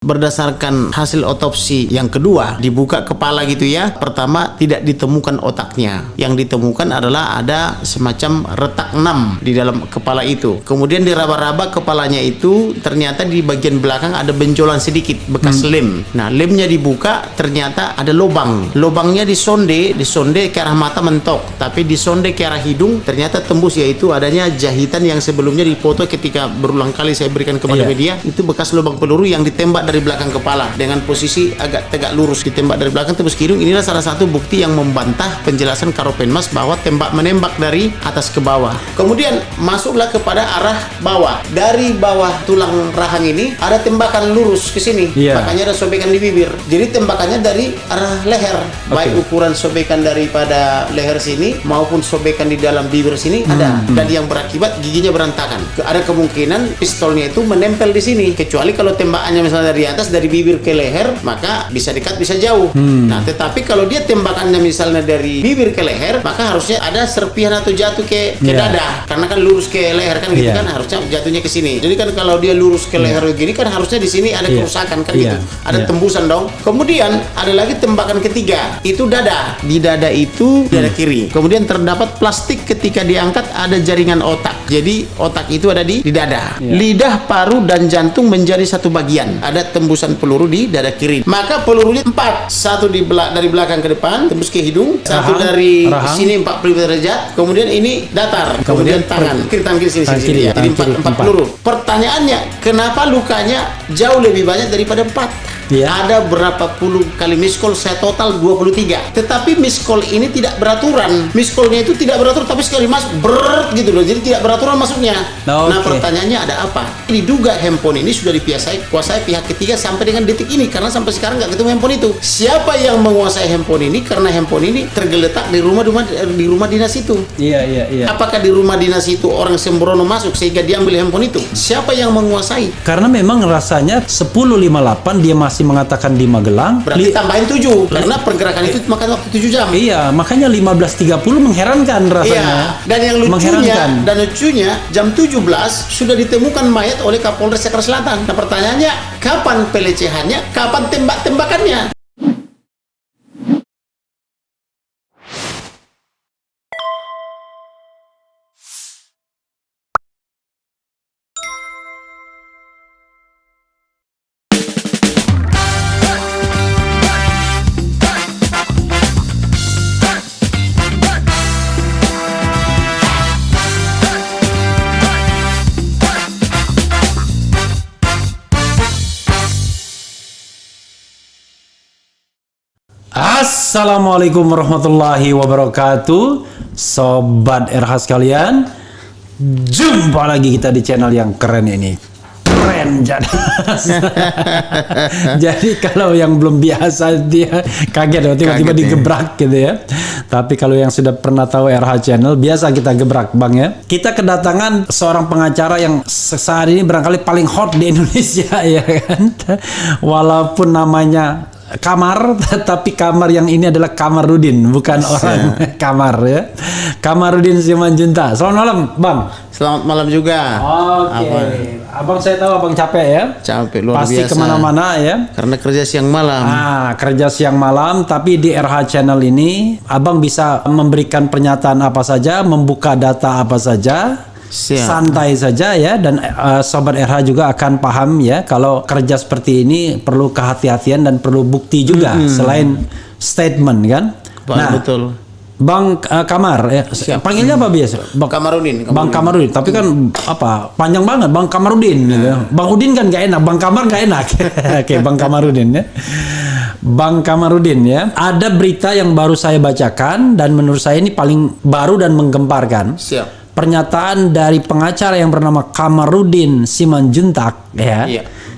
Berdasarkan hasil otopsi yang kedua, dibuka kepala gitu ya. Pertama, tidak ditemukan otaknya. Yang ditemukan adalah ada semacam retak 6 di dalam kepala itu. Kemudian diraba-raba kepalanya itu, ternyata di bagian belakang ada benjolan sedikit, bekas lem. Nah, lemnya dibuka, ternyata ada lubang. Lubangnya disonde ke arah mata mentok, tapi disonde ke arah hidung, ternyata tembus, yaitu adanya jahitan yang sebelumnya dipoto ketika berulang kali saya berikan kepada media. Itu bekas lubang peluru yang ditembak dari belakang kepala dengan posisi agak tegak lurus, ditembak dari belakang tembus ke hidung. Inilah salah satu bukti yang membantah penjelasan Karopenmas bahwa tembak menembak dari atas ke bawah. Kemudian masuklah kepada arah bawah. Dari bawah tulang rahang ini ada tembakan lurus ke sini. Makanya ada sobekan di bibir. Jadi tembakannya dari arah leher. Baik ukuran sobekan daripada leher sini maupun sobekan di dalam bibir sini ada. Dan yang berakibat giginya berantakan. Ada kemungkinan pistolnya itu menempel di sini. Kecuali kalau tembakannya misalnya dari atas, dari bibir ke leher, maka bisa dekat bisa jauh. Nah, tetapi kalau dia tembakannya misalnya dari bibir ke leher, maka harusnya ada serpihan atau jatuh ke dada, karena kan lurus ke leher kan gitu kan, harusnya jatuhnya ke sini. Jadi kan kalau dia lurus ke leher begini kan harusnya di sini ada kerusakan kan gitu, ada tembusan dong. Kemudian ada lagi tembakan ketiga, itu dada. Di dada itu dada kiri. Kemudian terdapat plastik ketika diangkat, ada jaringan otak. Jadi otak itu ada di dada. Lidah, paru dan jantung menjadi satu bagian. Ada tembusan peluru di dada kiri. Maka pelurunya 4. Satu dari belakang ke depan, tembus ke hidung. Satu dari sini 40 derajat. Kemudian ini datar. Kemudian tangan. Tangan kiri sini. Jadi 4 peluru. Pertanyaannya, kenapa lukanya jauh lebih banyak daripada 4? Ada berapa puluh kali miskol, saya total 23. Tetapi miskol ini tidak beraturan. Miskolnya itu tidak beraturan, tapi sekali masuk brrrr gitu loh. Jadi tidak beraturan masuknya. Nah, pertanyaannya ada apa? Diduga handphone ini sudah kuasai pihak ketiga sampai dengan detik ini, karena sampai sekarang nggak ketemu handphone itu. Siapa yang menguasai handphone ini? Karena handphone ini tergeletak di rumah dinas itu. Apakah di rumah dinas itu orang sembrono masuk sehingga dia ambil handphone itu? Siapa yang menguasai? Karena memang rasanya 10.58 dia masih mengatakan di Magelang. Berarti tambahin 7 karena pergerakan itu makan waktu 7 jam. Iya, makanya 15.30 mengherankan rasanya. Dan yang lucunya jam 17 sudah ditemukan mayat oleh Kapolres Jakarta Selatan. Nah, pertanyaannya, kapan pelecehannya? Kapan tembak-tembakannya? Assalamualaikum warahmatullahi wabarakatuh, Sobat RH sekalian. Jumpa lagi kita di channel yang keren ini. Keren jadi kalau yang belum biasa dia kaget tiba-tiba digebrak gitu ya. Tapi kalau yang sudah pernah tahu RH channel, biasa kita gebrak Bang ya. Kita kedatangan seorang pengacara yang saat ini barangkali paling hot di Indonesia ya kan. Walaupun namanya Kamar, tapi Kamar yang ini adalah Kamarudin, bukan orang Kamar ya. Kamarudin Simanjuntak. Selamat malam, Bang. Selamat malam juga. Oke. Abang, saya tahu Abang capek ya. Capek luar pasti biasa. Pasti kemana-mana ya. Karena kerja siang malam. Kerja siang malam. Tapi di RH Channel ini, Abang bisa memberikan pernyataan apa saja, membuka data apa saja. Santai saja ya, dan Sobat RH juga akan paham ya kalau kerja seperti ini perlu kehati-hatian dan perlu bukti juga selain statement kan. Betul. Bang Kamar ya. Panggilnya apa biasa? Bang Kamarudin. Bang Kamarudin. Tapi kan apa? Panjang banget Bang Kamarudin gitu. Bang Udin kan gak enak, Bang Kamar gak enak. Oke, Bang Kamarudin ya. Bang Kamarudin ya. Ada berita yang baru saya bacakan dan menurut saya ini paling baru dan menggemparkan. Siap. Pernyataan dari pengacara yang bernama Kamarudin Simanjuntak ya,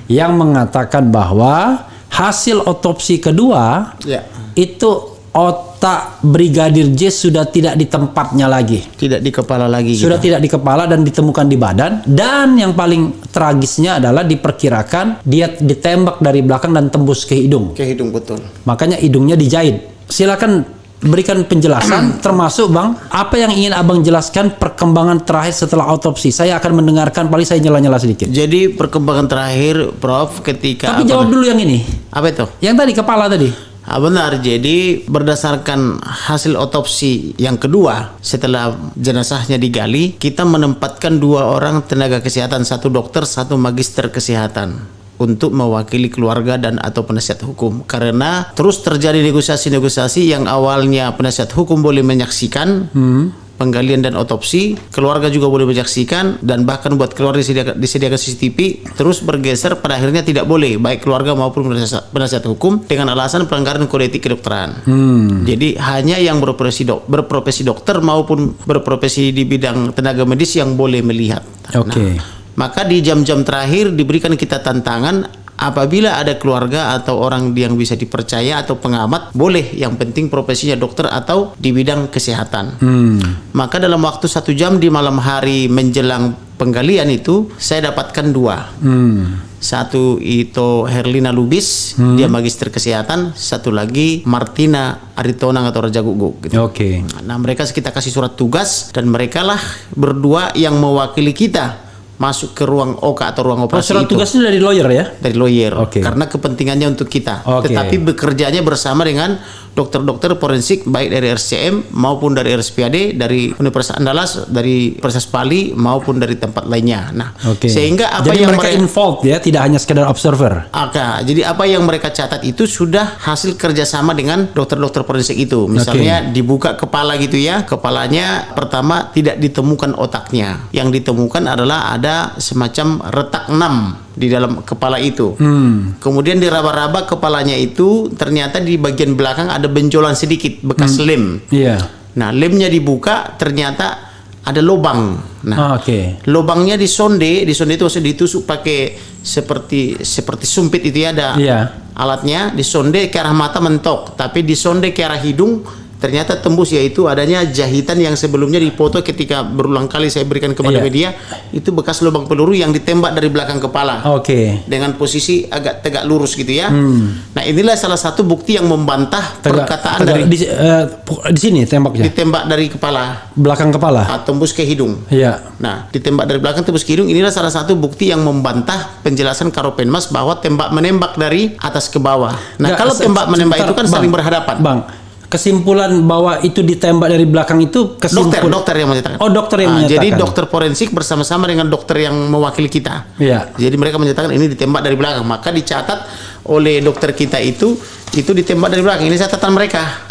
yang mengatakan bahwa hasil otopsi kedua itu otak Brigadir J sudah tidak di tempatnya lagi, tidak di kepala lagi, sudah tidak di kepala dan ditemukan di badan. Dan yang paling tragisnya adalah diperkirakan dia ditembak dari belakang dan tembus ke hidung. Ke hidung, betul. Makanya hidungnya dijahit. Silakan berikan penjelasan termasuk Bang, apa yang ingin Abang jelaskan perkembangan terakhir setelah autopsi. Saya akan mendengarkan, paling saya nyela-nyela sedikit. Jadi perkembangan terakhir Prof ketika Tapi jawab dulu yang ini. Apa itu? Yang tadi kepala tadi. Benar, jadi berdasarkan hasil otopsi yang kedua setelah jenazahnya digali, kita menempatkan 2 orang tenaga kesehatan, 1 dokter, 1 magister kesehatan untuk mewakili keluarga dan atau penasihat hukum, karena terus terjadi negosiasi-negosiasi yang awalnya penasihat hukum boleh menyaksikan penggalian dan otopsi, keluarga juga boleh menyaksikan, dan bahkan buat keluarga disediakan CCTV, terus bergeser pada akhirnya tidak boleh baik keluarga maupun penasihat hukum dengan alasan pelanggaran kode etik kedokteran. Jadi hanya yang berprofesi dokter maupun berprofesi di bidang tenaga medis yang boleh melihat. Oke. Maka di jam-jam terakhir diberikan kita tantangan, apabila ada keluarga atau orang yang bisa dipercaya atau pengamat, boleh, yang penting profesinya dokter atau di bidang kesehatan. Maka dalam waktu 1 jam di malam hari menjelang penggalian itu, saya dapatkan 2. Satu itu Herlina Lubis, dia magister kesehatan. Satu lagi Martina Aritonang atau Raja Guguk gitu. Oke. Nah, mereka kita kasih surat tugas, dan mereka lah berdua yang mewakili kita masuk ke ruang OK atau ruang operasi Surat itu. tugasnya dari lawyer ya? Dari lawyer. Oke. Karena kepentingannya untuk kita. Oke. Tetapi bekerjanya bersama dengan dokter-dokter forensik baik dari RSCM maupun dari RSPAD, dari Universitas Andalas, dari Universitas Pali maupun dari tempat lainnya. Nah, sehingga apa jadi yang mereka involved ya, tidak hanya sekedar observer. Jadi apa yang mereka catat itu sudah hasil kerjasama dengan dokter-dokter forensik itu. Misalnya dibuka kepala gitu ya, kepalanya pertama tidak ditemukan otaknya. Yang ditemukan adalah ada semacam retak 6 di dalam kepala itu. Kemudian diraba-raba kepalanya itu, ternyata di bagian belakang ada benjolan sedikit bekas lem. Nah, lemnya dibuka, ternyata ada lubang. Nah, lubangnya disonde itu maksudnya ditusuk pakai seperti sumpit itu ya, ada alatnya, disonde ke arah mata mentok, tapi disonde ke arah hidung ternyata tembus, yaitu adanya jahitan yang sebelumnya dipoto ketika berulang kali saya berikan kepada media, itu bekas lubang peluru yang ditembak dari belakang kepala. Dengan posisi agak tegak lurus gitu ya. Nah, inilah salah satu bukti yang membantah perkataan dari di sini tembaknya. Ditembak dari kepala. Belakang kepala. Tembus ke hidung. Nah, ditembak dari belakang tembus ke hidung. Inilah salah satu bukti yang membantah penjelasan Karopenmas bahwa tembak menembak dari atas ke bawah. Nah, kalau tembak menembak itu kan saling berhadapan. Bang, kesimpulan bahwa itu ditembak dari belakang itu dokter yang menyatakan. Dokter yang menyatakan. Jadi dokter forensik bersama-sama dengan dokter yang mewakili kita. Jadi mereka menyatakan ini ditembak dari belakang. Maka dicatat oleh dokter kita itu ditembak dari belakang. Ini catatan mereka.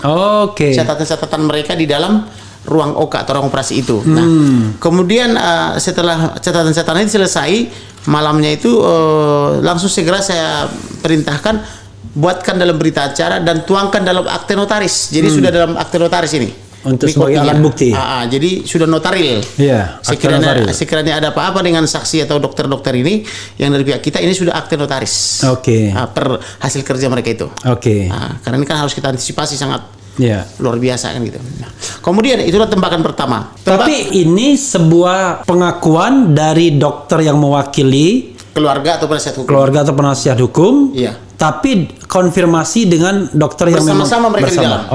Catatan mereka di dalam ruang OK atau ruang operasi itu. Nah, kemudian setelah catatan-catatan ini selesai, malamnya itu langsung segera saya perintahkan buatkan dalam berita acara dan tuangkan dalam akte notaris. Jadi sudah dalam akte notaris ini. Untuk sebagai alat bukti. Jadi sudah notaril. Sekiranya ada apa-apa dengan saksi atau dokter-dokter ini yang dari pihak kita, ini sudah akte notaris. Per hasil kerja mereka itu. Karena ini kan harus kita antisipasi sangat luar biasa kan gitu. Nah, kemudian itulah tembakan pertama. Tapi ini sebuah pengakuan dari dokter yang mewakili keluarga atau penasihat hukum. Tapi konfirmasi dengan dokter yang bersama-sama mereka di dalam.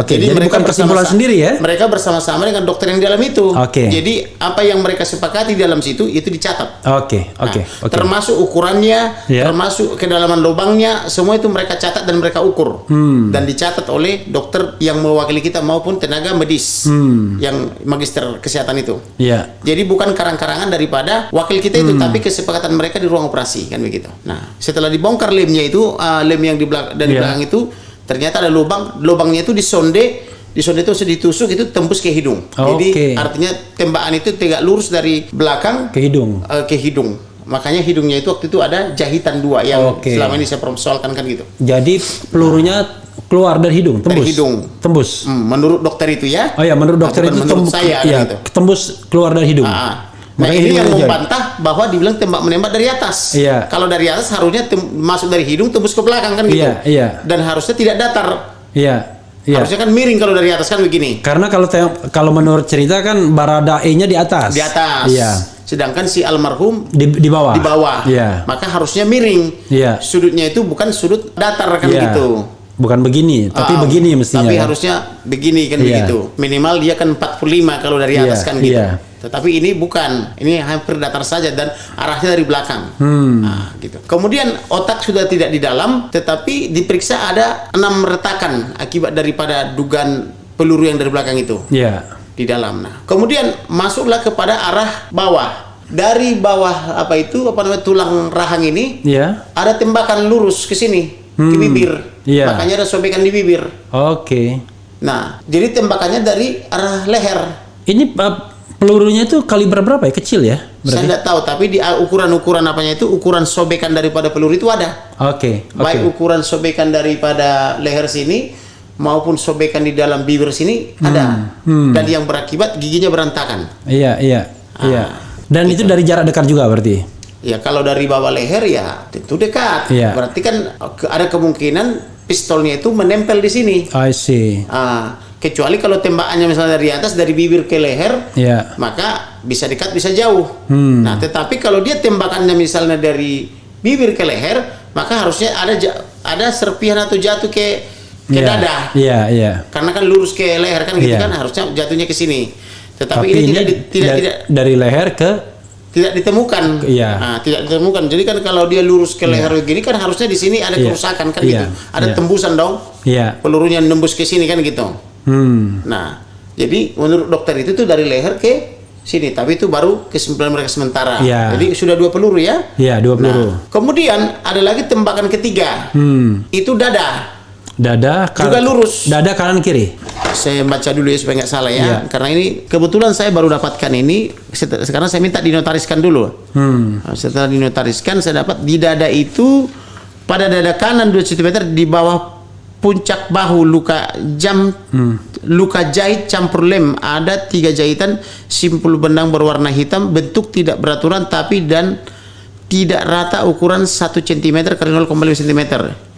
Jadi mereka bukan kesimpulan sendiri ya. Mereka bersama-sama dengan dokter yang di dalam itu. Jadi apa yang mereka sepakati di dalam situ itu dicatat. Termasuk ukurannya, termasuk kedalaman lubangnya, semua itu mereka catat dan mereka ukur. Dan dicatat oleh dokter yang mewakili kita maupun tenaga medis yang magister kesehatan itu. Jadi bukan karang-karangan daripada wakil kita itu, tapi kesepakatan mereka di ruang operasi kan begitu. Nah, setelah dibongkar lemnya itu, lem yang di belakang itu ternyata ada lubangnya itu disonde itu ditusuk, itu tembus ke hidung. Jadi artinya tembakan itu tegak lurus dari belakang ke hidung. Makanya hidungnya itu waktu itu ada jahitan 2 yang selama ini saya persoalkan kan gitu. Jadi pelurunya keluar dari hidung, tembus. Dari hidung. Tembus. Menurut dokter itu ya. Menurut dokter itu menurut saya gitu. Tembus keluar dari hidung. Nah, ini yang membantah bahwa dibilang tembak menembak dari atas. Kalau dari atas harusnya masuk dari hidung tembus ke belakang kan gitu. Dan harusnya tidak datar. Harusnya kan miring kalau dari atas kan begini. Karena kalau menurut cerita kan Baradae-nya di atas. Sedangkan si almarhum di bawah. Maka harusnya miring. Sudutnya itu bukan sudut datar kan gitu. bukan begini, tapi begini mestinya. Tapi ya? harusnya begini kan begitu. Minimal dia kan 45 kalau dari atas kan gitu. Tetapi ini bukan, ini hampir datar saja dan arahnya dari belakang. Nah, gitu. Kemudian otak sudah tidak di dalam, tetapi diperiksa ada 6 retakan akibat daripada dugaan peluru yang dari belakang itu. Di dalam. Nah, kemudian masuklah kepada arah bawah. Dari bawah tulang rahang ini, ada tembakan lurus ke sini, ke bibir. Makanya ada sobekan di bibir. Nah, jadi tembakannya dari arah leher. Ini pelurunya itu kaliber berapa ya? Kecil ya? Berarti? Saya tidak tahu, tapi di ukuran apanya itu, ukuran sobekan daripada peluru itu ada. Baik ukuran sobekan daripada leher sini maupun sobekan di dalam bibir sini ada. Dan yang berakibat giginya berantakan. Dan itu dari jarak dekat juga berarti? Ya, kalau dari bawah leher ya tentu dekat. Berarti kan ada kemungkinan pistolnya itu menempel di sini. I see. Kecuali kalau tembakannya misalnya dari atas, dari bibir ke leher, maka bisa dekat bisa jauh. Nah, tetapi kalau dia tembakannya misalnya dari bibir ke leher, maka harusnya ada serpihan atau jatuh ke dada. Karena kan lurus ke leher kan gitu kan, harusnya jatuhnya ke sini. Tetapi ini tidak dari leher ke tidak ditemukan. Tidak ditemukan. Jadi kan kalau dia lurus ke leher begini kan harusnya di sini ada kerusakan kan gitu. Ada tembusan dong. Pelurunya nembus ke sini kan gitu. Nah, jadi menurut dokter itu tuh dari leher ke sini, tapi itu baru kesimpulan mereka sementara. Jadi sudah 2 peluru ya? 2 peluru. Nah, kemudian ada lagi tembakan ketiga. Itu dada. Juga lurus. Dada kanan kiri. Saya baca dulu ya supaya nggak salah ya. Karena ini kebetulan saya baru dapatkan ini. Sekarang saya minta dinotariskan dulu. Setelah dinotariskan, saya dapat di dada itu pada dada kanan 2 cm di bawah puncak bahu luka jahit campur lem, ada 3 jahitan simpul benang berwarna hitam, bentuk tidak beraturan tapi dan tidak rata, ukuran 1 cm kali 0,5 cm.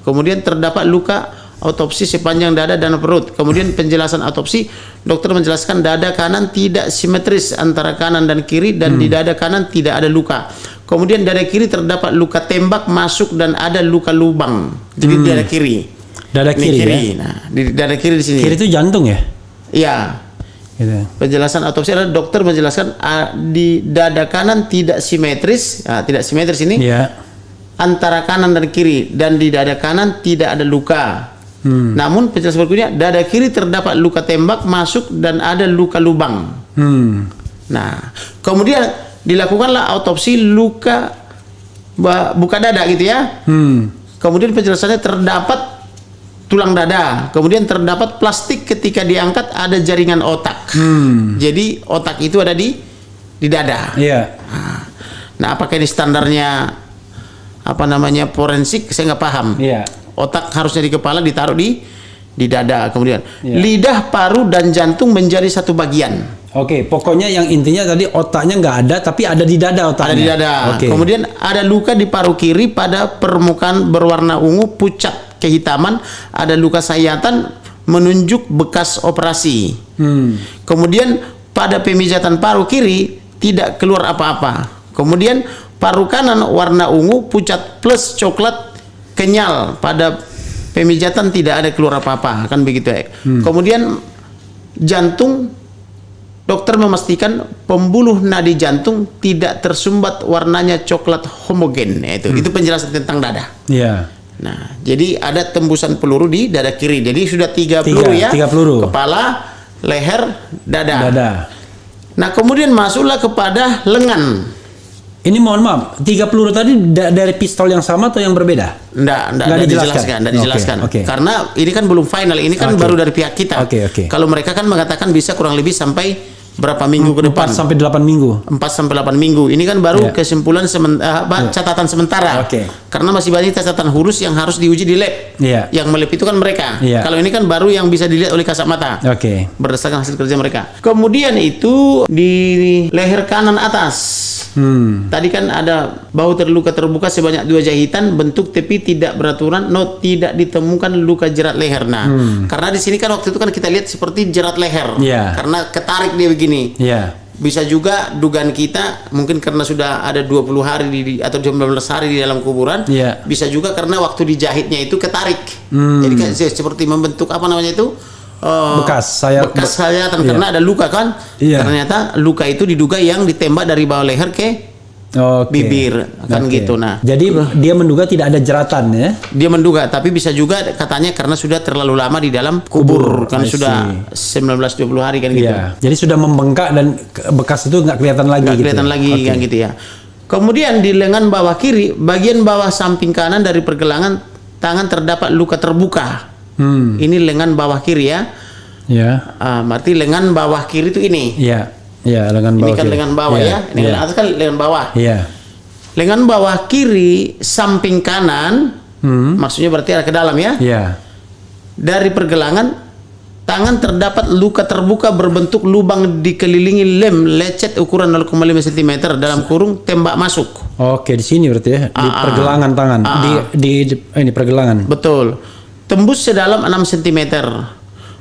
Kemudian terdapat luka autopsi sepanjang dada dan perut. Kemudian penjelasan autopsi, dokter menjelaskan dada kanan tidak simetris antara kanan dan kiri dan di dada kanan tidak ada luka. Kemudian dada kiri terdapat luka tembak masuk dan ada luka lubang. Jadi dada kiri. Dada kiri ya? Nah, di dada kiri di sini. Kiri itu jantung ya? Iya. Gitu. Penjelasan autopsi adalah dokter menjelaskan di dada kanan tidak simetris, tidak simetris ini. Antara kanan dan kiri, dan di dada kanan tidak ada luka. Namun penjelasan berikutnya, dada kiri terdapat luka tembak masuk dan ada luka lubang. Nah, kemudian dilakukanlah autopsi luka buka dada gitu ya. Kemudian penjelasannya terdapat tulang dada, kemudian terdapat plastik ketika diangkat ada jaringan otak. Jadi otak itu ada di dada. Nah, apakah ini standarnya forensik? Saya nggak paham. Otak harusnya di kepala, ditaruh di dada. Kemudian lidah, paru dan jantung menjadi satu bagian. Pokoknya yang intinya tadi otaknya nggak ada, tapi ada di dada otaknya. Ada di dada. Kemudian ada luka di paru kiri pada permukaan berwarna ungu pucat kehitaman, ada luka sayatan menunjuk bekas operasi. Kemudian pada pemijatan paru kiri tidak keluar apa-apa. Kemudian paru kanan warna ungu pucat plus coklat kenyal, pada pemijatan tidak ada keluar apa-apa, kan begitu ya. Kemudian jantung, dokter memastikan pembuluh nadi jantung tidak tersumbat, warnanya coklat homogen. Itu penjelasan tentang dada. Nah, jadi ada tembusan peluru di dada kiri. Jadi sudah 3 peluru ya. 3 peluru. Kepala, leher, dada. Nah, kemudian masuklah kepada lengan. Ini mohon maaf, 3 peluru tadi dari pistol yang sama atau yang berbeda? Enggak dijelaskan. Karena ini kan belum final, ini kan baru dari pihak kita. Kalau mereka kan mengatakan bisa kurang lebih sampai berapa minggu ke depan? 4 sampai 8 minggu. 4 sampai 8 minggu. Ini kan baru kesimpulan catatan sementara. Karena masih banyak catatan khusus yang harus diuji di lab. Yang melep itu kan mereka. Kalau ini kan baru yang bisa dilihat oleh kasat mata. Berdasarkan hasil kerja mereka. Kemudian itu di leher kanan atas. Tadi kan ada bahu terluka terbuka sebanyak 2 jahitan, bentuk tepi tidak beraturan, tidak ditemukan luka jerat leher. Nah, karena di sini kan waktu itu kan kita lihat seperti jerat leher. Karena ketarik dia begini. Bisa juga dugaan kita mungkin karena sudah ada 20 hari atau 19 hari di dalam kuburan. Iya. Bisa juga karena waktu dijahitnya itu ketarik. Jadi kan seperti membentuk apa namanya itu? Bekas sayatan karena ada luka kan. Iya. Ternyata luka itu diduga yang ditembak dari bawah leher ke bibir kan gitu. Nah, jadi dia menduga tidak ada jeratan ya. Dia menduga, tapi bisa juga katanya karena sudah terlalu lama di dalam kubur kan sudah 19-20 hari kan gitu. Iya. Jadi sudah membengkak dan bekas itu nggak kelihatan lagi. Nggak kelihatan lagi kan gitu ya. Kemudian di lengan bawah kiri, bagian bawah samping kanan dari pergelangan tangan terdapat luka terbuka. Ini lengan bawah kiri ya. Ya. Berarti lengan bawah kiri itu ini. Iya. Ya, lengan bawah. Ini kan kiri. lengan bawah ya. Ini lengan atas kan lengan bawah. Iya. Lengan bawah kiri samping kanan, maksudnya berarti ada ke dalam ya. Iya. Dari pergelangan tangan terdapat luka terbuka berbentuk lubang dikelilingi lem lecet ukuran 0,5 cm dalam kurung tembak masuk. Oke, di sini berarti ya, di pergelangan tangan, di ini pergelangan. Betul. Tembus sedalam 6 cm.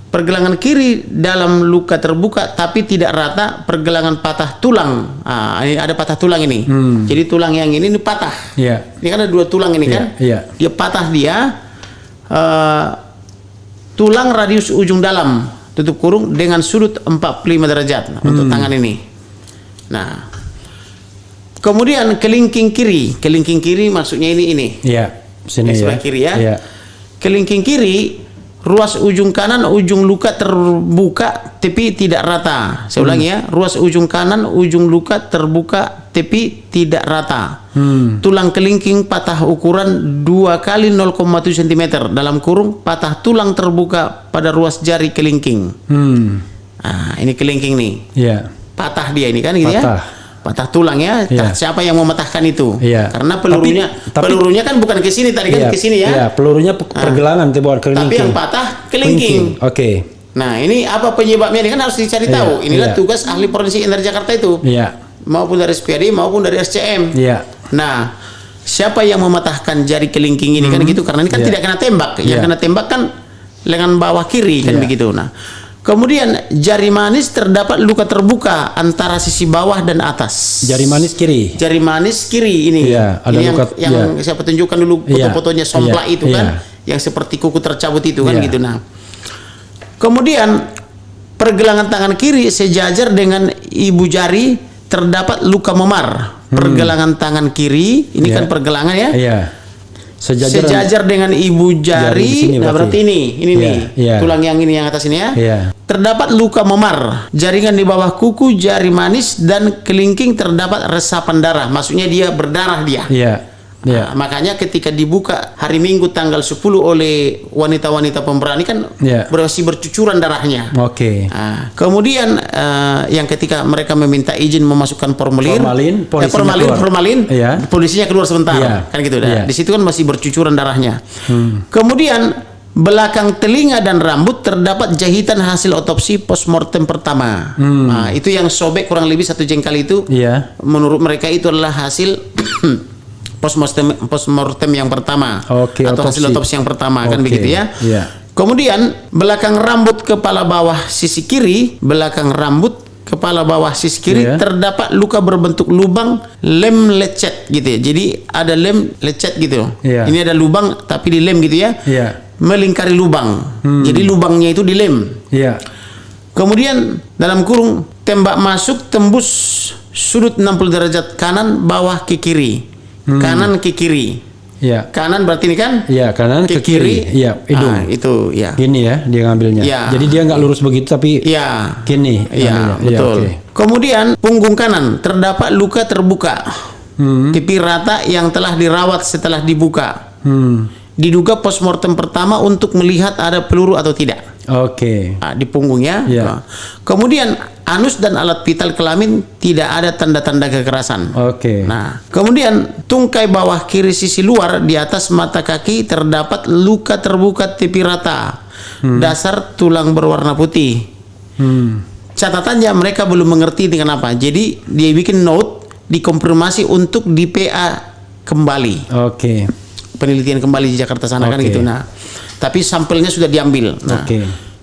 Pergelangan kiri dalam luka terbuka tapi tidak rata, pergelangan patah tulang. Ini ada patah tulang ini. Jadi tulang yang ini patah. Iya. Ini kan ada 2 tulang ini kan. Iya. Dia patah dia. Tulang radius ujung dalam tutup kurung dengan sudut 45 derajat untuk tangan ini. Nah, kemudian kelingking kiri maksudnya ini. Iya. Sini sebelah ya. kiri ya. Iya. Kelingking kiri, ruas ujung kanan ujung luka terbuka tapi tidak rata. Saya ulangi ya, ruas ujung kanan ujung luka terbuka tapi tidak rata. Tulang kelingking patah ukuran 2 kali 0,7 cm dalam kurung patah tulang terbuka pada ruas jari kelingking. Ini kelingking nih. Iya. Patah dia ini kan gitu ya. Patah tulang ya. Iya. Siapa yang mematahkan itu? Iya. Karena pelurunya kan bukan ke sini tadi kan, ke sini ya. Iya, pelurunya pergelangan bukan kelingking. Tapi yang patah kelingking. Oke. Nah, ini apa penyebabnya ini kan harus dicari tahu. Inilah tugas ahli forensik dari Jakarta itu. Iya. Maupun dari SPAD maupun dari SCM. Iya. Nah, siapa yang mematahkan jari kelingking ini kan gitu, karena ini kan tidak kena tembak. Yang kena tembak kan lengan bawah kiri kan begitu. Nah, kemudian jari manis terdapat luka terbuka antara sisi bawah dan atas. Jari manis kiri. Jari manis kiri ini. Iya, ada ini luka, yang saya tunjukkan dulu foto-fotonya somplak itu kan, yang seperti kuku tercabut itu kan gitu. Nah, kemudian pergelangan tangan kiri sejajar dengan ibu jari terdapat luka memar. Pergelangan tangan kiri ini kan pergelangan ya. Iya. Sejajar dengan ibu jari. Nah, berarti ini nih tulang yang ini yang atas ini ya. Iya. Terdapat luka memar, jaringan di bawah kuku, jari manis dan kelingking terdapat resapan darah. Maksudnya dia berdarah dia. Iya. Nah, makanya ketika dibuka hari Minggu tanggal 10 oleh wanita-wanita pemberani kan masih bercucuran darahnya. Oke. Nah, kemudian yang ketika mereka meminta izin memasukkan formulir formalin, polisinya keluar sebentar kan gitu. Di situ kan masih bercucuran darahnya. Kemudian belakang telinga dan rambut terdapat jahitan hasil otopsi postmortem pertama. Nah, itu yang sobek kurang lebih 1 jengkal itu. Menurut mereka itu adalah hasil postmortem yang pertama. Atau hasil otopsi yang pertama kan begitu ya. Kemudian belakang rambut kepala bawah sisi kiri, terdapat luka berbentuk lubang lem lecet gitu ya. Jadi ada lem lecet gitu. Ini ada lubang tapi di lem gitu ya. Melingkari lubang. Jadi lubangnya itu di lem. Kemudian dalam kurung tembak masuk tembus sudut 60 derajat kanan bawah ke kiri. Kanan ke kiri. Kanan berarti ini kan? Kanan ke kiri. Hidung. Itu Gini ya dia ngambilnya. Jadi dia nggak lurus begitu tapi gini. Betul. Kemudian punggung kanan terdapat luka terbuka. Pipi rata yang telah dirawat setelah dibuka. Diduga postmortem pertama untuk melihat ada peluru atau tidak. Di punggungnya. Kemudian anus dan alat vital kelamin tidak ada tanda-tanda kekerasan. Nah, kemudian tungkai bawah kiri sisi luar di atas mata kaki terdapat luka terbuka tepi rata. Dasar tulang berwarna putih. Catatannya mereka belum mengerti dengan apa. Jadi dia bikin note dikonfirmasi untuk di PA kembali. Penelitian kembali di Jakarta sana kan gitu. Nah, tapi sampelnya sudah diambil. Nah,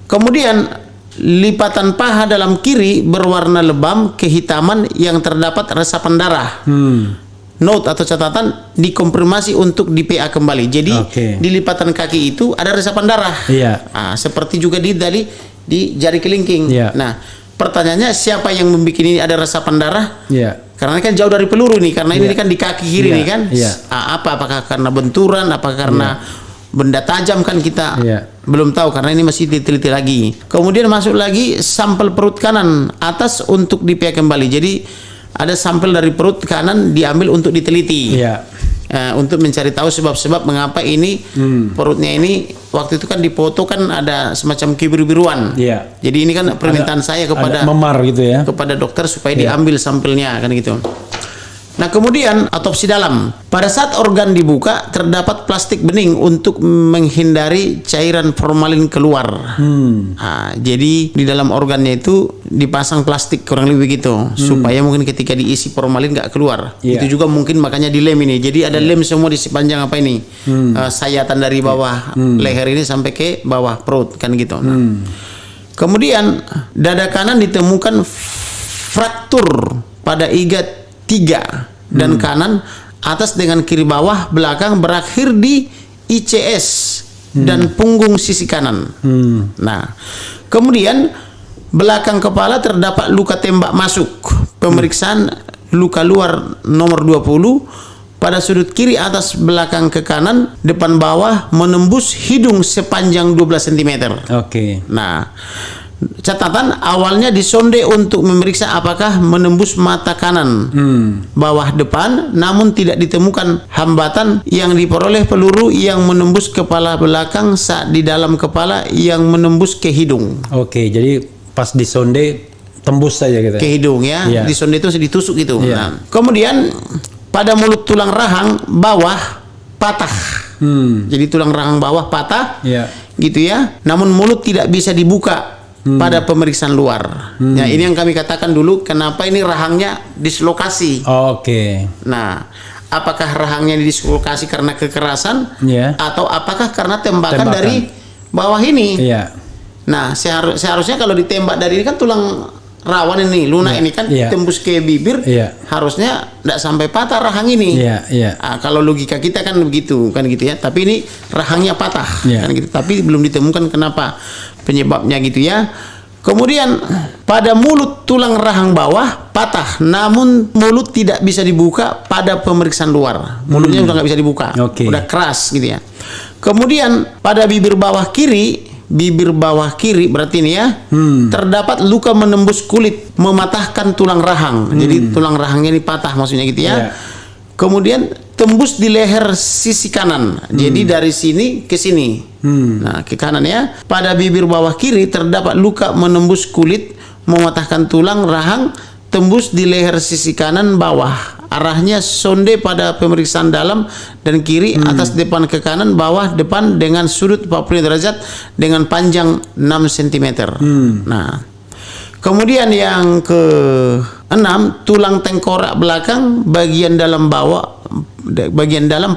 kemudian lipatan paha dalam kiri berwarna lebam kehitaman yang terdapat resapan darah. Note atau catatan, dikonfirmasi untuk di PA kembali. Jadi di lipatan kaki itu ada resapan darah. Seperti juga di jari kelingking. Nah, pertanyaannya siapa yang membuat ini ada resapan darah? Karena kan jauh dari peluru nih, karena ini kan di kaki kiri nih kan. Apakah karena benturan, apakah karena benda tajam, kan kita belum tahu karena ini masih diteliti lagi. Kemudian masuk lagi sampel perut kanan atas untuk di PA kembali. Jadi ada sampel dari perut kanan diambil untuk diteliti. Untuk mencari tahu sebab-sebab mengapa ini perutnya ini waktu itu kan dipoto kan ada semacam kebiru-biruan. Jadi ini kan permintaan saya kepada memar gitu ya, kepada dokter supaya diambil sampelnya kan gitu. Nah, kemudian autopsi dalam. Pada saat organ dibuka terdapat plastik bening untuk menghindari cairan formalin keluar. Jadi di dalam organnya itu dipasang plastik kurang lebih gitu supaya mungkin ketika diisi formalin nggak keluar. Itu juga mungkin makanya dilem ini. Jadi ada lem semua di sepanjang apa ini sayatan dari bawah leher ini sampai ke bawah perut kan gitu. Nah, kemudian dada kanan ditemukan fraktur pada iga 3 dan kanan atas dengan kiri bawah belakang berakhir di ICS dan punggung sisi kanan. Nah, kemudian belakang kepala terdapat luka tembak masuk. Pemeriksaan luka luar nomor 20 pada sudut kiri atas belakang ke kanan depan bawah menembus hidung sepanjang 12 cm. Nah, catatan awalnya disonde untuk memeriksa apakah menembus mata kanan bawah depan, namun tidak ditemukan hambatan yang diperoleh peluru yang menembus kepala belakang saat di dalam kepala yang menembus ke hidung. Jadi pas disonde tembus saja gitu. Ke hidung ya. Disonde itu ditusuk gitu. Nah, kemudian pada mulut tulang rahang bawah patah. Jadi tulang rahang bawah patah. Gitu ya. Namun mulut tidak bisa dibuka pada pemeriksaan luar. Ya, ini yang kami katakan dulu kenapa ini rahangnya dislokasi. Nah, apakah rahangnya dislokasi karena kekerasan atau apakah karena tembakan dari bawah ini? Nah, seharusnya kalau ditembak dari ini kan tulang rawan ini, lunak ini kan tembus ke bibir, harusnya tidak sampai patah rahang ini. Kalau logika kita kan begitu kan gitu ya. Tapi ini rahangnya patah kan gitu. Tapi belum ditemukan kenapa penyebabnya gitu ya. Kemudian pada mulut tulang rahang bawah patah, namun mulut tidak bisa dibuka pada pemeriksaan luar. Mulutnya udah nggak bisa dibuka, udah keras gitu ya. Kemudian pada bibir bawah kiri berarti ini ya, terdapat luka menembus kulit mematahkan tulang rahang. Jadi tulang rahangnya ini patah maksudnya gitu ya. Kemudian tembus di leher sisi kanan. Jadi dari sini ke sini. Nah, ke kanan ya. Pada bibir bawah kiri terdapat luka menembus kulit mematahkan tulang rahang tembus di leher sisi kanan bawah. Arahnya sonde pada pemeriksaan dalam dan kiri atas depan ke kanan bawah depan dengan sudut 45 derajat dengan panjang 6 cm. Nah, kemudian yang ke-6 tulang tengkorak belakang bagian dalam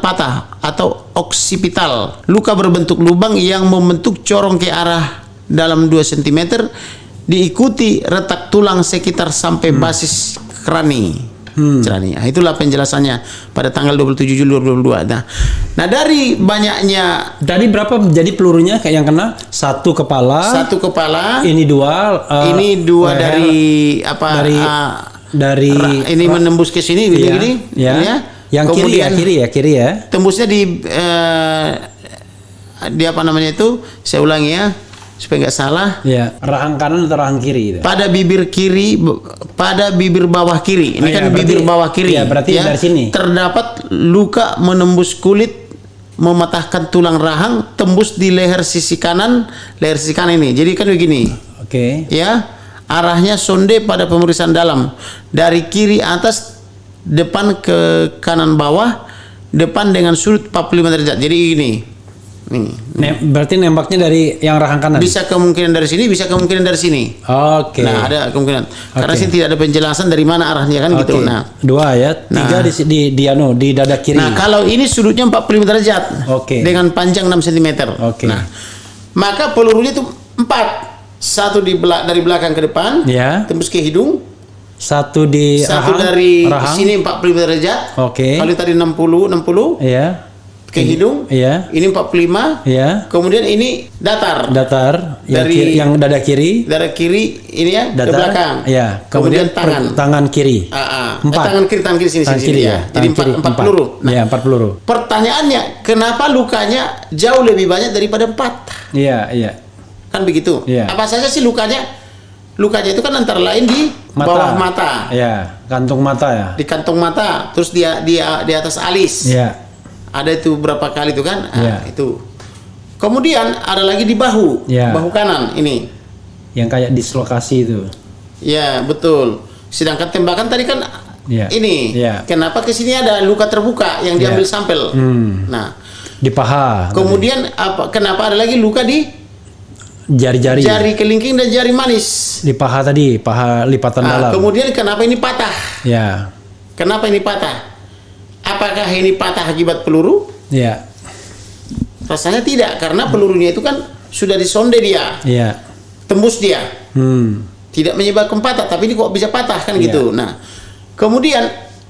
patah atau oksipital. Luka berbentuk lubang yang membentuk corong ke arah dalam 2 cm diikuti retak tulang sekitar sampai basis krani. Nah, itulah penjelasannya pada tanggal 27 Juli 2022. Nah, dari banyaknya tadi berapa jadi pelurunya kayak yang kena? Satu kepala. Ini dua. Ini dua leher, dari ini menembus ke sini gini. Yang kemudian, kiri ya. Tembusnya di apa namanya itu? Saya ulangi ya supaya nggak salah. Rahang kanan atau rahang kiri? Pada bibir kiri, pada bibir bawah kiri. Ini kan bibir bawah kiri. Berarti dari sini terdapat luka menembus kulit mematahkan tulang rahang tembus di leher sisi kanan ini. Jadi kan begini. Ya, arahnya sonde pada pemeriksaan dalam dari kiri atas depan ke kanan bawah depan dengan sudut 45 derajat. Jadi ini. Berarti nembaknya dari yang rahang kanan. Bisa kemungkinan dari sini, bisa kemungkinan dari sini. Nah, ada kemungkinan. Karena sini tidak ada penjelasan dari mana arahnya kan gitu. Nah, 2 ya, 3 di dada kiri. Nah, kalau ini sudutnya 45 derajat. Dengan panjang 6 cm. Nah, maka pelurunya itu 4. Satu dari belakang ke depan, Ya. tembus ke hidung. Satu di Satu rahang. dari rahang. sini 45 derajat. Oke. Kalau tadi 60 Ya. ke hidung. Iya. Ini 45. Ya. Kemudian ini datar. Datar. Dari- Yang dada kiri. Dari kiri ini ya ke Datar. belakang. Ya. Kemudian tangan. tangan kiri. Tangan kiri sini Tangan sini kiri ya. ya. Jadi Tangan kiri, 4 peluru. Nah, Ya, 4 peluru. pertanyaannya, kenapa lukanya jauh lebih banyak daripada 4? Iya, iya. Kan begitu. Iya. Apa saja sih lukanya? Lukanya itu kan antara lain di bawah mata, Ya, kantung mata ya. di kantong mata, terus di atas alis. Iya. Ada itu berapa kali itu kan? Iya. Itu. Kemudian ada lagi di bahu, Iya. bahu kanan ini. Yang kayak dislokasi itu. Ya, betul. Sedangkan tembakan tadi kan Iya. ini. Iya. Kenapa ke sini ada luka terbuka yang diambil sampel? Nah, Di paha. kemudian kenapa ada lagi luka di Jari-jari. jari kelingking dan jari manis? Di paha tadi, paha lipatan dalam. Kemudian kenapa ini patah? Ya. Kenapa ini patah? Apakah ini patah akibat peluru? Ya. Rasanya tidak, karena pelurunya itu kan sudah disonde dia, Iya. tembus dia. Hmm. Tidak menyebabkan patah, tapi ini kok bisa patah kan Iya. gitu. Nah, kemudian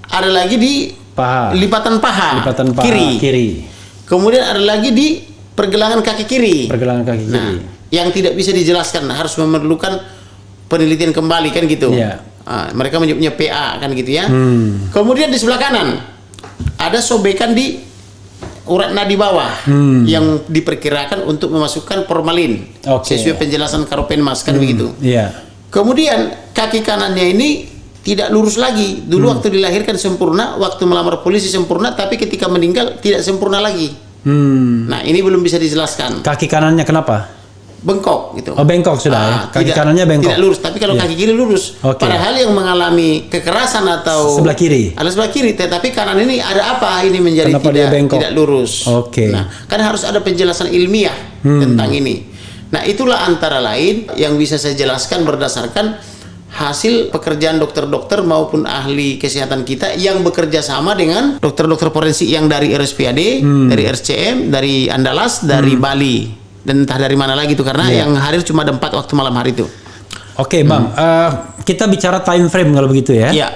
ada lagi di Paha. lipatan paha, Lipatan paha kiri. Kemudian ada lagi di pergelangan kaki kiri. Pergelangan kaki kiri. Nah, yang tidak bisa dijelaskan, harus memerlukan penelitian kembali kan gitu. Iya. Mereka menyebutnya PA kan gitu ya. Kemudian di sebelah kanan ada sobekan di urat nadi bawah yang diperkirakan untuk memasukkan formalin. Oke. Sesuai penjelasan Karopenmas kan begitu. Iya. Kemudian kaki kanannya ini tidak lurus lagi. Dulu waktu dilahirkan sempurna, waktu melamar polisi sempurna, tapi ketika meninggal tidak sempurna lagi. Nah, ini belum bisa dijelaskan. Kaki kanannya kenapa? Bengkok gitu. Oh, bengkok sudah ya. Kaki kanannya bengkok. Tidak lurus, tapi kalau Iya. kaki kiri lurus. Oke. Padahal yang mengalami kekerasan atau Sebelah kiri. Ada sebelah kiri, tetapi kanan ini ada apa ini menjadi Kenapa dia bengkok? tidak lurus. Oke. Nah, kan harus ada penjelasan ilmiah tentang ini. Nah, itulah antara lain yang bisa saya jelaskan berdasarkan hasil pekerjaan dokter-dokter maupun ahli kesehatan kita yang bekerja sama dengan dokter-dokter forensik yang dari RSPAD, dari RCM, dari Andalas, dari Bali, dan entah dari mana lagi tuh, karena Iya. yang hadir cuma ada 4 waktu malam hari itu. Oke, Bang. Kita bicara time frame kalau begitu ya. Iya.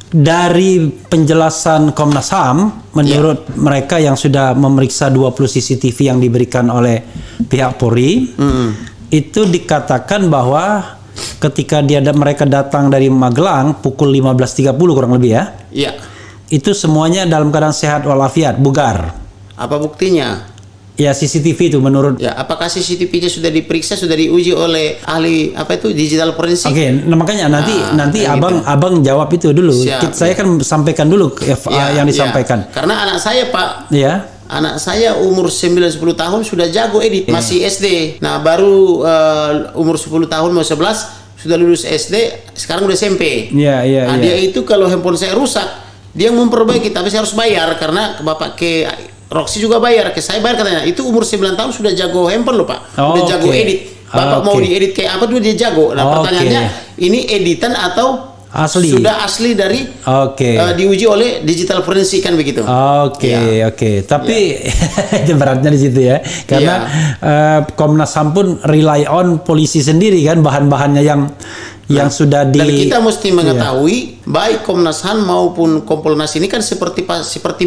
Dari penjelasan Komnas HAM, menurut mereka yang sudah memeriksa 20 CCTV yang diberikan oleh pihak Polri, itu dikatakan bahwa ketika mereka datang dari Magelang pukul 15.30 kurang lebih ya, Iya. itu semuanya dalam keadaan sehat walafiat, bugar. Apa buktinya? Ya CCTV itu menurut. Ya, apakah CCTV-nya sudah diperiksa, sudah diuji oleh ahli apa itu digital forensik? Oke, nah makanya nanti kayak abang jawab itu dulu. Siap, Saya kan sampaikan dulu yang disampaikan. Karena anak saya, Pak, Ya. anak saya umur 9-10 tahun sudah jago edit, masih SD. Nah, baru umur 10 tahun mau 11 sudah lulus SD, sekarang udah SMP. Iya, iya, Nah, iya. dia itu kalau handphone saya rusak, dia memperbaiki, tapi saya harus bayar karena bapak ke Roxy juga bayar, ke saya bayar katanya. Itu umur 9 tahun sudah jago handphone loh, Pak. Oh, Udah jago oke. edit. Bapak mau diedit kayak apa dulu dia jago. Nah, Oke. pertanyaannya ini editan atau Asli. sudah asli dari Oke. diuji oleh digital forensik kan begitu. Oke, Ya. oke. Tapi itu beratnya di situ ya. Karena Komnas HAM pun rely on polisi sendiri kan bahan-bahannya yang sudah di. Dan kita mesti mengetahui baik Komnas HAM maupun Kompolnas ini kan seperti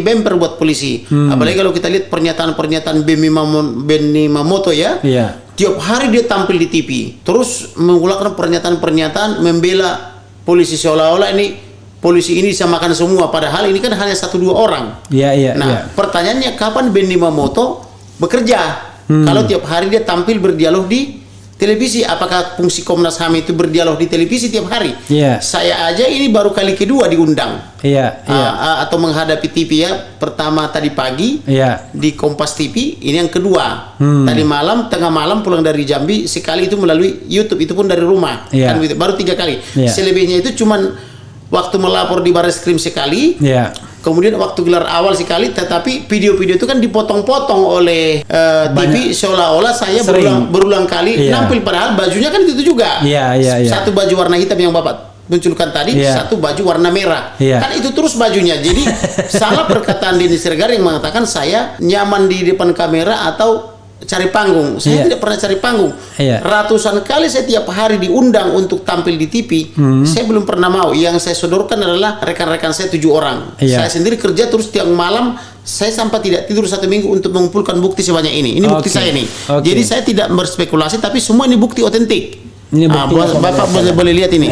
bemper buat polisi. Apalagi kalau kita lihat pernyataan Benny Mamoto ya. Iya. Tiap hari dia tampil di TV, terus mengulangi pernyataan-pernyataan membela polisi seolah-olah ini polisi ini disamakan semua, padahal ini kan hanya 1-2 orang. Iya, iya, Nah, iya. pertanyaannya kapan Benny Mamoto bekerja? Kalau tiap hari dia tampil berdialog di televisi, apakah fungsi Komnas HAM itu berdialog di televisi tiap hari? Iya. Saya aja ini baru kali kedua diundang. Iya, iya. Atau menghadapi TV ya. Pertama tadi pagi Iya. di Kompas TV, ini yang kedua. Tadi malam, tengah malam pulang dari Jambi, sekali itu melalui YouTube, itu pun dari rumah. Iya. Kan gitu. Baru 3 kali. Iya. Selebihnya itu cuman waktu melapor di Barreskrim sekali. Iya. Kemudian waktu gelar awal sekali, tetapi video-video itu kan dipotong-potong oleh TV seolah-olah saya Sering. berulang kali Iya. nampil, padahal bajunya kan itu juga. Iya, iya, iya. Satu baju warna hitam yang Bapak munculkan tadi, Iya. satu baju warna merah. Iya. Kan itu terus bajunya. Jadi salah perkataan Denny Siregar yang mengatakan saya nyaman di depan kamera atau cari panggung. Saya tidak pernah cari panggung. Ratusan kali saya tiap hari diundang untuk tampil di TV. Saya belum pernah mau. Yang saya sodorkan adalah rekan-rekan saya 7 orang. Saya sendiri kerja terus tiap malam. Saya sampai tidak tidur 1 minggu untuk mengumpulkan bukti sebanyak ini. Ini bukti saya nih. Jadi saya tidak berspekulasi, tapi semua ini bukti otentik. Bapak boleh lihat ini.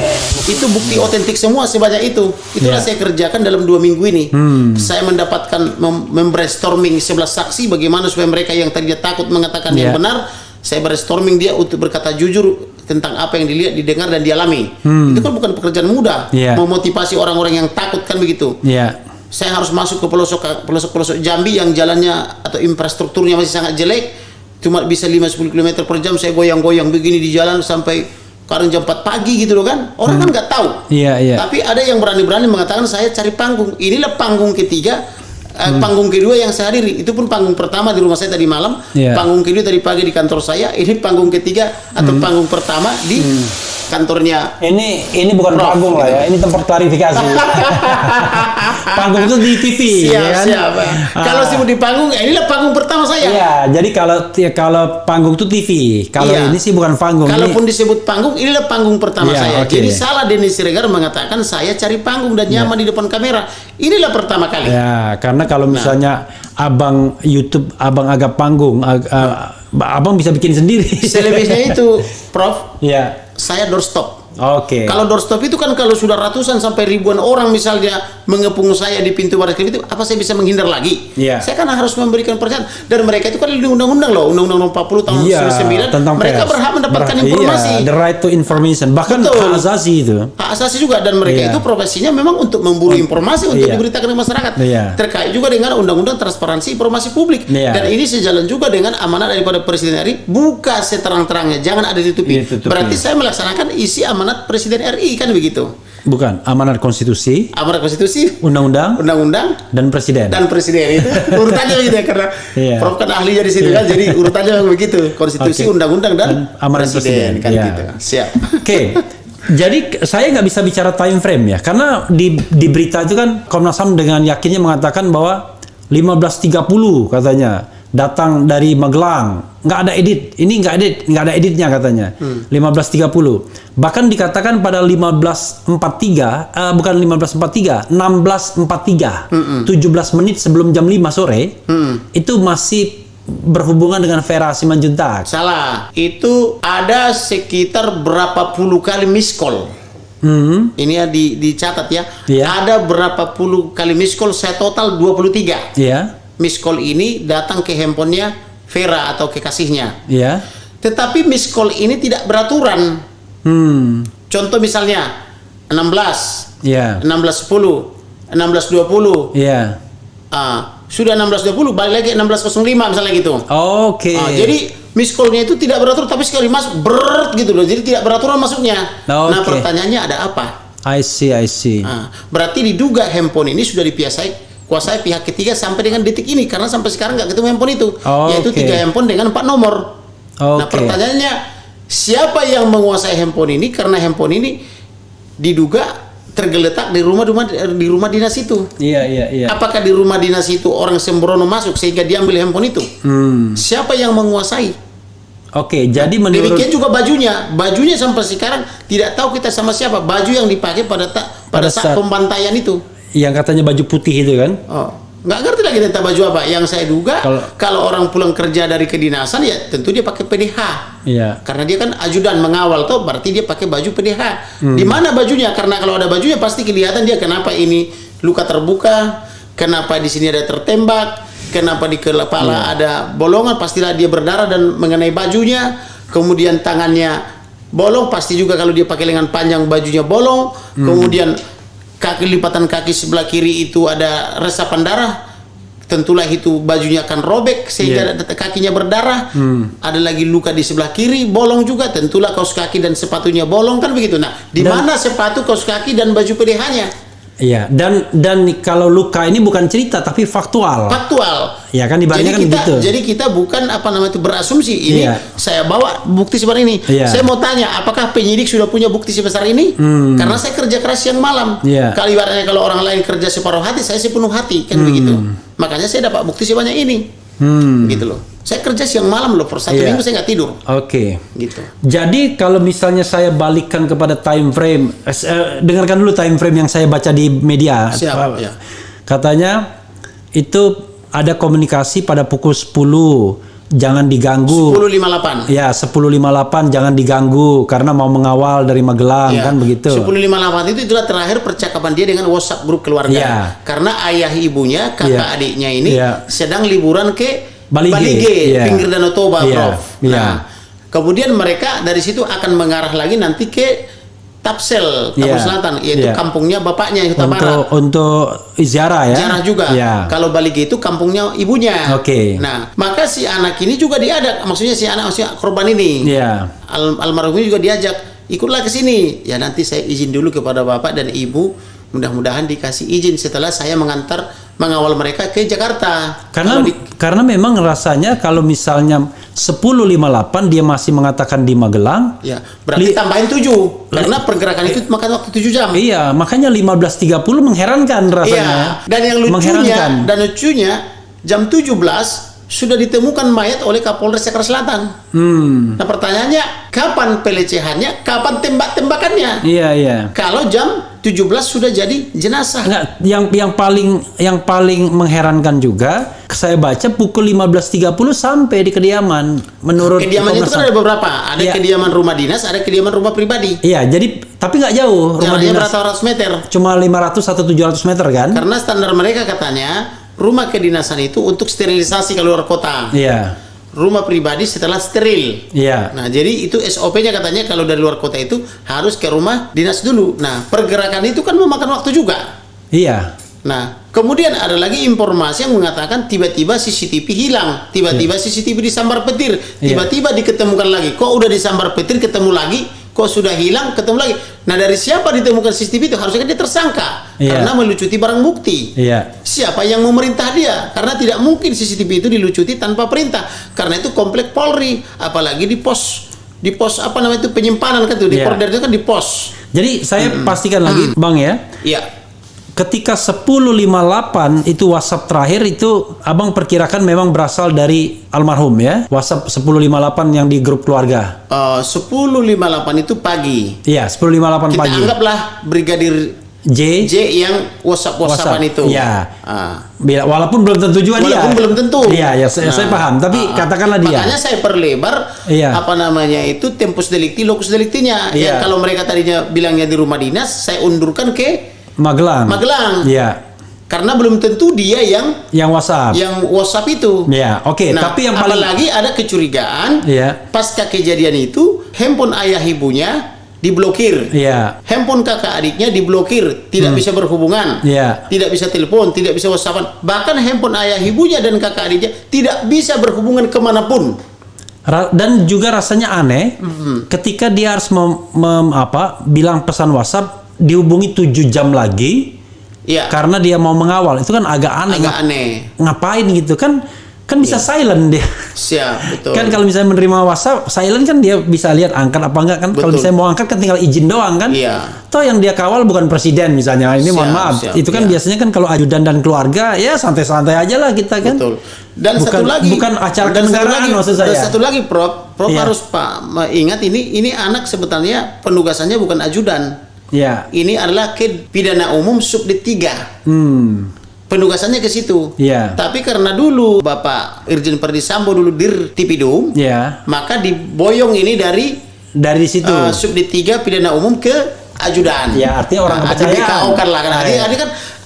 Itu bukti otentik semua sebanyak itu. Itulah saya kerjakan dalam 2 minggu ini. Saya mendapatkan membrainstorming 11 saksi bagaimana supaya mereka yang tadinya takut mengatakan yang benar, saya brainstorming dia untuk berkata jujur tentang apa yang dilihat, didengar dan dialami. Itu kan bukan pekerjaan mudah. Memotivasi orang-orang yang takut kan begitu. Saya harus masuk ke pelosok Jambi yang jalannya atau infrastrukturnya masih sangat jelek, cuma bisa 5-10 km per jam. Saya goyang-goyang begini di jalan sampai kadang jam 4 pagi gitu loh kan. Orang kan nggak tahu. Tapi ada yang berani-berani mengatakan saya cari panggung. Inilah panggung ketiga, panggung kedua yang saya hadiri. Itu pun panggung pertama di rumah saya tadi malam, panggung kedua tadi pagi di kantor saya. Ini panggung ketiga atau panggung pertama di kantornya. Ini bukan panggung lah ya, ini tempat klarifikasi. Panggung itu di TV. Siap. Kalau sibuk di panggung, inilah panggung pertama saya. Iya, jadi kalau panggung itu TV, kalau ini sih bukan panggung. Kalaupun disebut panggung, inilah panggung pertama saya. Jadi salah Denny Siregar mengatakan saya cari panggung dan nyaman di depan kamera. Inilah pertama kali. Ya, karena kalau misalnya abang YouTube, abang agak panggung, abang bisa bikin sendiri. Selebihnya itu, Prof. Saya doorstop. Kalau doorstop itu kan kalau sudah ratusan sampai ribuan orang misalnya mengepung saya di pintu baris krim itu, apa saya bisa menghindar lagi? Saya kan harus memberikan perhatian. Dan mereka itu kan di undang-undang loh, Undang-Undang 40 tahun 1999, mereka berhak mendapatkan informasi. The right to information, bahkan hak asasi itu. Hak asasi juga, dan mereka itu profesinya memang untuk memburu informasi untuk diberitakan ke masyarakat. Terkait juga dengan Undang-Undang Transparansi Informasi Publik. Dan ini sejalan juga dengan amanat daripada Presiden RI, buka seterang-terangnya, jangan ada ditutupi. Berarti saya melaksanakan isi amanat Presiden RI kan begitu. Bukan, amanat konstitusi, undang-undang, dan presiden. Itu urutannya begitu ya, karena Prof kan ahlinya di situ kan, jadi urutannya begitu, konstitusi, undang-undang dan amanat presiden kan gitu. Siap. Jadi saya nggak bisa bicara time frame ya, karena di berita itu kan Komnas HAM dengan yakinnya mengatakan bahwa 15.30 katanya datang dari Magelang, nggak ada edit, ini nggak ada editnya katanya. 15.30, bahkan dikatakan pada 15.43, bukan 15.43, 16.43, 17 menit sebelum jam 5 sore, itu masih berhubungan dengan Vera Simanjuntak. Salah, itu ada sekitar berapa puluh kali miss call. Ini ya dicatat ya. Ada berapa puluh kali miss call, saya total 23. Miss call ini datang ke handphonenya Vera atau kekasihnya. Tetapi miss call ini tidak beraturan. Contoh misalnya 16, 16.10, 16.20. Sudah 16.20 balik lagi 16.05 misalnya gitu. Jadi miss call-nya itu tidak beratur, tapi sekali masuk berat gitu loh. Jadi tidak beraturan masuknya. Nah, pertanyaannya ada apa? I see. Berarti diduga handphone ini sudah kuasai pihak ketiga sampai dengan detik ini, karena sampai sekarang nggak ketemu handphone itu, yaitu 3 handphone dengan 4 nomor. Nah, pertanyaannya siapa yang menguasai handphone ini, karena handphone ini diduga tergeletak di rumah dinas itu. Apakah di rumah dinas itu orang sembrono masuk sehingga diambil handphone itu? Siapa yang menguasai? Jadi menurut demikian juga bajunya sampai sekarang tidak tahu kita sama siapa. Baju yang dipakai pada saat pembantaian itu, yang katanya baju putih itu kan? Nggak ngerti lagi tentang baju apa. Yang saya duga kalau orang pulang kerja dari kedinasan ya tentu dia pakai PDH. Karena dia kan ajudan mengawal tuh, berarti dia pakai baju PDH. Di mana bajunya? Karena kalau ada bajunya pasti kelihatan dia kenapa ini luka terbuka, kenapa di sini ada tertembak, kenapa di kepala ada bolongan, pastilah dia berdarah dan mengenai bajunya. Kemudian tangannya bolong, pasti juga kalau dia pakai lengan panjang bajunya bolong. Kemudian lipatan kaki sebelah kiri itu ada resapan darah, tentulah itu bajunya akan robek sehingga kakinya berdarah. Ada lagi luka di sebelah kiri bolong juga, tentulah kaos kaki dan sepatunya bolong kan begitu. Nah, di mana sepatu, kaos kaki dan baju PDH-nya? Dan kalau luka ini bukan cerita tapi faktual. Ya kan, ibaratnya kan gitu. Jadi kita bukan berasumsi. Ini saya bawa bukti seperti ini. Saya mau tanya, apakah penyidik sudah punya bukti sebesar ini? Karena saya kerja keras siang malam. Kalau ibaratnya kalau orang lain kerja separuh hati, saya sepenuh hati kan begitu. Makanya saya dapat bukti sebanyak ini. Gitu loh. Saya kerja siang malam loh, per 1 minggu saya nggak tidur. Oke. Gitu. Jadi kalau misalnya saya balikkan kepada time frame, dengarkan dulu time frame yang saya baca di media. Siap, ya. Katanya itu ada komunikasi pada pukul 10, jangan diganggu. 10.58. Ya, 10.58 jangan diganggu karena mau mengawal dari Magelang, Ya, kan begitu. 10.58 itu adalah terakhir percakapan dia dengan WhatsApp grup keluarga. Ya. Karena ayah ibunya, kakak adiknya ini sedang liburan ke Balige, pinggir Danau Toba, Prof. Nah, kemudian mereka dari situ akan mengarah lagi nanti ke Tapsel, Tapus Selatan, yaitu kampungnya bapaknya yang Huta Barat. Untuk ziarah ya? Ziarah juga. Kalau Balige itu kampungnya ibunya. Nah, maka si anak ini juga diajak, maksudnya si anak, maksudnya korban ini. Almarhum ini juga diajak, ikutlah ke sini. Ya nanti saya izin dulu kepada bapak dan ibu, mudah-mudahan dikasih izin setelah saya mengawal mereka ke Jakarta. Karena memang rasanya kalau misalnya 10.58 dia masih mengatakan di Magelang, ya berarti tambahin 7 karena pergerakan itu makan waktu 7 jam. Iya, makanya 15.30 mengherankan rasanya. Iya, dan yang lucunya jam 17 sudah ditemukan mayat oleh Kapolres Jakarta Selatan. Nah pertanyaannya, kapan pelecehannya, kapan tembak-tembakannya? Iya. Kalau jam 17 sudah jadi jenazah. Enggak, yang paling mengherankan juga, saya baca pukul 15.30 sampai di kediaman. Menurut kediaman itu kan ada beberapa, ada kediaman rumah dinas, ada kediaman rumah pribadi. Iya, jadi tapi nggak jauh rumah dinas. Berapa ratus meter? Cuma 500 atau 700 meter kan? Karena standar mereka katanya rumah kedinasan itu untuk sterilisasi ke luar kota. Iya. Rumah pribadi setelah steril. Iya. Nah, jadi itu SOP-nya katanya kalau dari luar kota itu harus ke rumah dinas dulu. Nah, pergerakan itu kan memakan waktu juga. Iya. Nah, kemudian ada lagi informasi yang mengatakan tiba-tiba CCTV hilang, tiba-tiba CCTV disambar petir, tiba-tiba diketemukan lagi. Kok udah disambar petir ketemu lagi? Kok sudah hilang ketemu lagi? Nah, dari siapa ditemukan CCTV itu? Harusnya kan dia tersangka karena melucuti barang bukti. Siapa yang memerintah dia? Karena tidak mungkin CCTV itu dilucuti tanpa perintah. Karena itu komplek Polri, apalagi di pos apa namanya itu penyimpanan kan tuh, di Porder itu kan di pos. Jadi saya pastikan lagi, Bang ya. Iya. Ketika 10.58 itu WhatsApp terakhir itu Abang perkirakan memang berasal dari almarhum ya? WhatsApp 10.58 yang di grup keluarga. 10.58 itu pagi. Iya, 10.58 pagi. Kita anggaplah Brigadir J yang WhatsApp-WhatsAppan itu. Iya. Walaupun belum tentu juga dia. Walaupun belum tentu. Iya, saya paham. Tapi katakanlah dia. Makanya saya perlebar apa namanya itu tempus delicti, locus delictinya. Yang kalau mereka tadinya bilangnya di rumah dinas, saya undurkan ke Magelang. Iya. Karena belum tentu dia yang WhatsApp. Yang WhatsApp itu. Iya, oke. Nah, tapi yang paling apalagi ada kecurigaan. Pasca kejadian itu, handphone ayah ibunya diblokir. Handphone kakak adiknya diblokir, tidak bisa berhubungan. Tidak bisa telepon, tidak bisa WhatsAppan. Bahkan handphone ayah ibunya dan kakak adiknya tidak bisa berhubungan kemanapun. Dan juga rasanya aneh ketika dia harus bilang pesan WhatsApp dihubungi 7 jam lagi karena dia mau mengawal. Itu kan agak aneh. Ngapain gitu kan bisa silent dia. Siap, betul. Kan kalau misalnya menerima WhatsApp silent kan dia bisa lihat angkat apa enggak kan. Kalau misalnya mau angkat kan tinggal izin doang kan. Toh yang dia kawal bukan presiden misalnya. Ini mohon maaf. Itu kan biasanya kan kalau ajudan dan keluarga ya santai-santai aja lah kita kan. Betul. Dan bukan acara kenegaraan maksud saya. Dan satu lagi Prof harus ingat ini anak sebetulnya penugasannya bukan ajudan. Ini adalah pidana umum subdit 3. Penugasannya ke situ. Tapi karena dulu Bapak Irjen Verdi Sambo dulu Dir Tipidum, maka diboyong ini dari situ. Subdit 3 pidana umum ke ajudan. Artinya orang kepercayaan. Kan lah.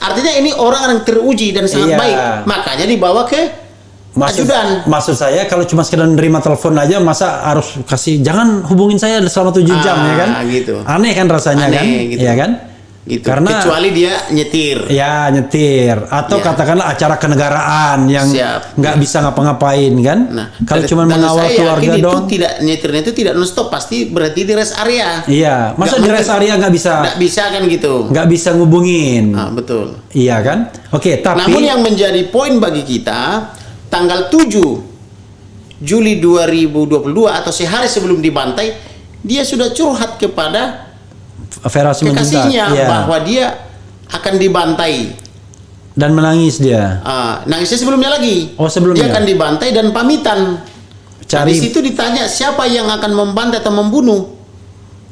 Artinya ini orang yang teruji dan sangat baik. Makanya dibawa ke ajudan. Maksud saya kalau cuma sekedar menerima telepon aja masa harus kasih jangan hubungin saya selama 7 jam ya kan? Gitu. Aneh kan rasanya kan? Gitu. Iya kan? Gitu. Karena kecuali dia nyetir. Nyetir atau katakanlah acara kenegaraan yang nggak bisa ngapa-ngapain kan? Nah, kalau cuma mengawal keluarga dong. Nyetirnya itu tidak non-stop, pasti berarti di rest area. Iya, masa di rest area nggak bisa? Nggak bisa kan gitu. Nggak bisa ngubungin. Betul. Iya kan? Oke, tapi namun yang menjadi poin bagi kita tanggal 7 Juli 2022 atau sehari sebelum dibantai, dia sudah curhat kepada kekasihnya bahwa dia akan dibantai. Dan menangis dia. Nangisnya sebelumnya lagi. Oh, sebelumnya. Dia akan dibantai dan pamitan. Cari. Di situ ditanya siapa yang akan membantai atau membunuh.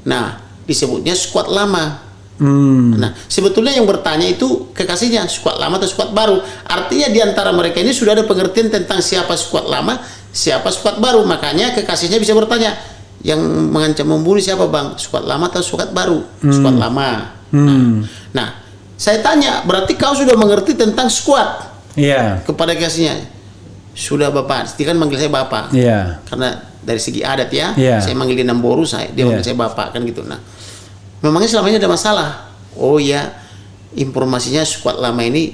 Nah, disebutnya skuad lama. Nah, sebetulnya yang bertanya itu kekasihnya, skuad lama atau skuad baru. Artinya di antara mereka ini sudah ada pengertian tentang siapa skuad lama, siapa skuad baru. Makanya kekasihnya bisa bertanya, yang mengancam membunuh siapa bang? Skuad lama atau skuad baru? Skuad lama. Nah, saya tanya, berarti kau sudah mengerti tentang skuad? Iya. Kepada kekasihnya, sudah bapak. Dia kan manggil saya bapak. Iya. Karena dari segi adat ya, Iya. saya manggil dia Namboru, dia manggil saya bapak kan gitu. Nah, memangnya selama ini ada masalah? Oh ya, informasinya skuad lama ini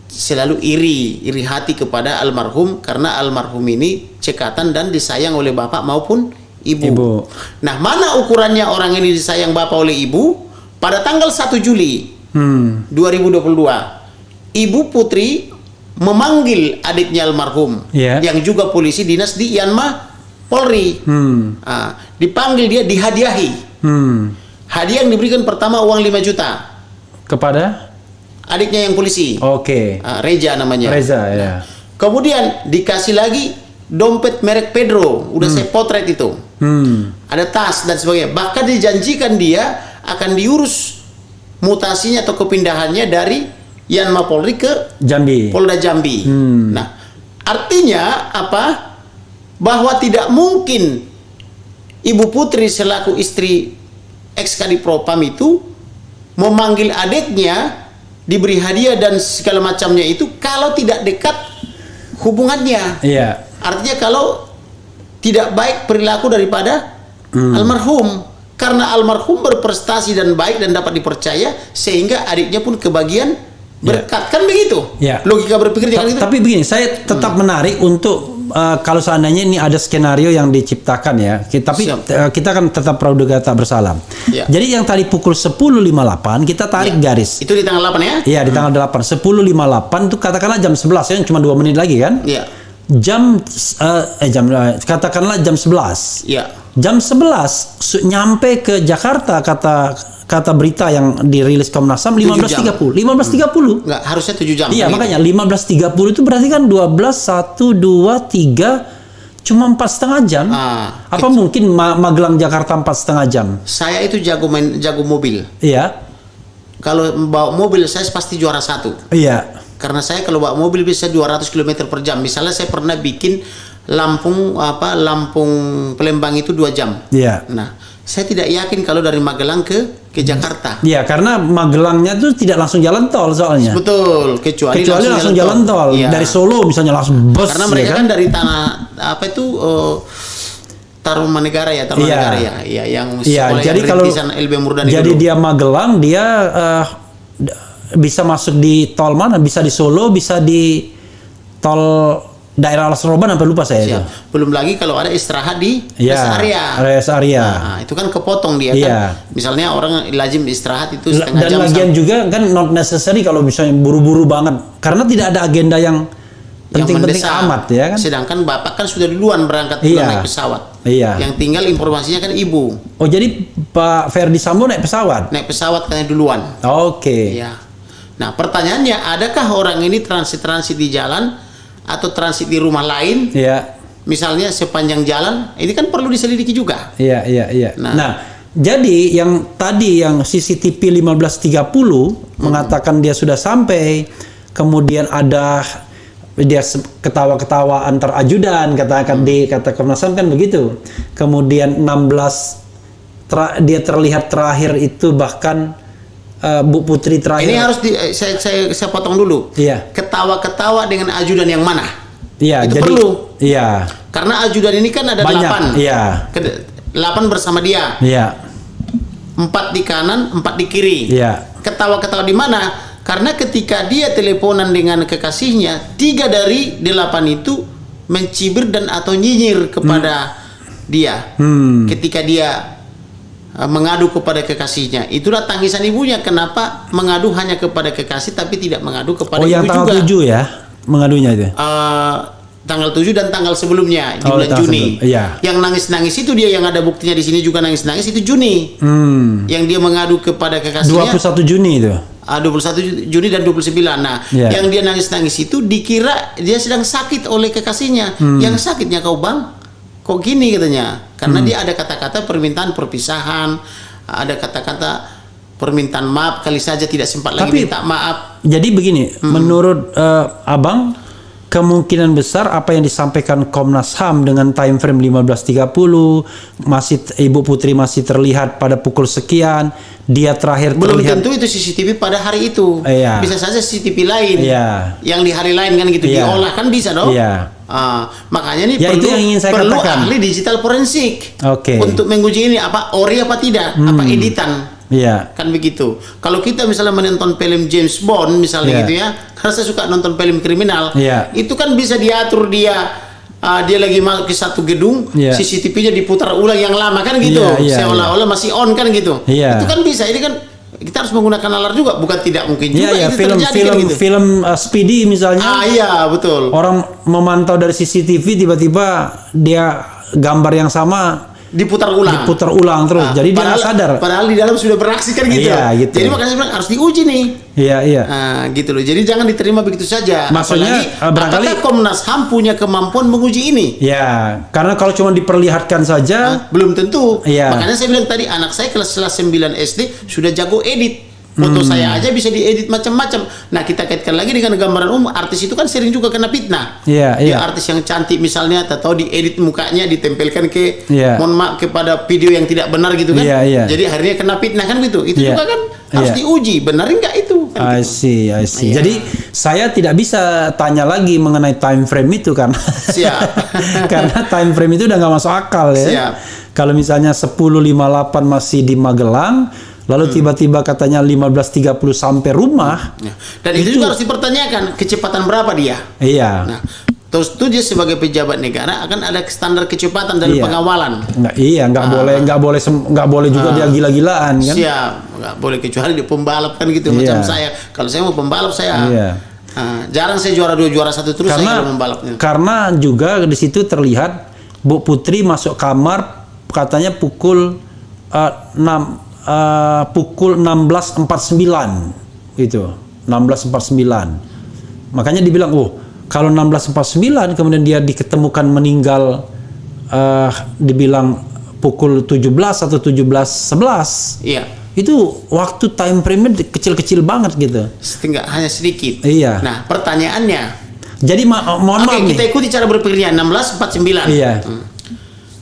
selalu iri hati kepada almarhum karena almarhum ini cekatan dan disayang oleh bapak maupun ibu. Nah, mana ukurannya orang ini disayang bapak oleh ibu? Pada tanggal 1 Juli 2022, Ibu Putri memanggil adiknya almarhum yang juga polisi dinas di Yanma Polri. Dipanggil, dia dihadiahi. Hadiah yang diberikan pertama uang 5 juta kepada adiknya yang polisi. Oke. Reza namanya. Reza ya. Kemudian dikasih lagi dompet merek Pedro, udah saya potret itu. Ada tas dan sebagainya. Bahkan dijanjikan dia akan diurus mutasinya atau kepindahannya dari Yanma Polri ke Jambi. Polda Jambi. Nah, artinya apa? Bahwa tidak mungkin Ibu Putri selaku istri ex-Kadipropam itu memanggil adiknya, diberi hadiah dan segala macamnya itu kalau tidak dekat hubungannya. Iya. Artinya kalau tidak baik perilaku daripada almarhum, karena almarhum berprestasi dan baik dan dapat dipercaya sehingga adiknya pun kebagian berkat. Kan begitu? Logika berpikirnya kan gitu. Tapi begini, saya tetap menarik untuk kalau seandainya ini ada skenario yang diciptakan ya, tapi kita kan tetap praduga tak bersalah. Jadi yang tadi pukul 10.58 kita tarik garis. Itu di tanggal 8 ya? Iya, di tanggal 8. 10.58 itu katakanlah jam 11 ya, cuma 2 menit lagi kan? Iya. Katakanlah jam 11. Iya. Jam 11 nyampe ke Jakarta, kata berita yang dirilis Komnas HAM 15.30. 15.30. Enggak, harusnya 7 jam. Iya, makanya 15.30 itu berarti kan 12, 1, 2, 3 cuma 4,5 jam. Apa mungkin Magelang Jakarta 4,5 jam? Saya itu jago mobil. Iya. Kalau bawa mobil saya pasti juara 1. Iya. Karena saya kalau bawa mobil bisa 200 km per jam. Misalnya saya pernah bikin Lampung Palembang itu 2 jam. Iya. Nah, saya tidak yakin kalau dari Magelang ke Jakarta. Iya, karena Magelangnya tuh tidak langsung jalan tol soalnya. Betul, kecuali langsung jalan tol. Iya. Dari Solo misalnya langsung bus. Karena mereka kan dari tanah Tarumanegara ya, Iya, yang sekolah jadi yang kalau LB Murdani jadi dulu. dia Magelang, dia bisa masuk di tol mana? Bisa di Solo, bisa di tol daerah Alas Roban, sampai lupa saya itu. Belum lagi kalau ada istirahat di rest area. Nah, itu kan kepotong dia kan. Misalnya orang lazim istirahat itu setengah dan jam. Dan lagian juga kan not necessary kalau misalnya buru-buru banget. Karena tidak ada agenda yang penting-penting amat ya kan. Sedangkan bapak kan sudah duluan berangkat naik pesawat. Iya. Yang tinggal informasinya kan ibu. Oh, jadi Pak Ferdi Sambo naik pesawat? Naik pesawat kan duluan. Oke. Iya. Nah, pertanyaannya, adakah orang ini transit di jalan atau transit di rumah lain? Iya. Misalnya sepanjang jalan, ini kan perlu diselidiki juga. Iya. Nah, jadi yang tadi yang CCTV 15.30 mengatakan dia sudah sampai, kemudian ada dia ketawa-ketawa antar ajudan, kata Komnas HAM kan begitu. Kemudian 16 dia terlihat terakhir itu bahkan Bu Putri terakhir. Ini harus saya potong dulu. Iya. Ketawa-ketawa dengan ajudan yang mana? Iya, itu jadi perlu. Iya. Karena ajudan ini kan ada banyak. 8. Iya. 8 bersama dia. Iya. 4 di kanan, 4 di kiri. Iya. Ketawa-ketawa di mana? Karena ketika dia teleponan dengan kekasihnya, 3 dari 8 itu mencibir dan atau nyinyir kepada dia. Ketika dia mengadu kepada kekasihnya. Itulah tangisan ibunya, kenapa mengadu hanya kepada kekasih tapi tidak mengadu kepada ibu juga. Oh, yang tanggal 7 ya mengadunya itu? Tanggal 7 dan tanggal sebelumnya di bulan Juni. Iya. Yang nangis-nangis itu dia, yang ada buktinya di sini juga nangis-nangis itu Juni. Yang dia mengadu kepada kekasihnya 21 Juni itu. 21 Juni dan 29. Nah, yang dia nangis-nangis itu dikira dia sedang sakit oleh kekasihnya. Yang sakitnya kau bang, kok gini katanya? Karena dia ada kata-kata permintaan perpisahan, ada kata-kata permintaan maaf, kali saja tidak sempat lagi minta maaf. Jadi begini, menurut abang, kemungkinan besar apa yang disampaikan Komnas HAM dengan time frame 15.30, masih Ibu Putri masih terlihat pada pukul sekian, dia terakhir belum terlihat, tentu itu CCTV pada hari itu. Bisa saja CCTV lain yang di hari lain kan gitu diolah kan bisa dong. Makanya nih itu yang ingin saya perlu katakan. ahli digital forensik untuk menguji ini apa ori apa tidak, apa editan. Kan begitu. Kalau kita misalnya menonton film James Bond misalnya gitu ya, karena saya suka nonton film kriminal, itu kan bisa diatur dia lagi masuk ke satu gedung, CCTV-nya diputar ulang yang lama kan gitu, seolah-olah masih on kan gitu. Itu kan bisa. Ini kan kita harus menggunakan nalar juga, bukan tidak mungkin juga itu terjadi kan gitu. Film Speedy misalnya. Betul. Orang memantau dari CCTV tiba-tiba dia gambar yang sama diputar ulang terus. Jadi dia nggak sadar. Padahal di dalam sudah beraksi kan gitu. Gitu. Jadi makanya saya bilang harus diuji nih. Gitu loh. Jadi jangan diterima begitu saja. Maksudnya barangkali Komnas HAM punya kemampuan menguji ini. Karena kalau cuma diperlihatkan saja belum tentu. Makanya saya bilang tadi anak saya kelas 9 SD sudah jago edit. Foto saya aja bisa diedit macam-macam. Nah, kita kaitkan lagi dengan gambaran umum. Artis itu kan sering juga kena fitnah. Dia artis yang cantik misalnya, atau diedit mukanya, ditempelkan ke, mohon maaf, kepada video yang tidak benar gitu kan. Jadi akhirnya kena fitnah kan gitu. Itu juga kan harus diuji, benar enggak itu. Kan I see. Jadi saya tidak bisa tanya lagi mengenai time frame itu kan. Karena time frame itu udah nggak masuk akal ya. Kalau misalnya 10.58 masih di Magelang, lalu tiba-tiba katanya 15.30 sampai rumah. Dan itu juga harus dipertanyakan kecepatan berapa dia. Nah, terus itu dia sebagai pejabat negara akan ada standar kecepatan dari pengawalan. Nggak boleh juga dia gila-gilaan kan. Nggak boleh kecuali dia pembalap kan gitu macam saya. Kalau saya mau pembalap saya. Jarang saya juara 2 juara 1 terus saya membalapnya. Karena juga di situ terlihat Bu Putri masuk kamar katanya pukul 16.49 itu 16.49. Makanya dibilang kalau 16.49 kemudian dia diketemukan meninggal dibilang pukul 17 atau 17.11. Itu waktu time frame-nya kecil-kecil banget gitu. Hanya sedikit. Nah, pertanyaannya. Jadi mohon maaf kita ikuti cara berpikirnya 16.49.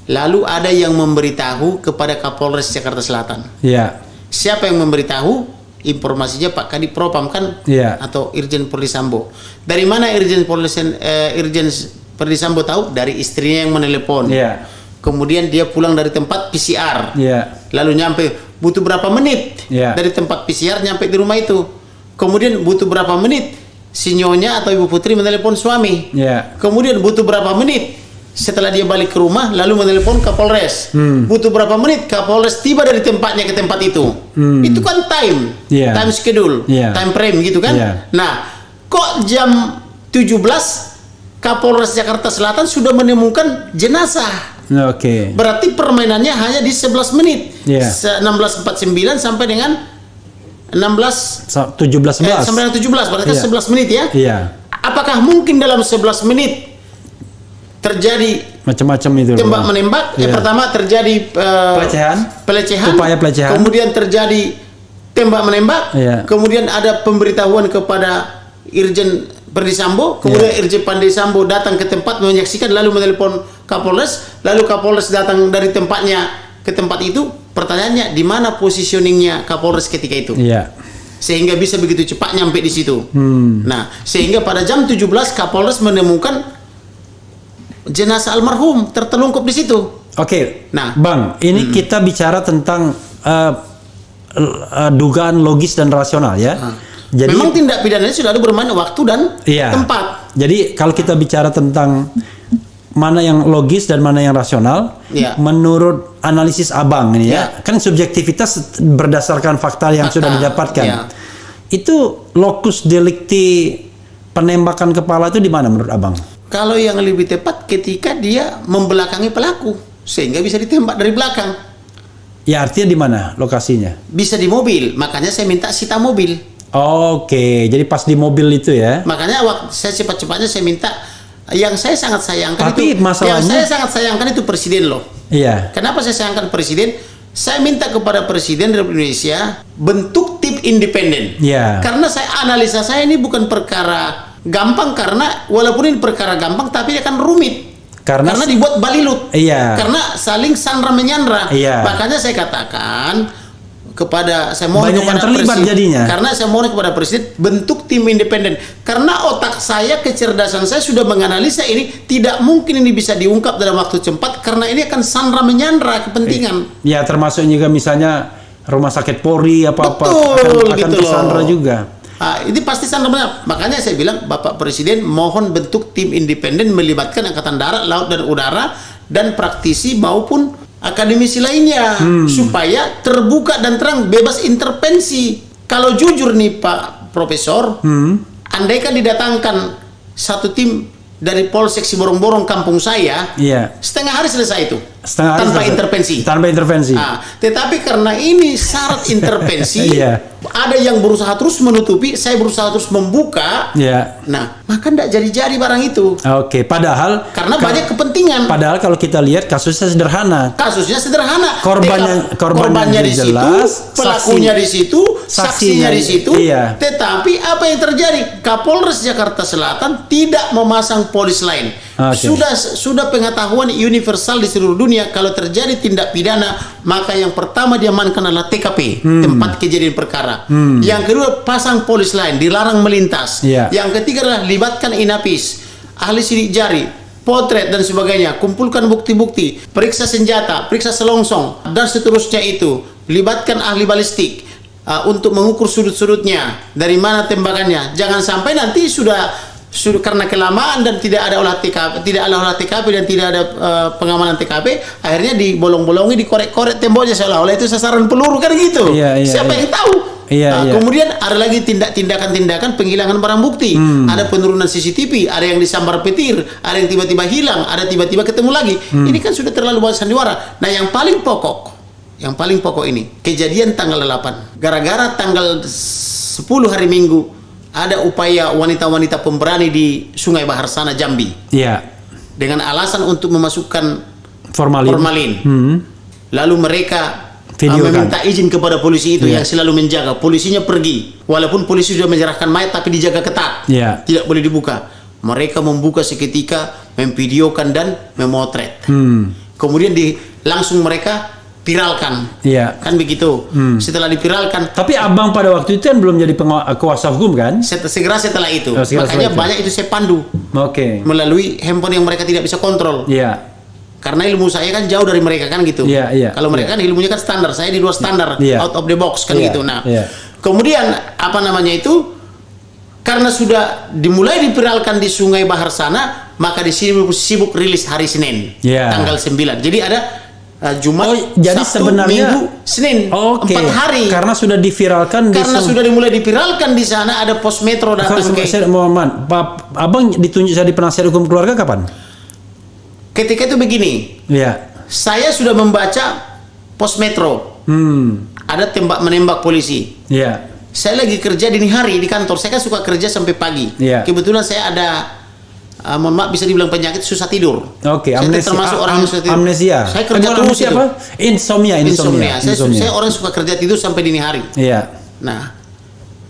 Lalu ada yang memberitahu kepada Kapolres Jakarta Selatan. Siapa yang memberitahu? Informasinya Pak Kadif Propam kan, atau Irjen Polisi Sambo. Dari mana Irjen Polisi Sambo tahu? Dari istrinya yang menelepon. Kemudian dia pulang dari tempat PCR. Lalu nyampe butuh berapa menit dari tempat PCR nyampe di rumah itu. Kemudian butuh berapa menit si nyonya atau Ibu Putri menelepon suami. Kemudian butuh berapa menit setelah dia balik ke rumah lalu menelepon Kapolres. Butuh berapa menit Kapolres tiba dari tempatnya ke tempat itu. Itu kan time schedule, time frame gitu kan. Nah, kok jam 17 Kapolres Jakarta Selatan sudah menemukan jenazah. Berarti permainannya hanya di 11 menit. 16.49 sampai dengan 17.11 sampai dengan 17 berarti 11 menit ya. Apakah mungkin dalam 11 menit terjadi macam-macam itu tembak menembak? Pertama terjadi pelecehan, upaya pelecehan, kemudian terjadi tembak menembak, kemudian ada pemberitahuan kepada Irjen Verdi Sambo, kemudian Irjen Pandey Sambo datang ke tempat menyaksikan lalu menelepon Kapolres, lalu Kapolres datang dari tempatnya ke tempat itu. Pertanyaannya di mana positioningnya Kapolres ketika itu? Sehingga bisa begitu cepat nyampe di situ. Nah, sehingga pada jam 17 Kapolres menemukan jenazah almarhum tertelungkup di situ. Nah, Bang, ini kita bicara tentang dugaan logis dan rasional ya. Jadi memang tindak pidananya sudah ada bermain waktu dan tempat. Jadi kalau kita bicara tentang mana yang logis dan mana yang rasional, menurut analisis Abang ini kan subjektivitas berdasarkan fakta yang sudah didapatkan. Itu lokus delikti penembakan kepala itu di mana menurut Abang? Kalau yang lebih tepat ketika dia membelakangi pelaku sehingga bisa ditembak dari belakang. Artinya di mana lokasinya? Bisa di mobil, makanya saya minta sita mobil. Oke, jadi pas di mobil itu ya. Makanya waktu saya cepat-cepatnya saya minta, yang saya sangat sayangkan Tapi itu, masalahnya- yang saya sangat sayangkan itu presiden loh. Iya. Kenapa saya sayangkan presiden? Saya minta kepada Presiden Republik Indonesia bentuk tim independen. Iya. Karena saya analisa saya ini bukan perkara gampang, karena walaupun ini perkara gampang tapi akan rumit. Karena dibuat balilut. Iya. Karena saling sandra menyandra. Iya. Makanya saya katakan saya mohon Banyak yang kepada terlibat presiden, jadinya. karena saya mohon kepada presiden bentuk tim independen. Karena otak saya, kecerdasan saya sudah menganalisa ini tidak mungkin ini bisa diungkap dalam waktu cepat, karena ini akan sandra menyandra kepentingan. Ya, termasuk juga misalnya rumah sakit Polri apa-apa Betul, akan gitu tersandra loh. juga. Ini pasti sandra menyandra. Makanya saya bilang Bapak Presiden mohon bentuk tim independen melibatkan Angkatan Darat, Laut dan Udara dan praktisi maupun akademisi lainnya supaya terbuka dan terang, bebas intervensi. Kalau jujur nih Pak Profesor, andaikan didatangkan satu tim dari Polsek Siborong-Borong kampung saya, Iya. setengah hari selesai itu. Setengah hari Tanpa selesai. intervensi. Tanpa intervensi. Tetapi karena ini syarat intervensi, Iya. ada yang berusaha terus menutupi, saya berusaha terus membuka. Iya. Nah, maka tidak jadi-jadi barang itu. Oke, padahal Karena banyak kepentingan. Padahal kalau kita lihat kasusnya sederhana. Kasusnya sederhana. Korbannya di situ, jelas, pelakunya di situ, saksinya di situ. Iya. Tetapi apa yang terjadi? Kapolres Jakarta Selatan tidak memasang polis lain. Oke. Sudah pengetahuan universal di seluruh dunia, kalau terjadi tindak pidana, maka yang pertama diamankan adalah TKP, tempat kejadian perkara. Yang kedua, pasang polis lain, dilarang melintas. Iya. Yang ketiga adalah libatkan Inapis, ahli sidik jari, potret dan sebagainya, kumpulkan bukti-bukti, periksa senjata, periksa selongsong dan seterusnya itu, libatkan ahli balistik untuk mengukur sudut-sudutnya, dari mana tembakannya. Jangan sampai nanti sudah karena kelamaan dan tidak ada olah TKP dan tidak ada pengamanan TKP, akhirnya dibolong-bolongi, dikorek-korek temboknya seolah-olah itu sasaran peluru, kan gitu. Iya, Siapa yang tahu? Iya. Kemudian ada lagi tindakan-tindakan penghilangan barang bukti. Ada penurunan CCTV, ada yang disambar petir, ada yang tiba-tiba hilang, ada tiba-tiba ketemu lagi. Ini kan sudah terlalu banyak sandiwara. Nah, yang paling pokok ini, kejadian tanggal 8. Gara-gara tanggal 10 hari Minggu ada upaya wanita-wanita pemberani di Sungai Bahar Sana, Jambi. Iya. Dengan alasan untuk memasukkan Formalin. Lalu mereka Videokan. meminta izin kepada polisi itu Iya. yang selalu menjaga. Polisinya pergi. Walaupun polisi sudah menyerahkan mayat tapi dijaga ketat. Iya. Tidak boleh dibuka. Mereka membuka seketika, memvideokan dan memotret. Kemudian langsung mereka viralkan. Iya. Kan begitu. Setelah dipiralkan, Tapi abang pada waktu itu kan belum jadi kuasa hukum kan? segera setelah itu. Segera Makanya setelah itu. banyak itu saya pandu Oke. melalui handphone yang mereka tidak bisa kontrol. Iya. Karena ilmu saya kan jauh dari mereka, kan gitu. Iya. Kalau mereka kan ilmunya kan standar, saya di luar standar, Iya. out of the box kan Iya, gitu. Nah, iya. kemudian apa namanya itu? Karena sudah dimulai dipiralkan di Sungai Bahar Sana, maka di sini sibuk rilis hari Senin, Iya. tanggal 9. Jadi ada Jumat, jadi Sabtu, sebenarnya- Minggu, Senin, Oke. 4 hari. Karena sudah diviralkan Karena sudah dimulai dipiralkan di sana, ada pos metro datang ke. Saya Muhammad, Abang ditunjuk jadi penasihat hukum keluarga kapan? Ketika itu begini, Iya. saya sudah membaca pos metro. Ada tembak menembak polisi. Iya. Saya lagi kerja dini hari di kantor. Saya kan suka kerja sampai pagi. Iya. Kebetulan saya ada, mohon maaf bisa dibilang penyakit susah tidur. Oke, Saya termasuk orang yang susah tidur. amnesia. Saya kerja Bukan terus amnesia itu. apa? Insomnia. Saya orang suka kerja tidur sampai dini hari. Iya. Nah,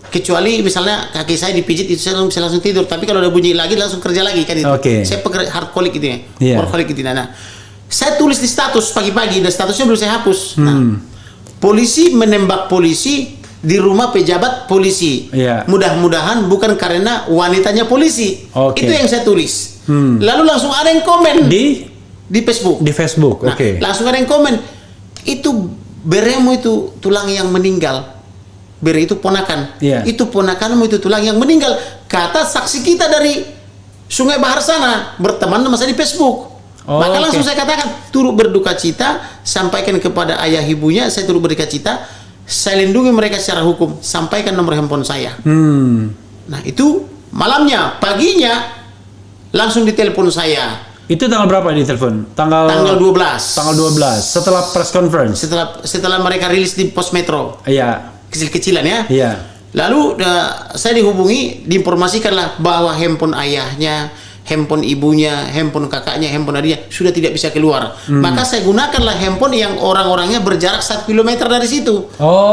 kecuali misalnya kaki saya dipijit itu saya bisa langsung tidur. Tapi kalau udah bunyi lagi langsung kerja lagi kan itu. Oke. Saya hardcolic gitu ya. Iya. Workaholic gitu. Nah, saya tulis di status pagi-pagi dan statusnya belum saya hapus. Nah, polisi menembak polisi di rumah pejabat polisi. Iya. Mudah-mudahan bukan karena wanitanya polisi. Oke. Itu yang saya tulis. Lalu langsung ada yang komen di Facebook. Di Facebook. Nah, Oke. langsung ada yang komen. Itu beremu itu tulang yang meninggal. Bere itu ponakan. Iya. Itu ponakanmu itu tulang yang meninggal. Kata saksi kita dari Sungai Bahar Sana berteman sama saya di Facebook. Oh, Maka langsung oke. saya katakan turut berduka cita, sampaikan kepada ayah ibunya saya turut berduka cita. Saya lindungi mereka secara hukum. Sampaikan nomor handphone saya. Nah itu malamnya, paginya langsung ditelepon saya. Itu tanggal berapa di telepon? Tanggal 12. Tanggal 12. Setelah press conference. Setelah mereka rilis di pos metro. Iya. Kecil-kecilan ya. Iya. Lalu saya dihubungi, diinformasikanlah bahwa handphone ayahnya, handphone ibunya, handphone kakaknya, handphone adiknya sudah tidak bisa keluar. Maka saya gunakanlah handphone yang orang-orangnya berjarak 1 kilometer dari situ.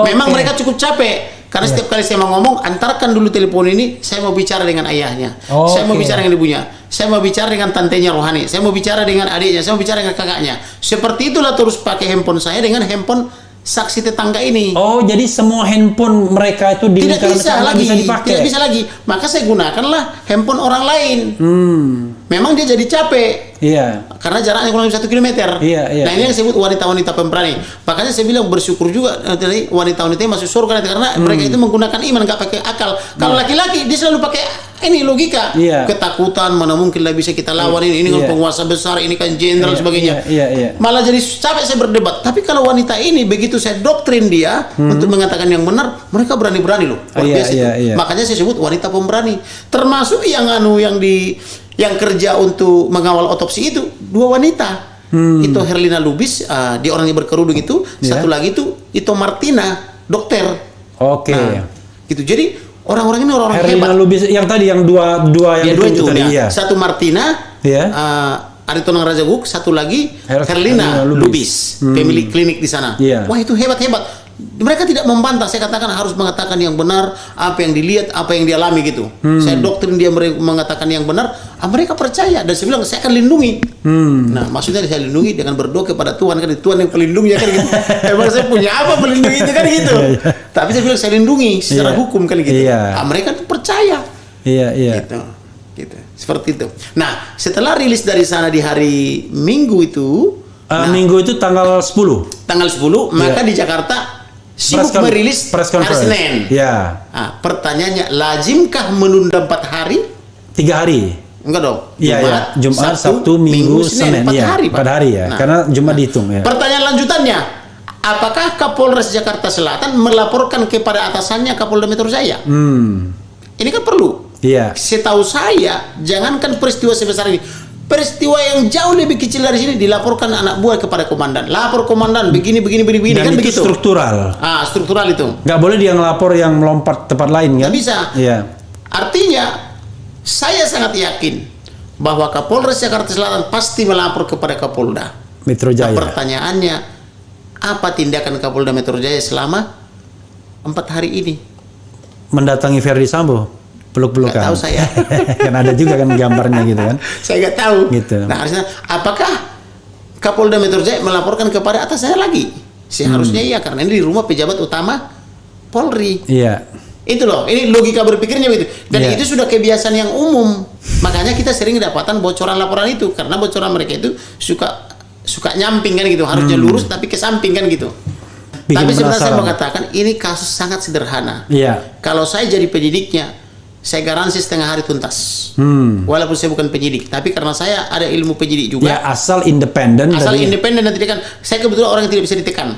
Memang mereka cukup capek. Karena setiap kali saya mau ngomong, antarkan dulu telepon ini, saya mau bicara dengan ayahnya. Saya mau bicara dengan ibunya. Saya mau bicara dengan tantenya rohani. Saya mau bicara dengan adiknya. Saya mau bicara dengan kakaknya. Seperti itulah terus pakai handphone saya dengan handphone saksi tetangga ini. Oh, jadi semua handphone mereka itu di tidak bisa lagi, bisa dipakai. tidak bisa lagi. Maka saya gunakanlah handphone orang lain. Memang dia jadi capek. Iya. Karena jaraknya kurang lebih 1 kilometer. Iya. Nah ini yang disebut wanita-wanita pemberani. Makanya saya bilang bersyukur juga wanita-wanita yang masuk surga karena mereka itu menggunakan iman, nggak pakai akal. Kalau laki-laki dia selalu pakai ini logika. Ketakutan, mana mungkin lah bisa kita lawan ini kan penguasa besar, ini kan jenderal sebagainya. Malah jadi capek saya berdebat. Tapi kalau wanita ini begitu saya doktrin dia untuk mengatakan yang benar, mereka berani-berani loh. Luar biasa itu. Makanya saya sebut wanita pemberani. Termasuk yang kerja untuk mengawal otopsi itu 2 wanita. Itu Herlina Lubis, dia orang yang berkerudung itu. Satu lagi itu Martina, dokter. Oke. Nah, gitu. Jadi orang-orang ini orang-orang Herlina hebat. Lubis yang tadi yang dua yang dua itu tadi. Satu Martina, Aritonang Rajaguk, satu lagi Herlina Lubis, pemilik klinik di sana. Wah itu hebat-hebat. Mereka tidak membantah. Saya katakan harus mengatakan yang benar, apa yang dilihat, apa yang dialami gitu. Saya doktrin dia mengatakan yang benar, mereka percaya dan saya bilang saya akan lindungi. Nah maksudnya saya lindungi dengan berdoa kepada Tuhan, kan Tuhan yang pelindungnya kan gitu. Emang saya punya apa pelindung itu kan gitu. Tapi saya bilang saya lindungi secara hukum kan gitu. Mereka tuh percaya. Gitu. Seperti itu. Nah setelah rilis dari sana di hari Minggu itu, Minggu itu tanggal 10. Tanggal 10, maka di Jakarta sibuk merilis hari Senin. Pertanyaannya, lazimkah menunda 4 hari? 3 hari. Enggak dong. Jumat, Sabtu, Minggu, Senin. 4 hari, Pak. 4 hari ya. Karena Jumat dihitung ya. Pertanyaan lanjutannya, apakah Kapolres Jakarta Selatan melaporkan kepada atasannya Kapolda Metro Jaya? Ini kan perlu. Setahu saya, jangankan peristiwa sebesar ini, peristiwa yang jauh lebih kecil dari sini dilaporkan anak buah kepada komandan. Lapor komandan begini Dan kan itu begitu. Struktural. Struktural itu. Nggak boleh dia ngelapor yang melompat tempat lain kan? Nggak bisa. Artinya saya sangat yakin bahwa Kapolres Jakarta Selatan pasti melapor kepada Kapolda Metro Jaya. Pertanyaannya, apa tindakan Kapolda Metro Jaya selama 4 hari ini? Mendatangi Ferdi Sambo. Peluk-pelukan. Nggak tahu saya. Kan ada juga kan gambarnya gitu kan. Saya nggak tahu. Gitu. Nah harusnya apakah Kapolda Metro Jaya melaporkan kepada atas saya lagi? Seharusnya iya, karena ini di rumah pejabat utama Polri. Itu loh, ini logika berpikirnya begitu. Dan itu sudah kebiasaan yang umum. Makanya kita sering dapatkan bocoran laporan itu, karena bocoran mereka itu suka nyamping kan gitu. Harusnya lurus tapi ke samping kan gitu. Tapi sebenarnya saya mau katakan ini kasus sangat sederhana. Kalau saya jadi penyidiknya, saya garansi setengah hari tuntas. Walaupun saya bukan penyidik, tapi karena saya ada ilmu penyidik juga. Asal independen. Independen dan tidak kan. Saya kebetulan orang yang tidak bisa ditekan.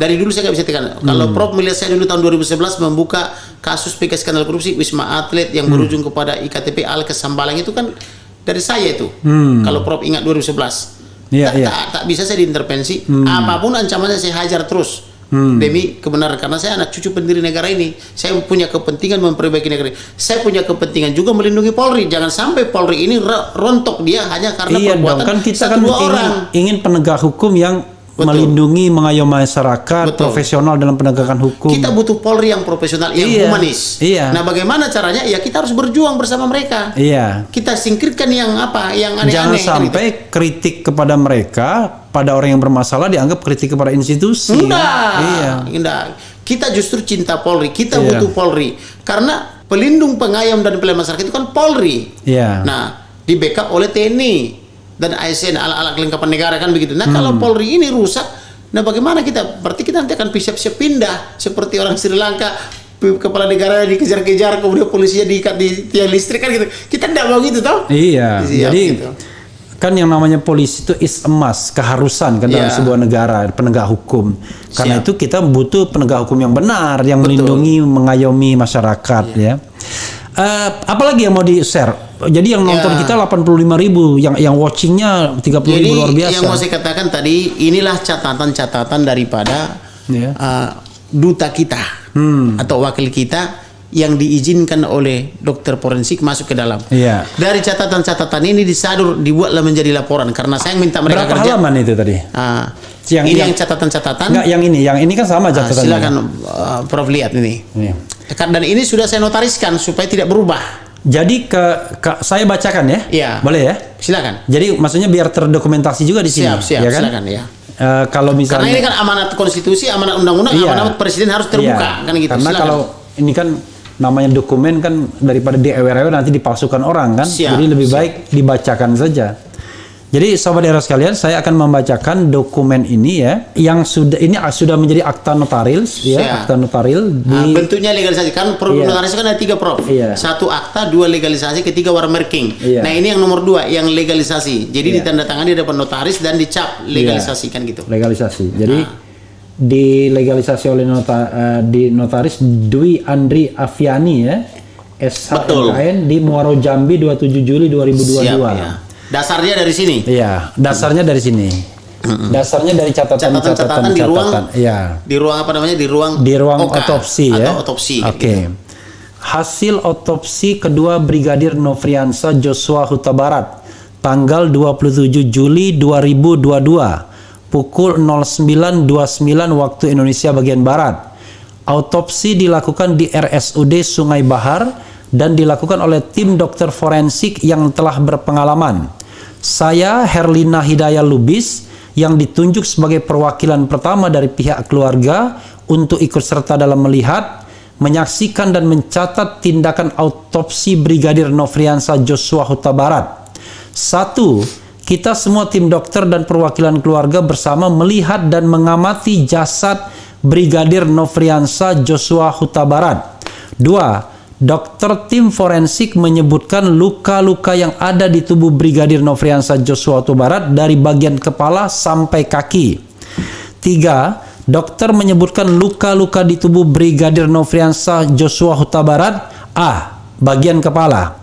Dari dulu saya nggak bisa tekan. Kalau Prof melihat saya dulu tahun 2011 membuka kasus PK skandal korupsi Wisma Atlet yang berujung kepada IKTP Alkes Sambalang itu kan dari saya itu. Kalau Prof ingat 2011. Tak bisa saya diintervensi. Apapun ancamannya saya hajar terus. Demi kebenaran, karena saya anak cucu pendiri negara ini. Saya punya kepentingan memperbaiki negara ini. Saya punya kepentingan juga melindungi Polri. Jangan sampai Polri ini rontok dia hanya karena perbuatan kan kita satu dua orang. Ingin penegak hukum yang melindungi, mengayomi masyarakat, profesional dalam penegakan hukum. Kita butuh Polri yang profesional, yang humanis. Nah, bagaimana caranya? Ya kita harus berjuang bersama mereka. Kita singkirkan yang aneh-aneh. Jangan sampai kritik kepada mereka, pada orang yang bermasalah dianggap kritik kepada institusi. Enggak. Kita justru cinta Polri. Kita butuh Polri. Karena pelindung, pengayom dan pelayan masyarakat itu kan Polri. Nah, di backup oleh TNI dan ASN, alat-alat kelengkapan negara kan begitu. Nah kalau Polri ini rusak, nah bagaimana kita? Berarti kita nanti akan siap-siap pindah seperti orang Sri Lanka, kepala negara dikejar-kejar, kemudian polisinya diikat di tiang listrik kan gitu. Kita tidak mau gitu toh? Jadi gitu. Kan yang namanya polisi itu is a must, keharusan kan dalam sebuah negara, penegak hukum. Karena itu kita butuh penegak hukum yang benar, yang melindungi, mengayomi masyarakat ya. Apalagi yang mau di-share? Jadi yang nonton kita 85.000, yang watchingnya 30.000, luar biasa. Yang mau saya katakan tadi, inilah catatan-catatan daripada duta kita. atau wakil kita yang diizinkan oleh dokter forensik masuk ke dalam. Iya. Dari catatan-catatan ini dibuatlah menjadi laporan karena saya minta mereka Berapa kerja. halaman itu tadi? Yang catatan-catatan. Enggak, yang ini kan sama catatannya. Silakan Prof lihat ini. Dan ini sudah saya notariskan supaya tidak berubah. Jadi saya bacakan ya? Iya. Boleh ya? Silakan. Jadi maksudnya biar terdokumentasi juga di sini. Siap, ya kan? silakan ya. Kalau misalnya Karena ini kan amanat konstitusi, amanat undang-undang, amanat presiden harus terbuka kan gitu. Karena Silakan. kalau ini kan namanya dokumen kan daripada diewer-ewer nanti dipalsukan orang kan. Jadi lebih baik dibacakan saja. Jadi sobat era sekalian, saya akan membacakan dokumen ini ya, yang sudah menjadi akta notaris ya, akta notaril bentuknya legalisasi kan notaris kan ada 3 Prof. 1 akta, 2 legalisasi, ketiga watermarking. Nah, ini yang nomor 2 yang legalisasi. Jadi ditandatangani di depan notaris dan dicap legalisasi kan gitu. Legalisasi. Jadi dilegalisasi oleh notaris Dwi Andri Afiani ya, SHMKN di Muaro Jambi 27 Juli 2022. Siap, ya. Dasarnya dari sini. Iya, dasarnya dari sini. Dasarnya dari catatan di ruang, di ruang apa namanya? Di ruang otopsi ya. Otopsi. Oke. Gitu. Hasil otopsi kedua Brigadir Nofriansah Joshua Huta Barat tanggal 27 Juli 2022 pukul 09.29 waktu Indonesia bagian barat. Autopsi dilakukan di RSUD Sungai Bahar dan dilakukan oleh tim dokter forensik yang telah berpengalaman. Saya Herlina Hidayah Lubis yang ditunjuk sebagai perwakilan pertama dari pihak keluarga untuk ikut serta dalam melihat, menyaksikan dan mencatat tindakan autopsi Brigadir Nofriansah Joshua Huta Barat. 1. Kita semua tim dokter dan perwakilan keluarga bersama melihat dan mengamati jasad Brigadir Nofriansah Joshua Huta Barat. 2. Dokter tim forensik menyebutkan luka-luka yang ada di tubuh Brigadir Nofriansah Joshua Huta Barat dari bagian kepala sampai kaki. 3. Dokter menyebutkan luka-luka di tubuh Brigadir Nofriansah Joshua Huta Barat. A. Bagian kepala.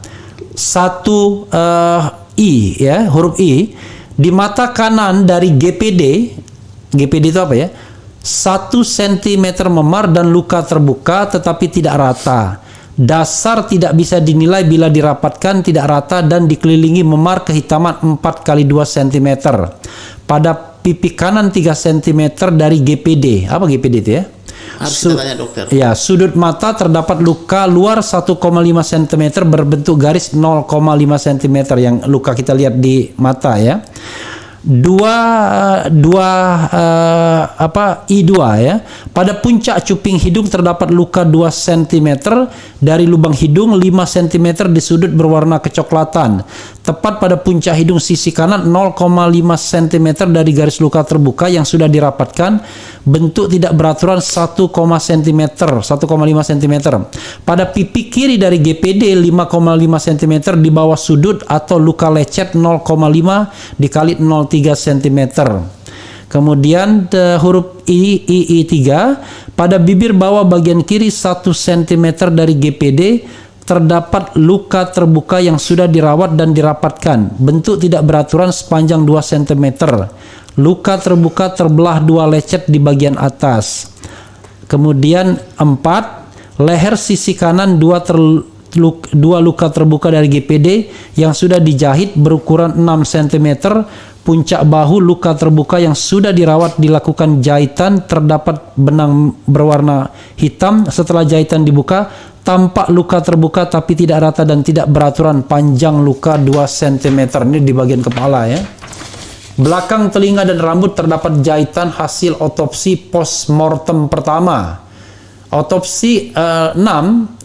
1. I ya, huruf I. Di mata kanan dari GPD. GPD itu apa ya? 1 cm memar dan luka terbuka tetapi tidak rata. Dasar tidak bisa dinilai bila dirapatkan, tidak rata dan dikelilingi memar kehitaman 4x2 cm. Pada pipi kanan 3 cm dari GPD. Apa GPD itu ya? Harus kita tanya dokter. Ya, sudut mata terdapat luka luar 1,5 cm berbentuk garis 0,5 cm yang luka kita lihat di mata ya. I2 ya. Pada puncak cuping hidung terdapat luka 2 cm dari lubang hidung, 5 cm di sudut berwarna kecoklatan. Tepat pada puncak hidung sisi kanan 0,5 cm dari garis luka terbuka yang sudah dirapatkan. Bentuk tidak beraturan 1,5 cm. Pada pipi kiri dari GPD 5,5 cm di bawah sudut atau luka lecet 0,5 dikali 0,3 cm. Kemudian huruf I3 pada bibir bawah bagian kiri 1 cm dari GPD terdapat luka terbuka yang sudah dirawat dan dirapatkan. Bentuk tidak beraturan sepanjang 2 cm. Luka terbuka terbelah 2 lecet di bagian atas. Kemudian 4. Leher sisi kanan 2 luka terbuka dari GPD yang sudah dijahit berukuran 6 cm. Puncak bahu luka terbuka yang sudah dirawat dilakukan jahitan, terdapat benang berwarna hitam. Setelah jahitan dibuka tampak luka terbuka tapi tidak rata dan tidak beraturan, panjang luka 2 cm. Ini di bagian kepala ya. Belakang telinga dan rambut terdapat jahitan hasil otopsi postmortem pertama. Otopsi 6,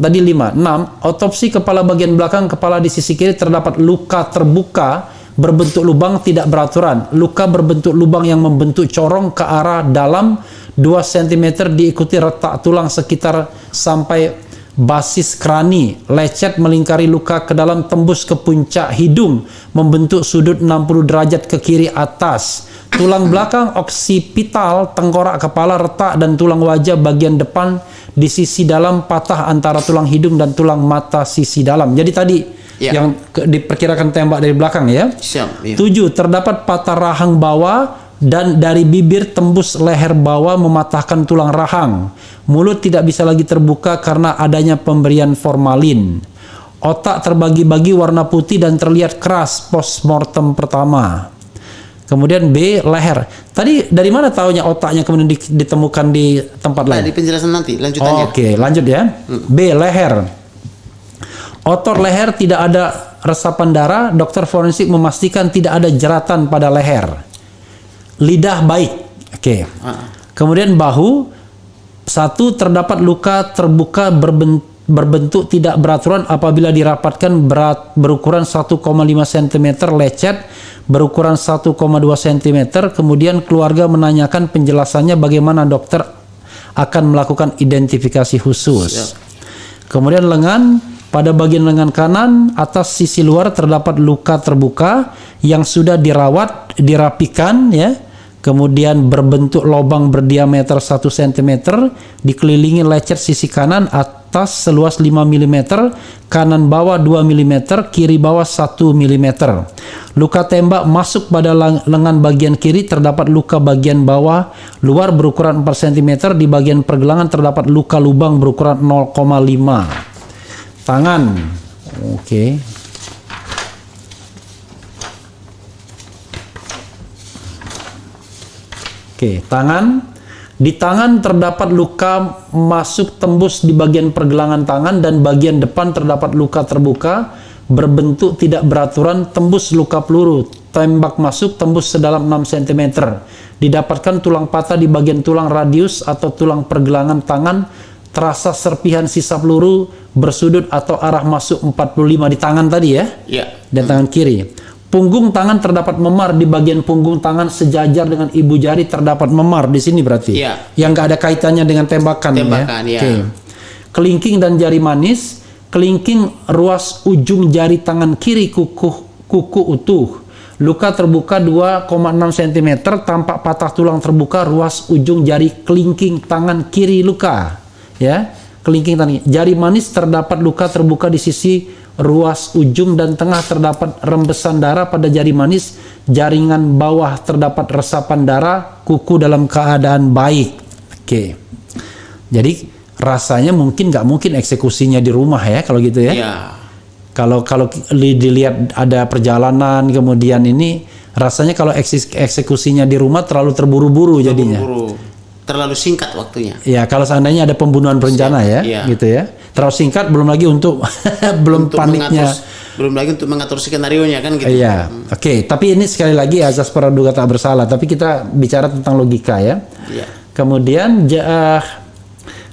tadi 5, 6. Otopsi kepala bagian belakang kepala di sisi kiri terdapat luka terbuka berbentuk lubang tidak beraturan. Luka berbentuk lubang yang membentuk corong ke arah dalam 2 cm diikuti retak tulang sekitar sampai basis krani. Lecet melingkari luka ke dalam tembus ke puncak hidung membentuk sudut 60 derajat ke kiri atas. Tulang belakang oksipital tengkorak kepala retak dan tulang wajah bagian depan di sisi dalam patah antara tulang hidung dan tulang mata sisi dalam. Jadi tadi yang diperkirakan tembak dari belakang ya. 7. Terdapat patah rahang bawah dan dari bibir tembus leher bawah mematahkan tulang rahang. Mulut tidak bisa lagi terbuka karena adanya pemberian formalin. Otak terbagi-bagi warna putih dan terlihat keras postmortem pertama. Kemudian B, leher. Tadi dari mana taunya otaknya kemudian ditemukan di tempat lain? Di penjelasan nanti lanjutannya. Oke, lanjut ya. B, leher. Otot leher tidak ada resapan darah. Dokter forensik memastikan tidak ada jeratan pada leher. Lidah baik. Oke. Kemudian bahu. 1, terdapat luka terbuka berbentuk tidak beraturan apabila dirapatkan, berukuran 1,5 cm, lecet berukuran 1,2 cm. Kemudian keluarga menanyakan penjelasannya bagaimana dokter akan melakukan identifikasi khusus. Kemudian lengan. Pada bagian lengan kanan atas sisi luar terdapat luka terbuka yang sudah dirawat, dirapikan ya. Kemudian berbentuk lubang berdiameter 1 cm, dikelilingi lecet sisi kanan atas seluas 5 mm, kanan bawah 2 mm, kiri bawah 1 mm. Luka tembak masuk pada lengan bagian kiri, terdapat luka bagian bawah luar berukuran 4 cm, di bagian pergelangan terdapat luka lubang berukuran 0,5. Tangan. Oke. Tangan. Di tangan terdapat luka masuk tembus di bagian pergelangan tangan dan bagian depan terdapat luka terbuka berbentuk tidak beraturan tembus luka peluru. Tembak masuk tembus sedalam 6 cm. Didapatkan tulang patah di bagian tulang radius atau tulang pergelangan tangan. Terasa serpihan sisa peluru bersudut atau arah masuk 45 di tangan tadi ya. Iya. Dan tangan kiri. Punggung tangan terdapat memar di bagian punggung tangan sejajar dengan ibu jari, terdapat memar di sini berarti. Iya. Yang nggak ada kaitannya dengan tembakan ya. Ya. Oke. Kelingking dan jari manis. Kelingking ruas ujung jari tangan kiri kuku utuh. Luka terbuka 2,6 cm, tampak patah tulang terbuka ruas ujung jari kelingking tangan kiri luka. Ya, kelingking tangan. Jari manis terdapat luka terbuka di sisi ruas ujung dan tengah, terdapat rembesan darah pada jari manis. Jaringan bawah terdapat resapan darah. Kuku dalam keadaan baik. Oke. Jadi rasanya nggak mungkin eksekusinya di rumah ya kalau gitu ya. Iya. Kalau dilihat ada perjalanan kemudian ini rasanya kalau eksekusinya di rumah terlalu terburu-buru jadinya. Terlalu singkat waktunya. Ya, kalau seandainya ada pembunuhan berencana ya, gitu ya. Terlalu singkat, belum lagi untuk untuk paniknya. Belum lagi untuk mengatur skenario-nya kan gitu. Iya. Oke, tapi ini sekali lagi azas praduga tak bersalah, tapi kita bicara tentang logika ya. Iya. Kemudian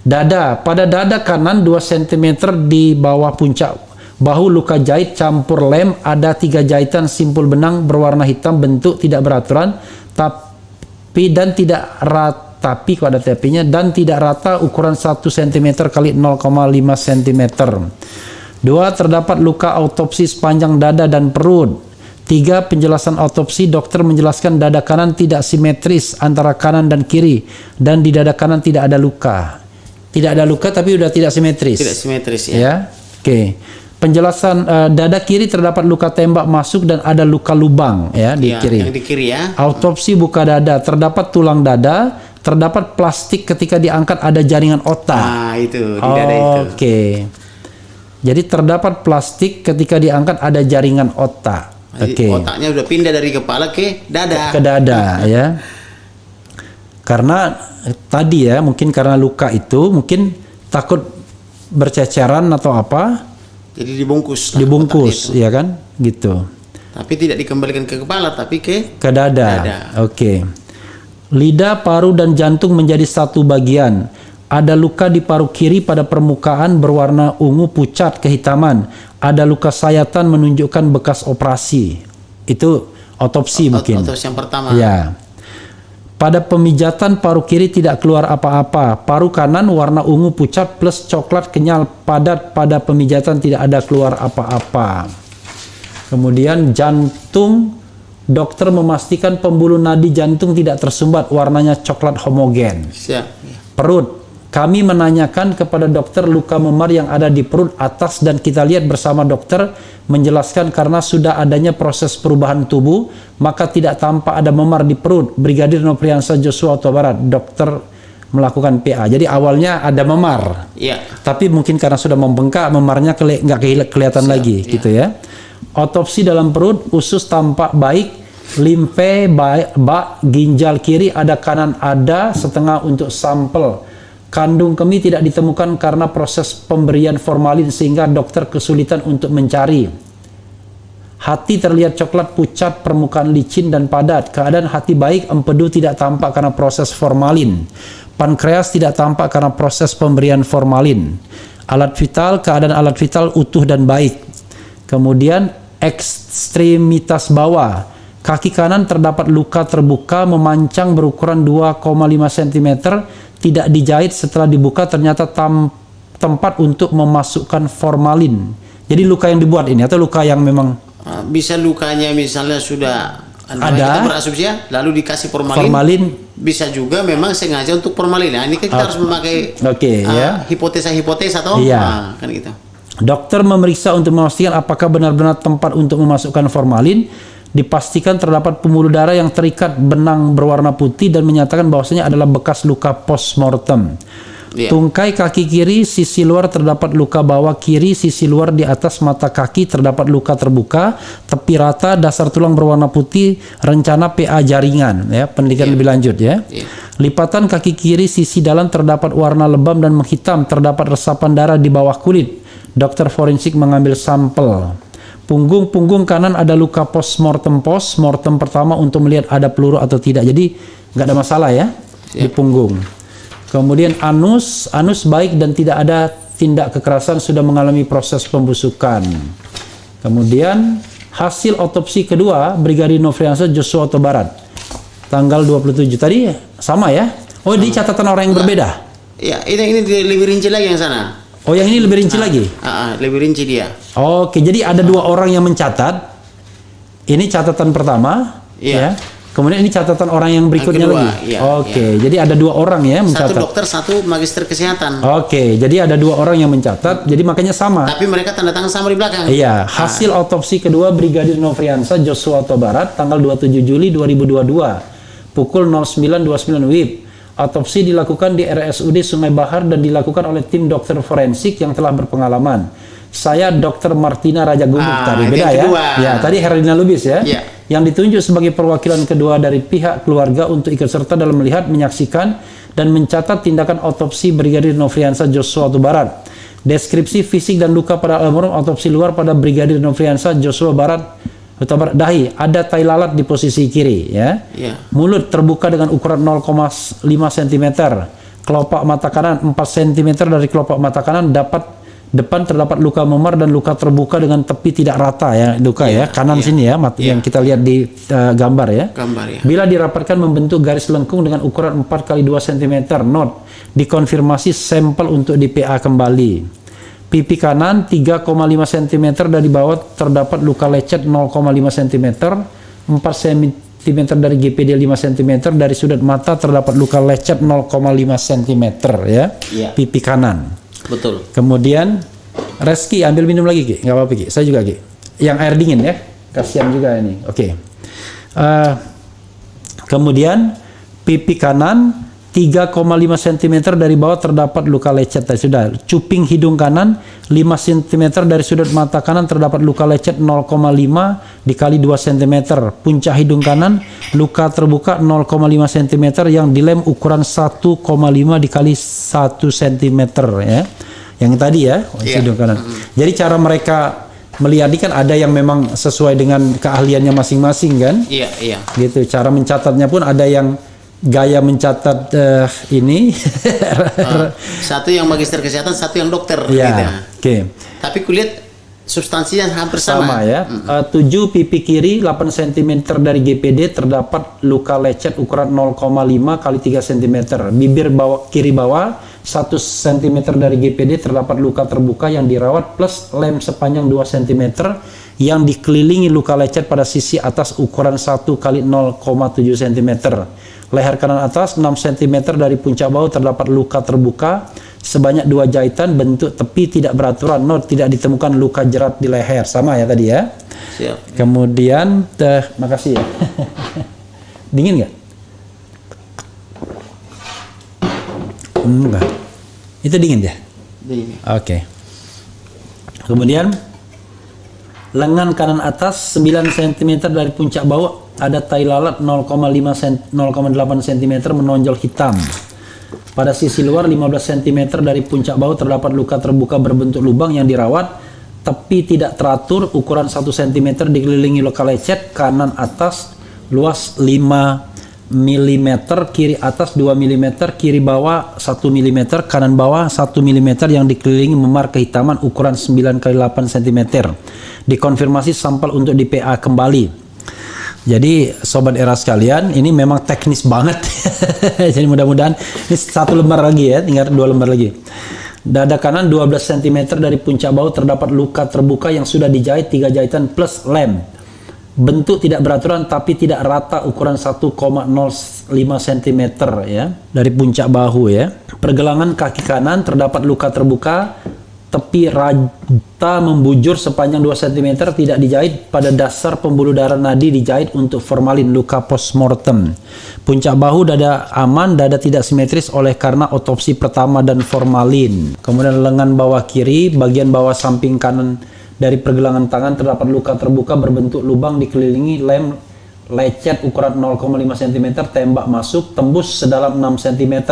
dada, pada dada kanan 2 cm di bawah puncak bahu luka jahit campur lem, ada 3 jahitan simpul benang berwarna hitam, bentuk tidak beraturan, tapi kok ada tapinya dan tidak rata, ukuran 1 cm kali 0,5 cm. 2. Terdapat luka autopsi sepanjang dada dan perut. 3. Penjelasan autopsi, dokter menjelaskan dada kanan tidak simetris antara kanan dan kiri dan di dada kanan tidak ada luka. Tidak ada luka tapi sudah tidak simetris. Tidak simetris ya. Ya. Oke. Penjelasan dada kiri terdapat luka tembak masuk dan ada luka lubang ya di kiri. Yang di kiri ya. Autopsi buka dada, terdapat tulang dada, terdapat plastik ketika diangkat, ada jaringan otak. Nah, itu di dada itu. Oke. Jadi terdapat plastik ketika diangkat, ada jaringan otak. Oke. Otaknya udah pindah dari kepala ke dada. Ke dada ya. Karena tadi ya, mungkin karena luka itu mungkin takut berceceran atau apa. Jadi dibungkus. Dibungkus, ya kan? Gitu. Tapi tidak dikembalikan ke kepala, tapi ke dada. Oke. Lidah, paru, dan jantung menjadi satu bagian. Ada luka di paru kiri pada permukaan berwarna ungu pucat kehitaman. Ada luka sayatan menunjukkan bekas operasi. Itu otopsi mungkin. Otopsi yang pertama. Ya. Pada pemijatan paru kiri tidak keluar apa-apa. Paru kanan warna ungu pucat plus coklat kenyal padat, pada pemijatan tidak ada keluar apa-apa. Kemudian jantung, dokter memastikan pembuluh nadi jantung tidak tersumbat, warnanya coklat homogen. Siap. Perut, Kami menanyakan kepada dokter luka memar yang ada di perut atas dan kita lihat bersama dokter menjelaskan karena sudah adanya proses perubahan tubuh maka tidak tampak ada memar di perut. Brigadir Nofriansah Joshua Huta Barat, dokter melakukan PA. Jadi awalnya ada memar, tapi mungkin karena sudah membengkak memarnya nggak kelihatan lagi, gitu ya. Otopsi dalam perut, usus tampak baik, limfe bak, ginjal kiri ada kanan ada setengah untuk sampel. Kandung kemih tidak ditemukan karena proses pemberian formalin sehingga dokter kesulitan untuk mencari. Hati terlihat coklat pucat, permukaan licin dan padat. Keadaan hati baik, empedu tidak tampak karena proses formalin. Pankreas tidak tampak karena proses pemberian formalin. Alat vital, keadaan alat vital utuh dan baik. Kemudian ekstremitas bawah. Kaki kanan terdapat luka terbuka memancang berukuran 2,5 cm. Tidak dijahit, setelah dibuka ternyata tempat untuk memasukkan formalin. Jadi luka yang dibuat ini atau luka yang memang bisa lukanya misalnya sudah ada berasumsi ya, lalu dikasih formalin. Bisa juga memang sengaja untuk formalin. Nah, ini kan kita harus memakai hipotesa atau kan gitu. Dokter memeriksa untuk memastikan apakah benar-benar tempat untuk memasukkan formalin. Dipastikan terdapat pembuluh darah yang terikat benang berwarna putih dan menyatakan bahwasanya adalah bekas luka postmortem. Tungkai kaki kiri sisi luar terdapat luka bawah kiri sisi luar di atas mata kaki terdapat luka terbuka, tepi rata, dasar tulang berwarna putih, rencana PA jaringan ya, penelitian lebih lanjut ya. Lipatan kaki kiri sisi dalam terdapat warna lebam dan menghitam, terdapat resapan darah di bawah kulit. Dokter forensik mengambil sampel. Punggung kanan ada luka postmortem pertama untuk melihat ada peluru atau tidak. Jadi nggak ada masalah ya di punggung. Kemudian anus baik dan tidak ada tindak kekerasan, sudah mengalami proses pembusukan. Kemudian hasil otopsi kedua Brigadir Nofriansah Joshua Huta Barat tanggal 27 tadi sama ya. Oh, di catatan orang yang berbeda. Ya, ini lebih rinci lagi yang sana. Oh, yang ini lebih rinci lagi? Lebih rinci dia. Oke, jadi ada 2 orang yang mencatat. Ini catatan pertama, ya. Kemudian ini catatan orang yang berikutnya lagi. Oke, jadi ada 2 orang ya mencatat. Satu dokter, satu magister kesehatan. Oke, jadi ada 2 orang yang mencatat. Jadi makanya sama. Tapi mereka tanda tangan sama di belakang. Iya, hasil otopsi kedua Brigadir Nofriansah Joshua Huta Barat tanggal 27 Juli 2022 pukul 09.29 WIB. Otopsi dilakukan di RSUD Sungai Bahar dan dilakukan oleh tim dokter forensik yang telah berpengalaman. Saya Dr. Martina Raja Gumuk tadi, beda ya? Ya, tadi Herlina Lubis ya. Yang ditunjuk sebagai perwakilan kedua dari pihak keluarga untuk ikut serta dalam melihat, menyaksikan, dan mencatat tindakan otopsi Brigadir Nofriansah Joshua Huta Barat. Deskripsi fisik dan luka pada almarhum, otopsi luar pada Brigadir Nofriansah Joshua Huta Barat. Dahi, ada tai lalat di posisi kiri ya. Mulut terbuka dengan ukuran 0,5 cm. Kelopak mata kanan 4 cm dari kelopak mata kanan depan terdapat luka memar dan luka terbuka dengan tepi tidak rata ya, luka kanan sini ya, yang kita lihat di gambar ya. Bila dirapatkan membentuk garis lengkung dengan ukuran 4 x 2 cm. Note, dikonfirmasi sampel untuk di PA kembali. Pipi kanan 3,5 cm dari bawah terdapat luka lecet 0,5 cm. 4 cm dari GPD 5 cm. Dari sudut mata terdapat luka lecet 0,5 cm ya. Pipi kanan. Betul. Kemudian Reski ambil minum lagi Ki, nggak apa-apa Ki. Saya juga Ki. Yang air dingin ya. Kasihan juga ini. Oke. Kemudian pipi kanan 3,5 cm dari bawah terdapat luka lecet. Sudah. Cuping hidung kanan 5 cm dari sudut mata kanan terdapat luka lecet 0,5 dikali 2 cm. Puncak hidung kanan luka terbuka 0,5 cm yang dilem ukuran 1,5 dikali 1 cm ya. Yang tadi ya, hidung kanan. Jadi cara mereka melihat ini kan ada yang memang sesuai dengan keahliannya masing-masing kan? Iya. Gitu. Cara mencatatnya pun ada yang gaya mencatat ini. Satu yang magister kesehatan, satu yang dokter. Ya, oke. Tapi kulihat substansinya hampir sama. Sama ya. 7 pipi kiri 8 cm dari GPD terdapat luka lecet ukuran 0,5 x 3 cm. Bibir kiri bawah 1 cm dari GPD terdapat luka terbuka yang dirawat plus lem sepanjang 2 cm yang dikelilingi luka lecet pada sisi atas ukuran 1 x 0,7 cm. Leher kanan atas 6 cm dari puncak bahu terdapat luka terbuka sebanyak 2 jahitan, bentuk tepi tidak beraturan. Not, tidak ditemukan luka jerat di leher. Sama ya tadi ya. Siap. Kemudian makasih ya. Dingin nggak? Enggak. Itu dingin ya? Ini. Oke. Kemudian lengan kanan atas 9 cm dari puncak bahu ada tai lalat 0,8 cm menonjol hitam. Pada sisi luar 15 cm dari puncak bahu terdapat luka terbuka berbentuk lubang yang dirawat, tepi tidak teratur, ukuran 1 cm dikelilingi luka lecet, kanan atas luas 5 mm, kiri atas 2 mm, kiri bawah 1 mm, kanan bawah 1 mm yang dikelilingi memar kehitaman ukuran 9 x 8 cm. Dikonfirmasi sampel untuk di PA kembali. Jadi sobat era sekalian, ini memang teknis banget. Jadi mudah-mudahan ini 1 lembar lagi ya, tinggal 2 lembar lagi. Dada kanan 12 cm dari puncak bahu terdapat luka terbuka yang sudah dijahit 3 jahitan plus lem. Bentuk tidak beraturan tapi tidak rata, ukuran 1,05 cm ya dari puncak bahu ya. Pergelangan kaki kanan terdapat luka terbuka, tepi rata membujur sepanjang 2 cm, tidak dijahit. Pada dasar pembuluh darah nadi dijahit untuk formalin, luka postmortem. Puncak bahu dada aman, dada tidak simetris oleh karena otopsi pertama dan formalin. Kemudian lengan bawah kiri, bagian bawah samping kanan dari pergelangan tangan terdapat luka terbuka berbentuk lubang dikelilingi lem lecet ukuran 0,5 cm, tembak masuk, tembus sedalam 6 cm.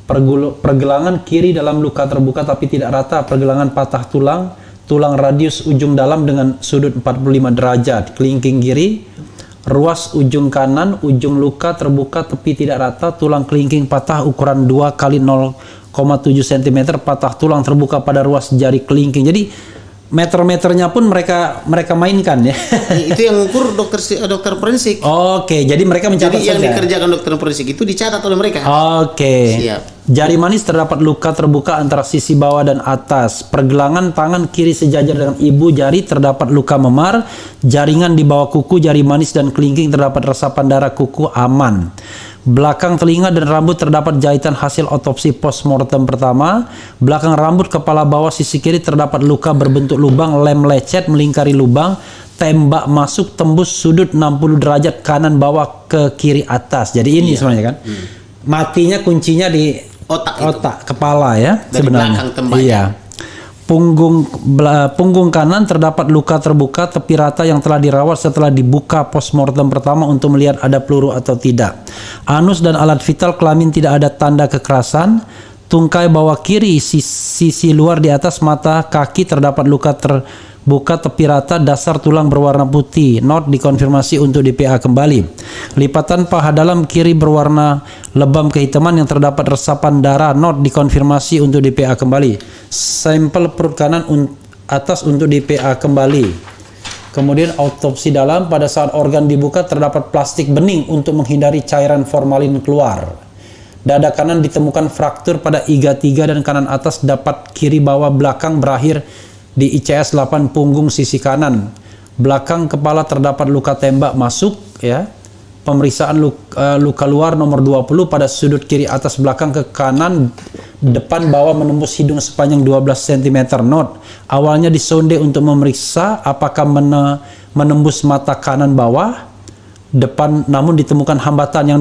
Pergelangan kiri dalam luka terbuka tapi tidak rata, pergelangan patah tulang, tulang radius ujung dalam dengan sudut 45 derajat, kelingking kiri, ruas ujung kanan, ujung luka terbuka tepi tidak rata, tulang kelingking patah ukuran 2 x 0,7 cm, patah tulang terbuka pada ruas jari kelingking. Jadi meter-meternya pun mereka mainkan ya. Itu yang ukur dokter forensik. Oke, jadi mereka mencatat Jadi yang saja. dikerjakan dokter forensik itu dicatat oleh mereka. Oke. Siap. Jari manis terdapat luka terbuka antara sisi bawah dan atas. Pergelangan tangan kiri sejajar dengan ibu jari terdapat luka memar. Jaringan di bawah kuku, jari manis dan kelingking terdapat resapan darah, kuku aman. Belakang telinga dan rambut terdapat jahitan hasil otopsi postmortem pertama. Belakang rambut kepala bawah sisi kiri terdapat luka berbentuk lubang, lem lecet melingkari lubang, tembak masuk tembus sudut 60 derajat kanan bawah ke kiri atas. Jadi ini sebenarnya kan. Matinya kuncinya di otak kepala ya. Dari sebenarnya. belakang tembaknya. Iya. Punggung kanan terdapat luka terbuka tepi rata yang telah dirawat setelah dibuka postmortem pertama untuk melihat ada peluru atau tidak. Anus dan alat vital kelamin tidak ada tanda kekerasan. Tungkai bawah kiri sisi luar di atas mata kaki terdapat luka terbuka tepi rata, dasar tulang berwarna putih. Not dikonfirmasi untuk di PA kembali. Lipatan paha dalam kiri berwarna lebam kehitaman yang terdapat resapan darah. Not dikonfirmasi untuk di PA kembali. Sampel perut kanan atas untuk di PA kembali. Kemudian autopsi dalam, pada saat organ dibuka terdapat plastik bening untuk menghindari cairan formalin keluar. Dada kanan ditemukan fraktur pada iga 3 dan kanan atas dapat kiri bawah belakang berakhir di ICS 8 punggung sisi kanan. Belakang kepala terdapat luka tembak masuk ya. Pemeriksaan luka luar nomor 20 pada sudut kiri atas belakang ke kanan, depan bawah menembus hidung sepanjang 12 cm. Not awalnya disonde untuk memeriksa apakah menembus mata kanan bawah depan, namun ditemukan hambatan yang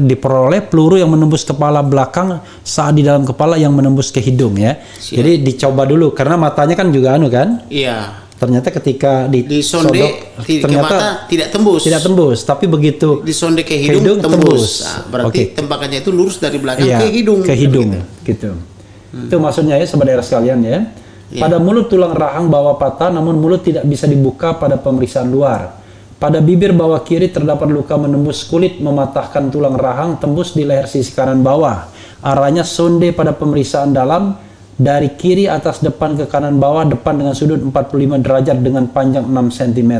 diperoleh peluru yang menembus kepala belakang saat di dalam kepala yang menembus ke hidung ya. Siap. Jadi dicoba dulu karena matanya kan juga kan. Iya. Ternyata ketika disonde ke mata tidak tembus, tapi begitu disonde ke hidung tembus. Nah, berarti tembakannya itu lurus dari belakang ke hidung. Ke hidung gitu. Itu maksudnya ya sobat era sekalian ya. Pada mulut tulang rahang bawah patah, namun mulut tidak bisa dibuka pada pemeriksaan luar. Pada bibir bawah kiri terdapat luka menembus kulit mematahkan tulang rahang, tembus di leher sisi kanan bawah. Arahnya sonde pada pemeriksaan dalam dari kiri atas depan ke kanan bawah, depan dengan sudut 45 derajat dengan panjang 6 cm.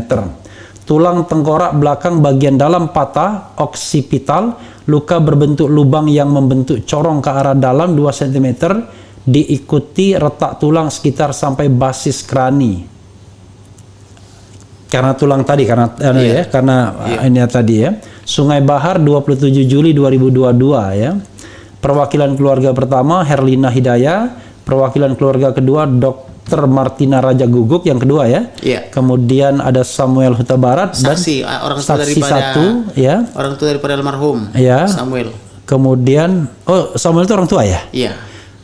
Tulang tengkorak belakang bagian dalam patah, oksipital, luka berbentuk lubang yang membentuk corong ke arah dalam 2 cm, diikuti retak tulang sekitar sampai basis krani. Karena tulang tadi, karena ini tadi ya. Sungai Bahar 27 Juli 2022 ya. Perwakilan keluarga pertama Herlina Hidayah, perwakilan keluarga kedua Dr. Martina Raja Guguk yang kedua ya. Iya. Kemudian ada Samuel Huta Barat Saksi, orang tua saksi daripada satu ya. orang tua daripada almarhum Ya. Samuel. Kemudian Samuel itu orang tua ya. Iya.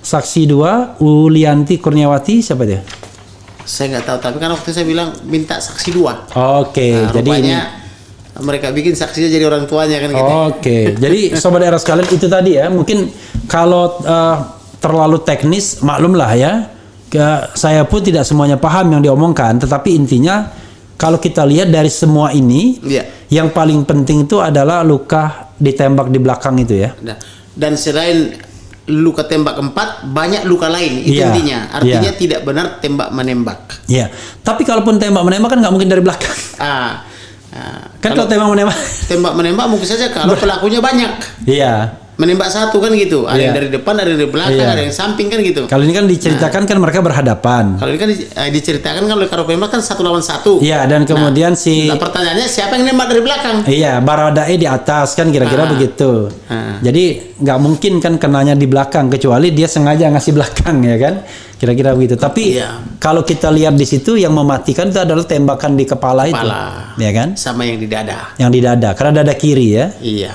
Saksi dua Ulianti Kurniawati, siapa dia? Saya nggak tahu, tapi kan waktu saya bilang minta saksi 2. Oke, Nah, jadi ini rupanya mereka bikin saksinya jadi orang tuanya kan gitu. Oke, jadi sobat era sekalian itu tadi ya. Mungkin kalau terlalu teknis, maklumlah ya. Saya pun tidak semuanya paham yang diomongkan, tetapi intinya kalau kita lihat dari semua ini, Iya. yang paling penting itu adalah luka ditembak di belakang itu ya. Nah, dan selain luka tembak 4, banyak luka lain. Itu Iya, intinya. Artinya iya. tidak benar tembak menembak. Iya. Tapi kalaupun tembak menembak kan nggak mungkin dari belakang. Kan kalau tembak menembak. Tembak menembak mungkin saja kalau pelakunya banyak. Iya. Menembak satu kan gitu. Ada yang Iya. dari depan, ada yang dari belakang, Iya. ada yang samping kan gitu. Kalau ini kan diceritakan kan mereka berhadapan. Kalau ini kan diceritakan kan oleh karo penembak kan 1 lawan 1. Iya, dan kemudian Nah, pertanyaannya siapa yang nembak dari belakang? Iya, Baradae di atas kan kira-kira begitu. Jadi nggak mungkin kan kenanya di belakang kecuali dia sengaja ngasih belakang ya kan, kira-kira begitu. Tapi Iya. kalau kita lihat di situ yang mematikan itu adalah tembakan di kepala itu, ya kan? Sama yang di dada. Yang di dada, karena dada kiri ya, Iya.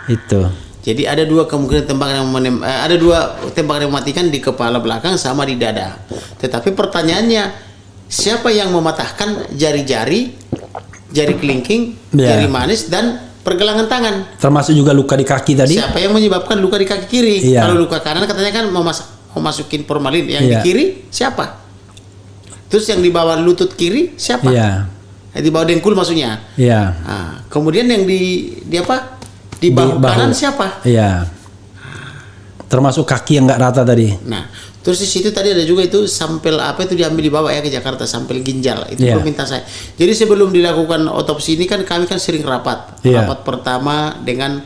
itu. Jadi ada 2 kemungkinan tembakan yang ada 2 tembakan yang mematikan di kepala belakang sama di dada. Tetapi pertanyaannya, siapa yang mematahkan jari-jari, jari kelingking, Ya. jari manis dan pergelangan tangan? Termasuk juga luka di kaki tadi. Siapa yang menyebabkan luka di kaki kiri? Iya. Kalau luka kanan katanya kan mau masukin formalin, yang Iya. di kiri siapa? Terus yang di bawah lutut kiri siapa? Iya, Yang di bawah dengkul maksudnya. iya. Nah, kemudian yang di apa? Di bahu kanan siapa? Iya. Termasuk kaki yang nggak rata tadi. Nah, terus di situ tadi ada juga itu sampel apa itu diambil di bawah ya ke Jakarta, sampel ginjal. Itu Iya. permintaan saya. Jadi sebelum dilakukan otopsi ini kan kami kan sering rapat. Iya. Rapat pertama dengan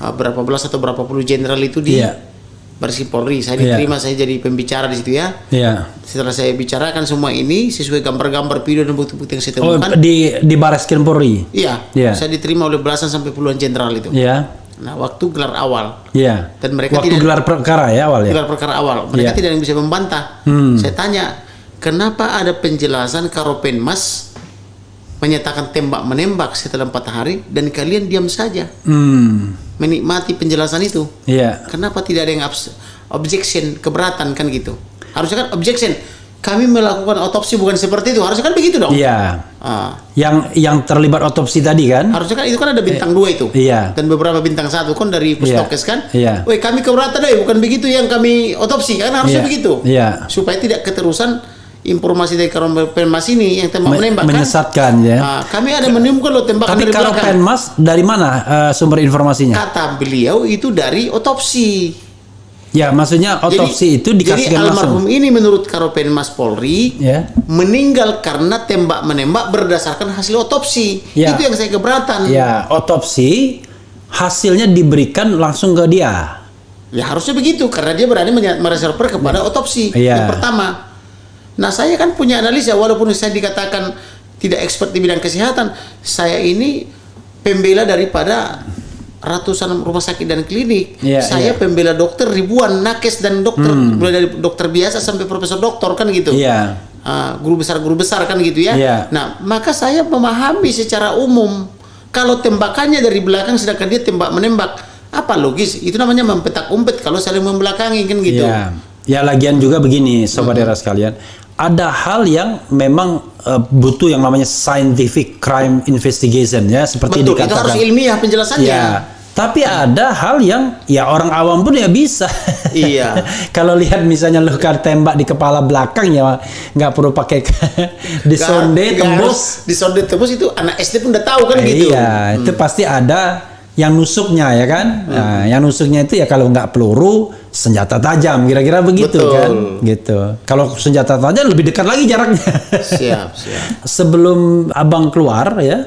berapa belas atau berapa puluh jenderal itu di Iya. Baris Krim Polri. Saya Iya. diterima, saya jadi pembicara di situ ya. Iya. Setelah saya bicarakan semua ini sesuai gambar-gambar video dan bukti-bukti yang saya Oh, temukan. di Baris Krim Polri. Iya, Iya. saya diterima oleh belasan sampai puluhan jenderal itu. Iya. Nah, waktu gelar awal Iya. dan mereka Waktu tidak gelar perkara ya awal ya. gelar perkara awal, mereka Iya. tidak ada yang bisa membantah. Saya tanya, kenapa ada penjelasan Karopenmas menyatakan tembak menembak setelah 4 hari dan kalian diam saja menikmati penjelasan itu? Iya. Kenapa tidak ada yang objection, keberatan kan gitu? Harusnya kan objection. Kami melakukan otopsi bukan seperti itu. Harusnya kan begitu dong. Iya. Ah, Yang terlibat otopsi tadi kan? harusnya kan itu kan ada bintang 2 itu. Iya. Dan beberapa bintang 1 kan dari Puskesmas kan. Iya. Woi, kami keberatan bukan begitu yang kami otopsi kan harusnya Iya. begitu. Iya. Supaya tidak keterusan informasi dari Karopenmas ini yang tembak menembak kan. Menyesatkan ya. Ah, kami ada menemukan loh tembakan Tapi dari kalau belakang. Penmas dari mana sumber informasinya? Kata beliau itu dari otopsi. Ya, maksudnya otopsi itu dikasihkan jadi langsung. almarhum ini menurut Karopenmas Polri Ya. meninggal karena tembak menembak berdasarkan hasil otopsi. Ya. Itu yang saya keberatan. Ya, otopsi hasilnya diberikan langsung ke dia. Ya harusnya begitu karena dia berani mereserver kepada otopsi Iya. yang pertama. Nah, saya kan punya analisa walaupun saya dikatakan tidak expert di bidang kesehatan, saya ini pembela daripada ratusan rumah sakit dan klinik. Iya, Saya iya. pembela dokter ribuan, nakes dan dokter, mulai dari dokter biasa sampai profesor doktor kan gitu. Iya. Guru besar kan gitu ya. Iya. Nah, maka saya memahami secara umum kalau tembakannya dari belakang sedangkan dia tembak menembak, apa logis? Itu namanya mempetak umpet kalau saling membelakangi kan gitu. Ya, ya lagian juga begini, sobat era sekalian. Ada hal yang memang butuh yang namanya scientific crime investigation ya, seperti Betul, itu dikatakan. harus ilmiah penjelasannya. Ya, tapi ada hal yang ya orang awam pun ya bisa. Iya. Kalau lihat misalnya luka tembak di kepala belakang ya nggak perlu pakai disonde tembus. Disonde tembus itu anak SD pun udah tahu kan gitu. Iya, itu pasti ada yang nusuknya ya kan. Nah, yang nusuknya itu ya kalau nggak peluru senjata tajam kira-kira begitu. Betul. Kan gitu. Kalau senjata tajam lebih dekat lagi jaraknya. Siap. Sebelum abang keluar ya,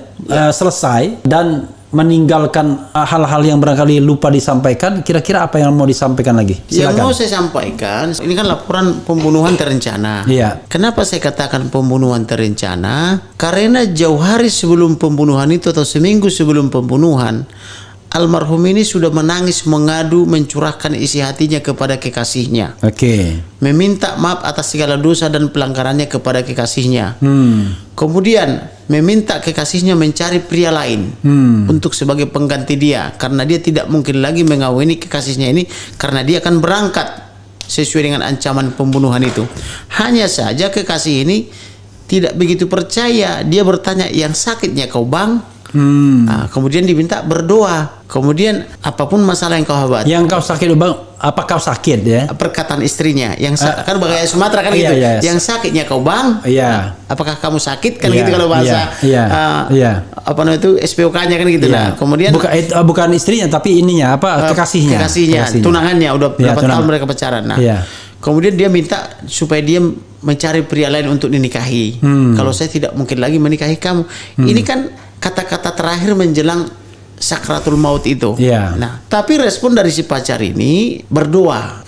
selesai dan meninggalkan hal-hal yang barangkali lupa disampaikan, kira-kira apa yang mau disampaikan lagi? Yang Silakan. mau saya sampaikan, ini kan laporan pembunuhan terencana. Iya. Kenapa saya katakan pembunuhan terencana? Karena jauh hari sebelum pembunuhan itu atau seminggu sebelum pembunuhan, almarhum ini sudah menangis, mengadu, mencurahkan isi hatinya kepada kekasihnya. Oke. Meminta maaf atas segala dosa dan pelanggarannya kepada kekasihnya. Kemudian meminta kekasihnya mencari pria lain untuk sebagai pengganti dia, karena dia tidak mungkin lagi mengawini kekasihnya ini karena dia akan berangkat sesuai dengan ancaman pembunuhan itu. Hanya saja kekasih ini tidak begitu percaya. Dia bertanya, yang sakitnya kau bang? Kemudian diminta berdoa. Kemudian apapun masalah yang kau hadapi. Yang kau sakit bang, apa kau sakit ya? Perkataan istrinya, yang kan bahasa Sumatera kan iya, gitu. iya. Yang sakitnya kau bang? Iya. Apakah kamu sakit kan Iya, gitu kalau bahasa iya. apa namanya itu SPOK-nya kan gitu. Nah, kemudian bukan istrinya tapi ininya apa kekasihnya. Tunangannya udah Iya, berapa tahun mereka pacaran. Nah, iya. kemudian dia minta supaya dia mencari pria lain untuk dinikahi. Kalau saya tidak mungkin lagi menikahi kamu. Ini kan kata-kata terakhir menjelang sakratul maut itu. Iya. Nah, tapi respon dari si pacar ini berdoa.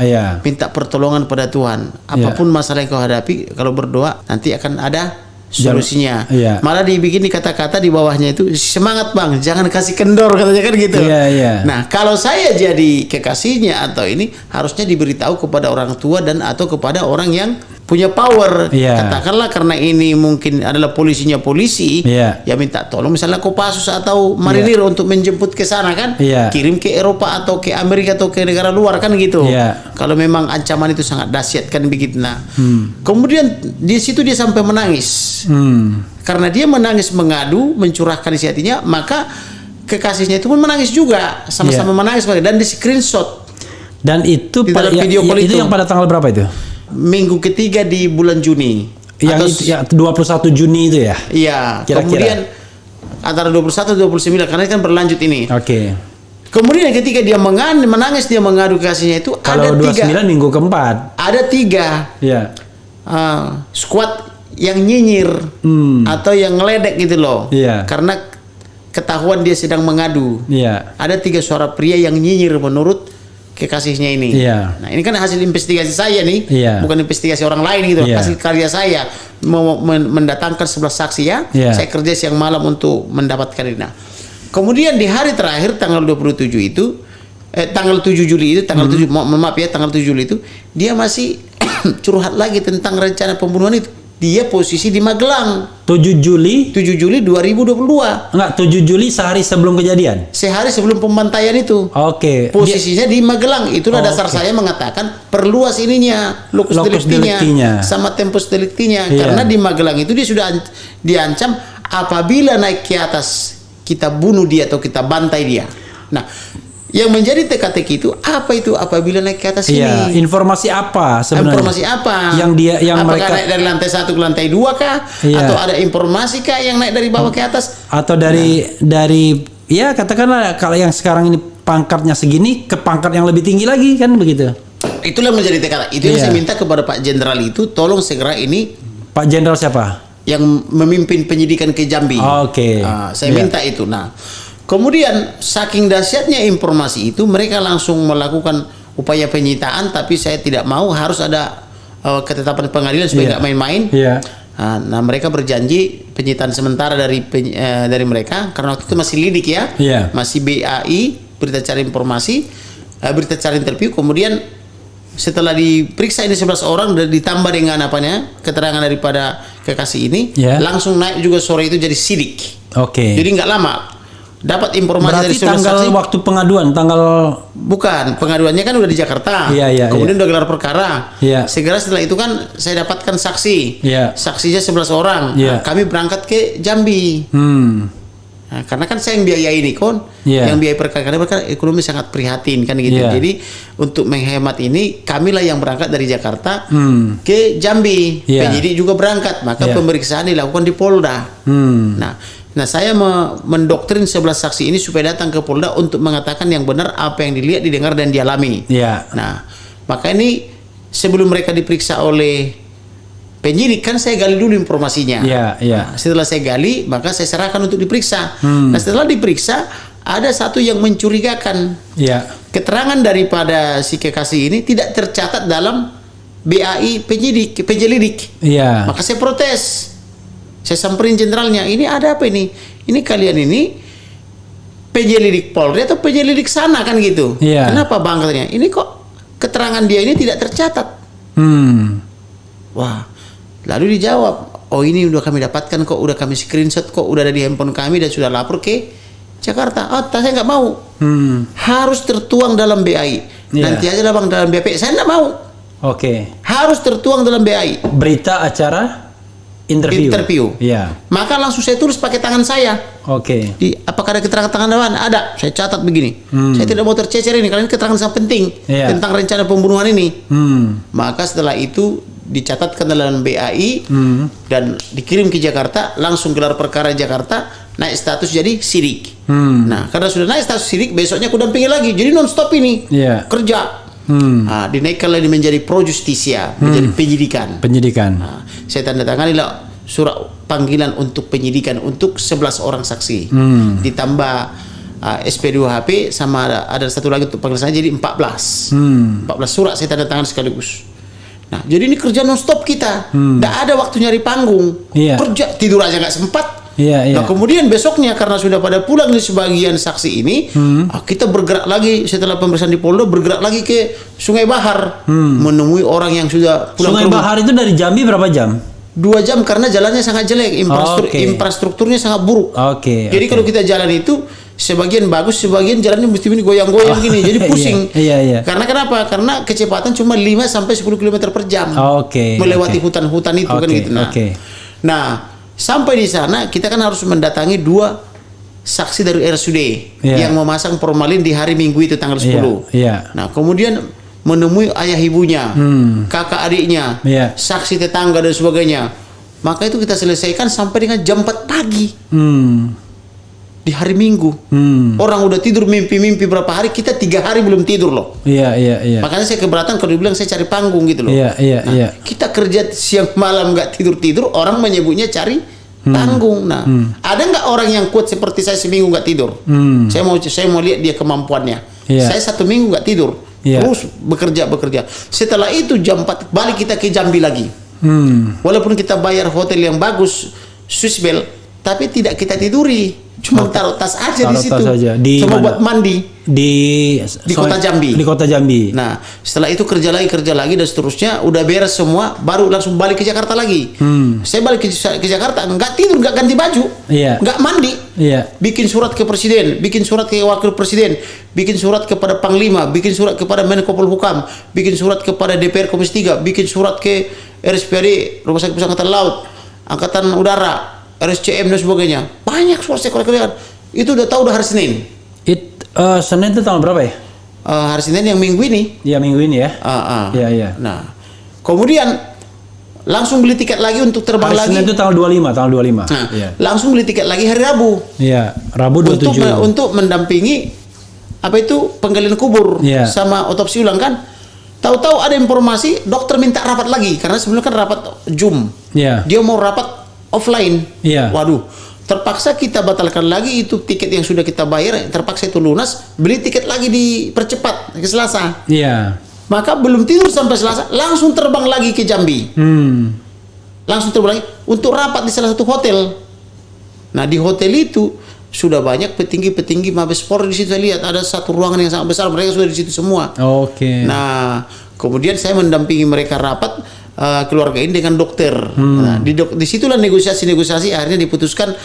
Iya. Minta pertolongan pada Tuhan. Apapun masalah yang kau hadapi, kalau berdoa nanti akan ada solusinya. Iya. Malah dibikin di kata-kata di bawahnya itu, semangat bang, jangan kasih kendor, katanya kan gitu. Iya. Nah, kalau saya jadi kekasihnya atau ini, harusnya diberitahu kepada orang tua dan atau kepada orang yang punya power. Iya. Katakanlah karena ini mungkin adalah polisi, Iya. ya minta tolong misalnya Kopassus atau marinir untuk menjemput ke sana kan, Iya. kirim ke Eropa atau ke Amerika atau ke negara luar kan gitu. Iya. Kalau memang ancaman itu sangat dahsyat kan begitu. Nah, kemudian di situ dia sampai menangis. Karena dia menangis, mengadu, mencurahkan isi hatinya, maka kekasihnya itu pun menangis juga, sama-sama menangis dan di screenshot. Dan itu Di dalam video call itu yang pada tanggal berapa itu? Minggu ketiga di bulan Juni. Yang 21 Juni itu ya? Iya. Kira-kira. Kemudian antara 21 dan 29 karena kan berlanjut ini. Oke. Kemudian ketika dia menangis, dia mengadu kasihnya itu Kalau ada 29 minggu keempat. Ada 3 Iya. squad yang nyinyir atau yang ngeledek gitu loh. Iya. Karena ketahuan dia sedang mengadu. Iya. Ada 3 suara pria yang nyinyir menurut kekasihnya ini. Iya. Nah, ini kan hasil investigasi saya nih, Iya. bukan investigasi orang lain gitu. Iya. Hasil karya saya mendatangkan 11 saksi ya. Iya. Saya kerja siang malam untuk mendapatkan ini. Nah, kemudian di hari terakhir tanggal 27 itu tanggal 7 Juli itu, tanggal 7 maaf ya, tanggal 7 Juli itu dia masih curhat lagi tentang rencana pembunuhan itu. Dia posisi di Magelang. 7 Juli? 7 Juli 2022. Enggak, 7 Juli sehari sebelum kejadian. Sehari sebelum pembantaian itu. Oke. Posisinya di Magelang. Itulah dasar saya mengatakan perluas ininya, locus delictinya sama tempus delictinya. Iya. Karena di Magelang itu dia sudah diancam apabila naik ke atas kita bunuh dia atau kita bantai dia. Nah, yang menjadi teka-teki itu apa itu apabila naik ke atas Iya, ini? informasi apa sebenarnya? Informasi apa? Yang apakah mereka naik dari lantai 1 ke lantai 2 kah? Iya. Atau ada informasi kah yang naik dari bawah ke atas? Atau dari ya katakanlah kalau yang sekarang ini pangkatnya segini ke pangkat yang lebih tinggi lagi kan begitu. Itulah yang menjadi teka-teki. Itu yang Iya. saya minta kepada Pak Jenderal itu, tolong segera ini Pak Jenderal siapa? yang memimpin penyidikan ke Jambi. Oke. Saya Iya. minta itu. Nah, kemudian saking dahsyatnya informasi itu, mereka langsung melakukan upaya penyitaan, tapi saya tidak mau, harus ada ketetapan pengadilan supaya Iya. nggak main-main. Iya. Nah, mereka berjanji penyitaan sementara dari mereka karena waktu itu masih lidik ya, Iya. masih BAI, berita acara informasi, berita acara interview. Kemudian setelah diperiksa ini 11 orang dan ditambah dengan keterangan daripada kekasih ini, Iya. langsung naik juga sore itu jadi sidik. Oke. Jadi nggak lama dapat informasi Berarti dari 11 tanggal saksi. waktu pengaduan tanggal Bukan, pengaduannya kan udah di Jakarta. Iya. Kemudian udah gelar perkara. Iya. Segera setelah itu kan saya dapatkan saksi. Iya. Saksinya 11 orang. Iya. Nah, kami berangkat ke Jambi. Nah, karena kan saya yang biaya ini kon, Iya. yang biaya perkara, karena ekonomi sangat prihatin kan gitu. Iya. Jadi untuk menghemat ini, kamilah yang berangkat dari Jakarta ke Jambi. Iya. Penyidik juga berangkat, maka Iya. pemeriksaan dilakukan di Polda. Nah, saya mendoktrin 11 saksi ini supaya datang ke Polda untuk mengatakan yang benar apa yang dilihat, didengar dan dialami. Iya. Nah, maka ini sebelum mereka diperiksa oleh penyidik kan saya gali dulu informasinya. Iya. Nah, setelah saya gali, maka saya serahkan untuk diperiksa. Nah, setelah diperiksa, ada satu yang mencurigakan. Iya. Keterangan daripada si kekasih ini tidak tercatat dalam BAI penyelidik. Iya. Maka saya protes. Saya samperin jenderalnya, ini ada apa ini? Ini kalian ini penyelidik Polri atau penyelidik sana kan gitu? Iya. Kenapa bang katanya? Ini kok keterangan dia ini tidak tercatat? Wah, lalu dijawab, oh ini udah kami dapatkan kok, udah kami screenshot kok, udah ada di handphone kami dan sudah lapor ke Jakarta. Oh, saya nggak mau. Harus tertuang dalam BAI. Iya. Nanti aja lah bang dalam BP. Saya nggak mau. Oke. Harus tertuang dalam BAI. Berita acara interview. Iya. Maka langsung saya tulis pakai tangan saya. Oke. Apakah ada keterangan tangan dewan? Ada. Saya catat begini. Saya tidak mau tercecer ini karena ini keterangan sangat penting tentang rencana pembunuhan ini. Maka setelah itu dicatatkan dalam BAI dan dikirim ke Jakarta, langsung gelar perkara Jakarta, naik status jadi sidik. Nah, karena sudah naik status sidik, besoknya aku dampingi lagi. Jadi non stop ini kerja. Nah, dinaikkan lagi menjadi pro justisia, menjadi penyidikan. Nah, saya tanda tangani lah surat panggilan untuk penyidikan untuk 11 orang saksi. Ditambah SP2HP sama ada satu lagi untuk panggilan saya jadi 14. 14 surat saya tanda tangan sekaligus. Nah, jadi ini kerja non stop kita. Tidak ada waktu nyari panggung. Kerja tidur aja nggak sempat. Nah, kemudian besoknya karena sudah pada pulang di sebagian saksi ini, kita bergerak lagi setelah pemeriksaan di Polda, bergerak lagi ke Sungai Bahar, menemui orang yang sudah pulang. Sungai Bahar itu dari Jambi berapa jam? 2 jam karena jalannya sangat jelek, infrastrukturnya sangat buruk. Jadi kalau kita jalan itu sebagian bagus, sebagian jalannya mesti ini goyang-goyang gini, jadi pusing. Karena kenapa? Karena kecepatan cuma 5 sampai 10 km per jam. Melewati hutan-hutan itu kan gitu. Nah, sampai di sana kita kan harus mendatangi 2 saksi dari RSUD yang memasang formalin di hari Minggu itu tanggal 10. Nah, kemudian menemui ayah ibunya, kakak adiknya, saksi tetangga dan sebagainya. Maka itu kita selesaikan sampai dengan jam 4 pagi. Di hari Minggu. Orang udah tidur mimpi-mimpi berapa hari, kita 3 hari belum tidur loh. Makanya saya keberatan kalau dibilang saya cari panggung gitu loh. Kita kerja siang malam nggak tidur-tidur, orang menyebutnya cari panggung. Nah, ada nggak orang yang kuat seperti saya seminggu nggak tidur? Saya mau lihat dia kemampuannya. Saya 1 minggu nggak tidur, terus bekerja. Setelah itu jam 4 balik kita ke Jambi lagi. Walaupun kita bayar hotel yang bagus, Swissbell, tapi tidak kita tiduri. Cuma taruh tas aja di situ. Cuma buat mandi di kota Jambi. Di kota Jambi. Nah, setelah itu kerja lagi dan seterusnya, udah beres semua, baru langsung balik ke Jakarta lagi. Saya balik ke Jakarta, nggak tidur, nggak ganti baju, nggak mandi. Bikin surat ke presiden, bikin surat ke wakil presiden, bikin surat kepada Panglima, bikin surat kepada Menko Polhukam, bikin surat kepada DPR Komisi 3, bikin surat ke RSPAD, Rumah Sakit Pusat Angkatan Laut, Angkatan Udara, RSCM dan sebagainya. Banyak surat saya kolektifkan. Itu udah tahu udah hari Senin. Senin itu tanggal berapa ya? Hari Senin yang minggu ini. Iya, minggu ini ya. Nah, kemudian langsung beli tiket lagi untuk terbang lagi. Senin itu tanggal 25. Nah, langsung beli tiket lagi hari Rabu. Rabu 27. Untuk mendampingi penggalian kubur sama otopsi ulang kan. Tahu-tahu ada informasi dokter minta rapat lagi karena sebelumnya kan rapat Zoom. Dia mau rapat offline. Waduh, terpaksa kita batalkan lagi itu tiket yang sudah kita bayar, terpaksa itu lunas, beli tiket lagi dipercepat ke Selasa. Maka belum tidur sampai Selasa, langsung terbang lagi ke Jambi. Langsung terbang lagi untuk rapat di salah satu hotel. Nah, di hotel itu sudah banyak petinggi-petinggi Mabes Polri di situ. Saya lihat ada satu ruangan yang sangat besar, mereka sudah di situ semua. Nah, kemudian saya mendampingi mereka rapat keluarga ini dengan dokter. Nah, disitulah negosiasi akhirnya diputuskan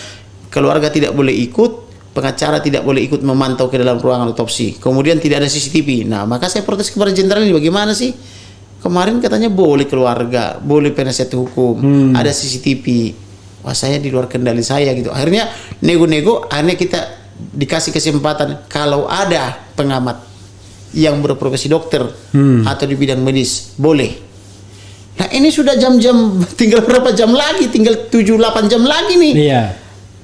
keluarga tidak boleh ikut, pengacara tidak boleh ikut memantau ke dalam ruangan otopsi. Kemudian tidak ada CCTV. Nah, maka saya protes kepada jenderal ini, bagaimana sih? Kemarin katanya boleh keluarga, boleh penasihat hukum, ada CCTV. Wah, saya di luar kendali saya gitu. Akhirnya nego-nego, akhirnya kita dikasih kesempatan kalau ada pengamat yang berprofesi dokter atau di bidang medis, boleh. Nah, ini sudah jam-jam, tinggal berapa jam lagi? Tinggal 7-8 jam lagi nih.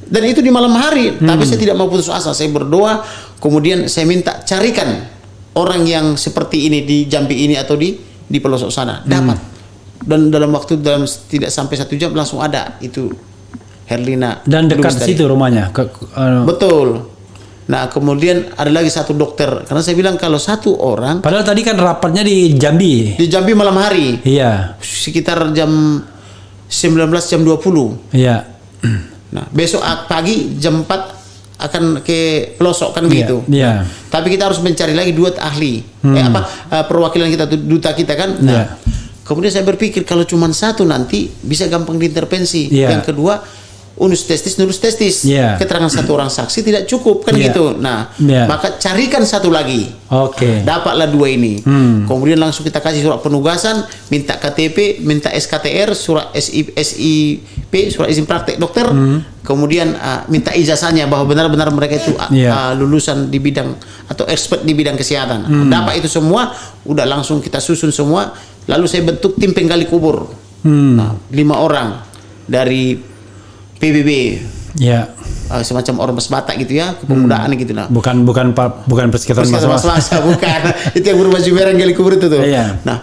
Dan itu di malam hari. Tapi saya tidak mau putus asa. Saya berdoa, kemudian saya minta carikan orang yang seperti ini di Jambi ini atau di pelosok sana. Dapat. dan dalam tidak sampai 1 jam langsung ada itu Herlina. Dan dekat Lubis tadi. situ rumahnya. Betul. Nah kemudian ada lagi satu dokter, karena saya bilang kalau satu orang, Padahal tadi kan rapatnya di Jambi. di Jambi malam hari Iya. sekitar jam 19 jam 20. Iya. Nah besok pagi jam 4 akan ke pelosok kan Iya, begitu. iya. Tapi kita harus mencari lagi 2 ahli, perwakilan kita, duta kita kan. Nah, Iya. kemudian saya berpikir kalau cuma satu nanti bisa gampang diintervensi. Iya. Yang kedua, unus testis, nulus testis. Iya. Keterangan satu orang saksi tidak cukup kan Iya. gitu. Nah, Iya. maka carikan satu lagi. Oke. Dapatlah 2 ini. Kemudian langsung kita kasih surat penugasan, minta KTP, minta SKTR, surat SIP, surat izin praktek dokter. Kemudian minta ijazahnya bahwa benar-benar mereka itu Iya. lulusan di bidang atau expert di bidang kesehatan. Dapat itu semua, udah langsung kita susun semua. Lalu saya bentuk tim penggali kubur. Nah, 5 orang dari PBB. Iya. Semacam ormas Batak gitu ya, kepemudaan gitu nah. Bukan persekitaran Masa bukan. Itu yang berbaju merah gali kubur itu tuh. Iya. Nah,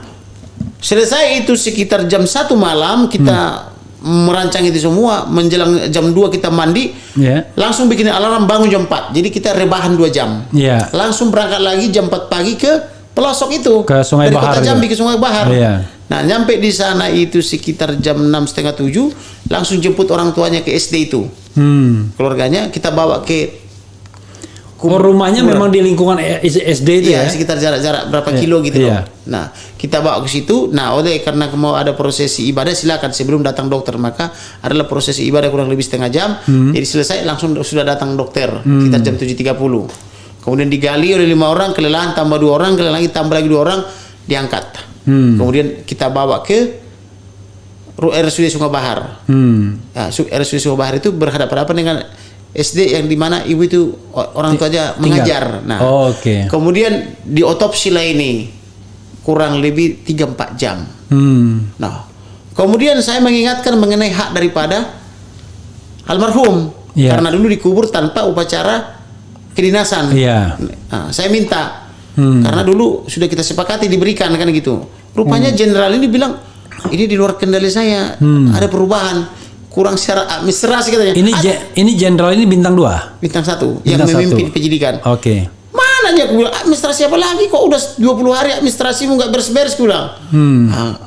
selesai itu sekitar jam 1 malam kita merancang itu semua, menjelang jam 2 kita mandi. Iya. Langsung bikin alarm bangun jam 4. Jadi kita rebahan 2 jam. Iya. Langsung berangkat lagi jam 4 pagi ke pelosok itu. Ke Sungai Dari Bahar Kota Jambi gitu. ke Sungai Bahar. Iya. Nah, nyampe di sana itu sekitar jam 6:30, 7, langsung jemput orang tuanya ke SD itu. Keluarganya kita bawa ke Rumahnya memang di lingkungan SD itu iya, ya. sekitar jarak berapa Iya, kilo gitu iya. loh. Nah, kita bawa ke situ. Nah, karena mau ada prosesi ibadah, silakan sebelum datang dokter. Maka adalah prosesi ibadah kurang lebih setengah jam. Jadi selesai langsung sudah datang dokter sekitar jam 7.30. Kemudian digali oleh 5 orang, kelelahan tambah 2 orang, kelelahan lagi tambah lagi 2 orang, diangkat. Kemudian kita bawa ke RSUD Sungai Bahar. Nah, RSUD Sungai Bahar itu berhadapan-hadapan dengan SD yang dimana ibu itu orang tua aja mengajar. Nah, Oke. kemudian diotopsi lah ini kurang lebih 3-4 jam. Nah, kemudian saya mengingatkan mengenai hak daripada almarhum. Iya. Karena dulu dikubur tanpa upacara kedinasan. Iya. Nah, saya minta karena dulu sudah kita sepakati diberikan kan gitu. Rupanya jenderal ini bilang ini di luar kendali saya, ada perubahan, kurang secara administrasi katanya. Ini jenderal ini bintang 2. Bintang 1 yang Bintang memimpin 1. penyidikan. Oke. Mana dia? Aku bilang administrasi apa lagi? Kok udah 20 hari administrasimu nggak beres-beres? Aku bilang.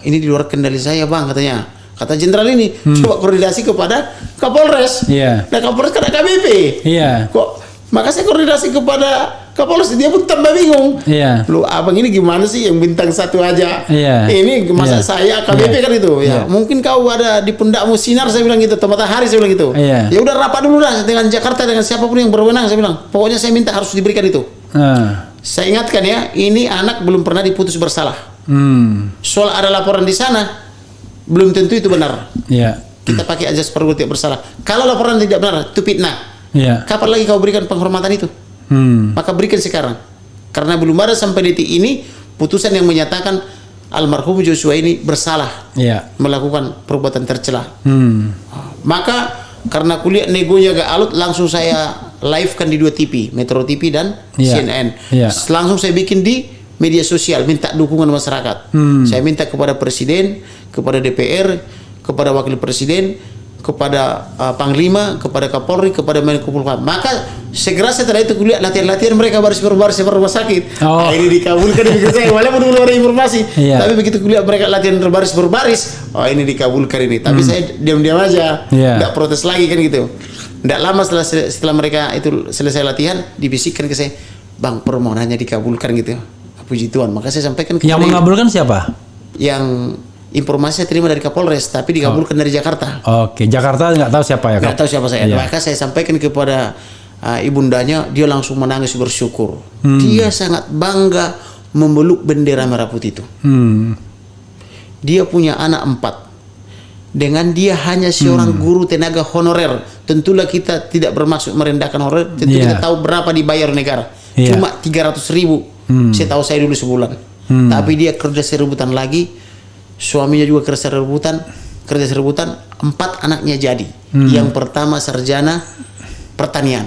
Ini di luar kendali saya bang katanya. Kata jenderal ini coba koordinasi kepada Kapolres. Iya. Nah Kapolres kan KBP. Iya. Kok maka saya koordinasi kepada Kapolres, dia pun tambah bingung. Iya. Lu abang ini gimana sih yang bintang 1 aja? Iya. Ini masa Iya. saya KBP Iya. kan itu. Ya, Iya. mungkin kau ada di pundakmu sinar saya bilang gitu, matahari saya bilang gitu. Iya. Ya udah rapat dulu lah dengan Jakarta dengan siapapun yang berwenang saya bilang. Pokoknya saya minta harus diberikan itu. Saya ingatkan ya, ini anak belum pernah diputus bersalah. Soal ada laporan di sana, belum tentu itu benar. Iya. Kita pakai ajas praduga tidak bersalah. Kalau laporan tidak benar, itu fitnah. Iya. Kapan lagi kau berikan penghormatan itu? Maka berikan sekarang. Karena belum ada sampai detik ini putusan yang menyatakan almarhum Joshua ini bersalah Iya. melakukan perbuatan tercela. Maka karena kuliah negonya agak alot, langsung saya live kan di 2 TV, Metro TV dan Iya. CNN. Iya. Langsung saya bikin di media sosial, minta dukungan masyarakat. Saya minta kepada Presiden, kepada DPR, kepada Wakil Presiden, kepada Panglima, kepada Kapolri, kepada Menko Polhukam. Maka segera setelah itu kuliah latihan-latihan mereka baris berbaris rumah sakit. Oh. Ini dikabulkan di pikir saya, walaupun belum ada informasi. Iya. Tapi begitu kuliah mereka latihan berbaris, oh ini dikabulkan ini. Tapi saya diam-diam aja, Iya. nggak protes lagi kan gitu. Nggak lama setelah mereka itu selesai latihan, dibisikkan ke saya, Bang permohonannya dikabulkan gitu. Puji Tuhan. Maka saya sampaikan Yang mengabulkan siapa? yang informasi saya terima dari Kapolres, tapi dikabulkan dari Jakarta. Oke, Jakarta nggak tahu siapa ya? Nggak tahu siapa saya. Iya. Maka saya sampaikan kepada ibundanya, dia langsung menangis bersyukur. Dia sangat bangga memeluk bendera merah putih itu. Dia punya anak 4. Dengan dia hanya seorang guru tenaga honorer. Tentulah kita tidak bermaksud merendahkan honorer. Tentu Iya. kita tahu berapa dibayar negara. Iya. Cuma 300.000. Saya tahu saya dulu sebulan. Tapi dia kerja serebutan lagi. Suaminya juga kerja serebutan. 4 anaknya jadi. Yang pertama sarjana pertanian.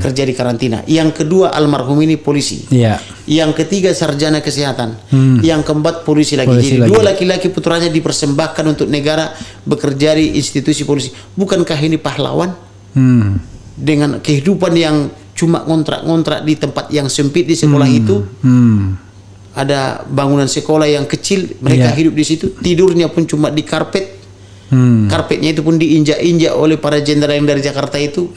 kerja di karantina. Yang kedua almarhum ini polisi. Iya. Yang ketiga sarjana kesehatan. Yang keempat polisi lagi. Polisi Jadi lagi. dua laki-laki putranya dipersembahkan untuk negara bekerja di institusi polisi. Bukankah ini pahlawan? Dengan kehidupan yang cuma ngontrak-ngontrak di tempat yang sempit di sekolah itu. Ada bangunan sekolah yang kecil, mereka hidup di situ. Tidurnya pun cuma di karpet. Karpetnya itu pun diinjak-injak oleh para jenderal yang dari Jakarta itu.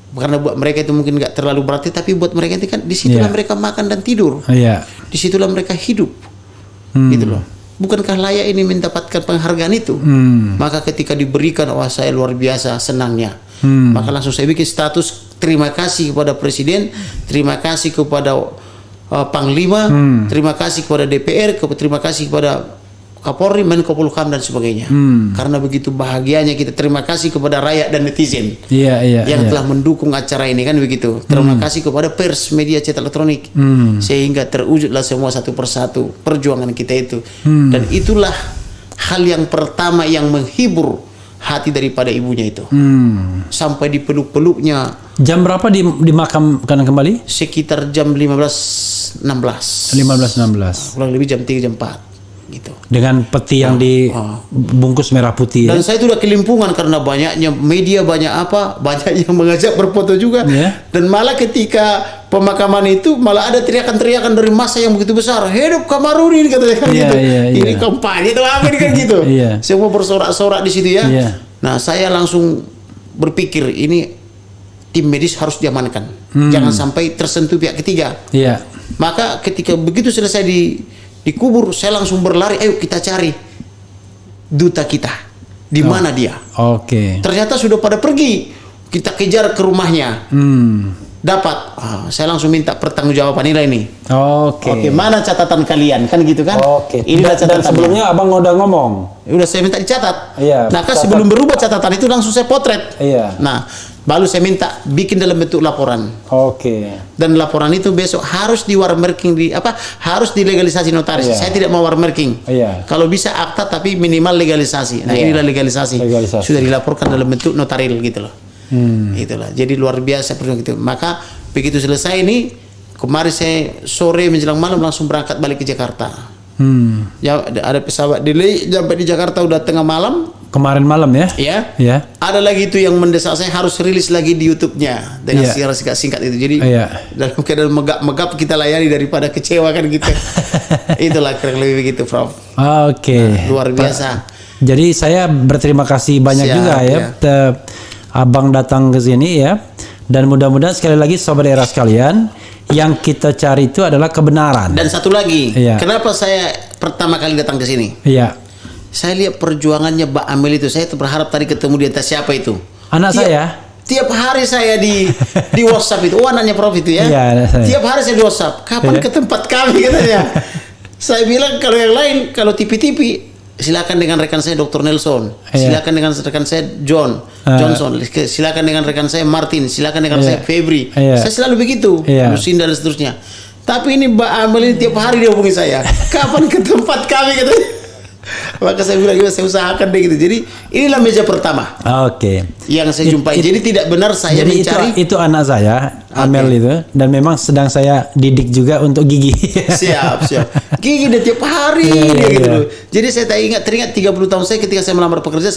Karena buat mereka itu mungkin nggak terlalu berarti, tapi buat mereka itu kan disitulah mereka makan dan tidur. Disitulah mereka hidup. Gitu loh. Bukankah layak ini mendapatkan penghargaan itu? Maka ketika diberikan, wah saya luar biasa senangnya. Maka langsung saya bikin status terima kasih kepada Presiden, terima kasih kepada Panglima, terima kasih kepada DPR, terima kasih kepada Kapolri, Menko Polhukam dan sebagainya. Karena begitu bahagianya kita, terima kasih kepada rakyat dan netizen yang telah mendukung acara ini, kan begitu. Terima kasih kepada pers, media cetak elektronik, sehingga terwujudlah semua satu persatu perjuangan kita itu. Dan itulah hal yang pertama yang menghibur hati daripada ibunya itu. Sampai dipeluk-peluknya. Jam berapa dimakamkan kembali? Sekitar jam 15.16. 15.16. Kurang lebih jam 3 jam 4 gitu. Dengan peti yang dibungkus merah putih. Dan saya itu udah kelimpungan karena banyaknya media, banyak yang mengajak berfoto juga. Dan malah ketika pemakaman itu malah ada teriakan-teriakan dari massa yang begitu besar, hidup Kamarudin katanya kan gitu. Ini kampanye itu apa ini kan gitu. Semua bersorak-sorak di situ ya. Nah, saya langsung berpikir ini tim medis harus diamankan. Jangan sampai tersentuh pihak ketiga. Maka ketika begitu selesai dikubur, saya langsung berlari, ayo kita cari duta kita. Di mana dia? Ternyata sudah pada pergi. Kita kejar ke rumahnya. Dapat. Saya langsung minta pertanggungjawaban ini. Mana catatan kalian? Kan gitu kan? Inilah catatan. Dan sebelumnya abang udah ngomong. Udah saya minta dicatat. Nah, sebelum berubah catatan itu langsung saya potret. Nah, baru saya minta bikin dalam bentuk laporan. Dan laporan itu besok harus di watermarking harus dilegalisasi notaris. Saya tidak mau watermarking. Kalau bisa akta tapi minimal legalisasi. Nah, inilah legalisasi. Sudah dilaporkan dalam bentuk notaril gitu loh. Itulah. Jadi luar biasa gitu. Maka begitu selesai ini, kemarin saya sore menjelang malam langsung berangkat balik ke Jakarta. Ya, ada pesawat delay sampai di Jakarta udah tengah malam. Kemarin malam ya? Ada lagi itu yang mendesak saya harus rilis lagi di YouTube-nya dengan singkat itu. Jadi dalam keadaan megap-megap kita layani daripada kecewa kan gitu. Itulah kurang lebih begitu, Prof. Luar biasa. Jadi saya berterima kasih banyak juga ya. Abang datang ke sini ya. Dan mudah-mudahan sekali lagi sobat era sekalian, yang kita cari itu adalah kebenaran. Dan satu lagi, kenapa saya pertama kali datang ke sini? Saya lihat perjuangannya Mbak Amel itu. Saya berharap tadi ketemu dia, siapa itu? Anak saya. Tiap hari saya di WhatsApp itu. Anaknya Prof itu ya. Tiap hari saya di WhatsApp. Kapan ke tempat kami katanya? Saya bilang kalau yang lain, kalau TV-TV silakan dengan rekan saya Dr. Nelson, silakan dengan rekan saya Johnson, silakan dengan rekan saya Martin, silakan dengan saya Febri. Saya selalu begitu, Lucinda dan seterusnya. Tapi ini Mbak Amel ini tiap hari dia hubungi saya. Kapan ke tempat kami katanya? Maka saya bilang saya usahakan deh gitu. Jadi inilah meja pertama. Yang saya jumpai. Jadi tidak benar saya mencari. Itu anak saya, Amel itu, dan memang sedang saya didik juga untuk Gigi. Siap. Gigi dia tiap hari dia gitu loh. Jadi saya teringat 30 tahun saya ketika saya melamar pekerja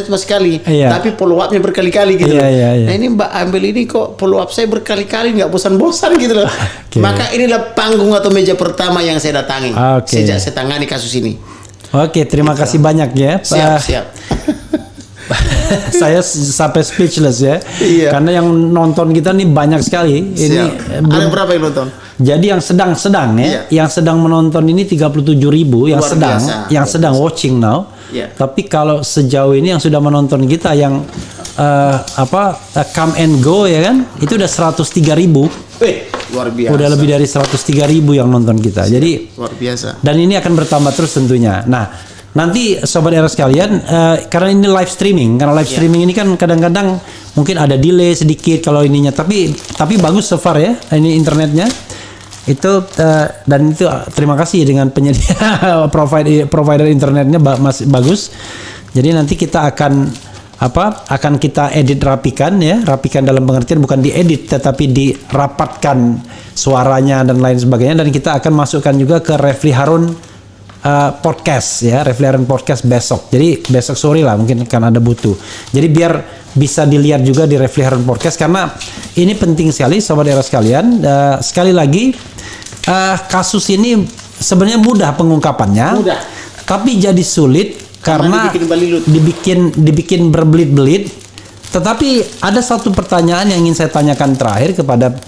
cuma sekali. Tapi follow up-nya berkali-kali gitu loh. Nah, ini Mbak Amel ini kok follow up saya berkali-kali nggak bosan-bosan gitu loh. Maka inilah panggung atau meja pertama yang saya datangi sejak saya tangani kasus ini. Terima kasih banyak ya. Siap. Saya sampai speechless ya. Karena yang nonton kita nih banyak sekali. Ini ada berapa yang nonton? Jadi yang sedang ya, yang sedang menonton ini 37.000 yang sedang watching now. Tapi kalau sejauh ini yang sudah menonton kita yang come and go ya kan, itu udah 103.000. Luar biasa. Udah lebih dari 103.000 yang nonton kita. Jadi luar biasa. Dan ini akan bertambah terus tentunya. Nah, nanti sobat era sekalian, karena ini live streaming, streaming ini kan kadang-kadang mungkin ada delay sedikit kalau ininya, tapi bagus so far ya ini internetnya. Itu dan itu terima kasih dengan penyedia provider internetnya masih bagus. Jadi nanti kita akan akan kita edit rapikan ya, rapikan dalam pengertian bukan diedit tetapi dirapatkan suaranya dan lain sebagainya, dan kita akan masukkan juga ke Refli Harun podcast ya, Refli Harun podcast besok. Jadi besok sore lah mungkin akan ada butuh. Jadi biar bisa dilihat juga di Refli Harun podcast, karena ini penting sekali sobat era sekalian. Sekali lagi kasus ini sebenarnya mudah pengungkapannya, tapi jadi sulit karena dibikin berbelit-belit. Tetapi ada satu pertanyaan yang ingin saya tanyakan terakhir kepada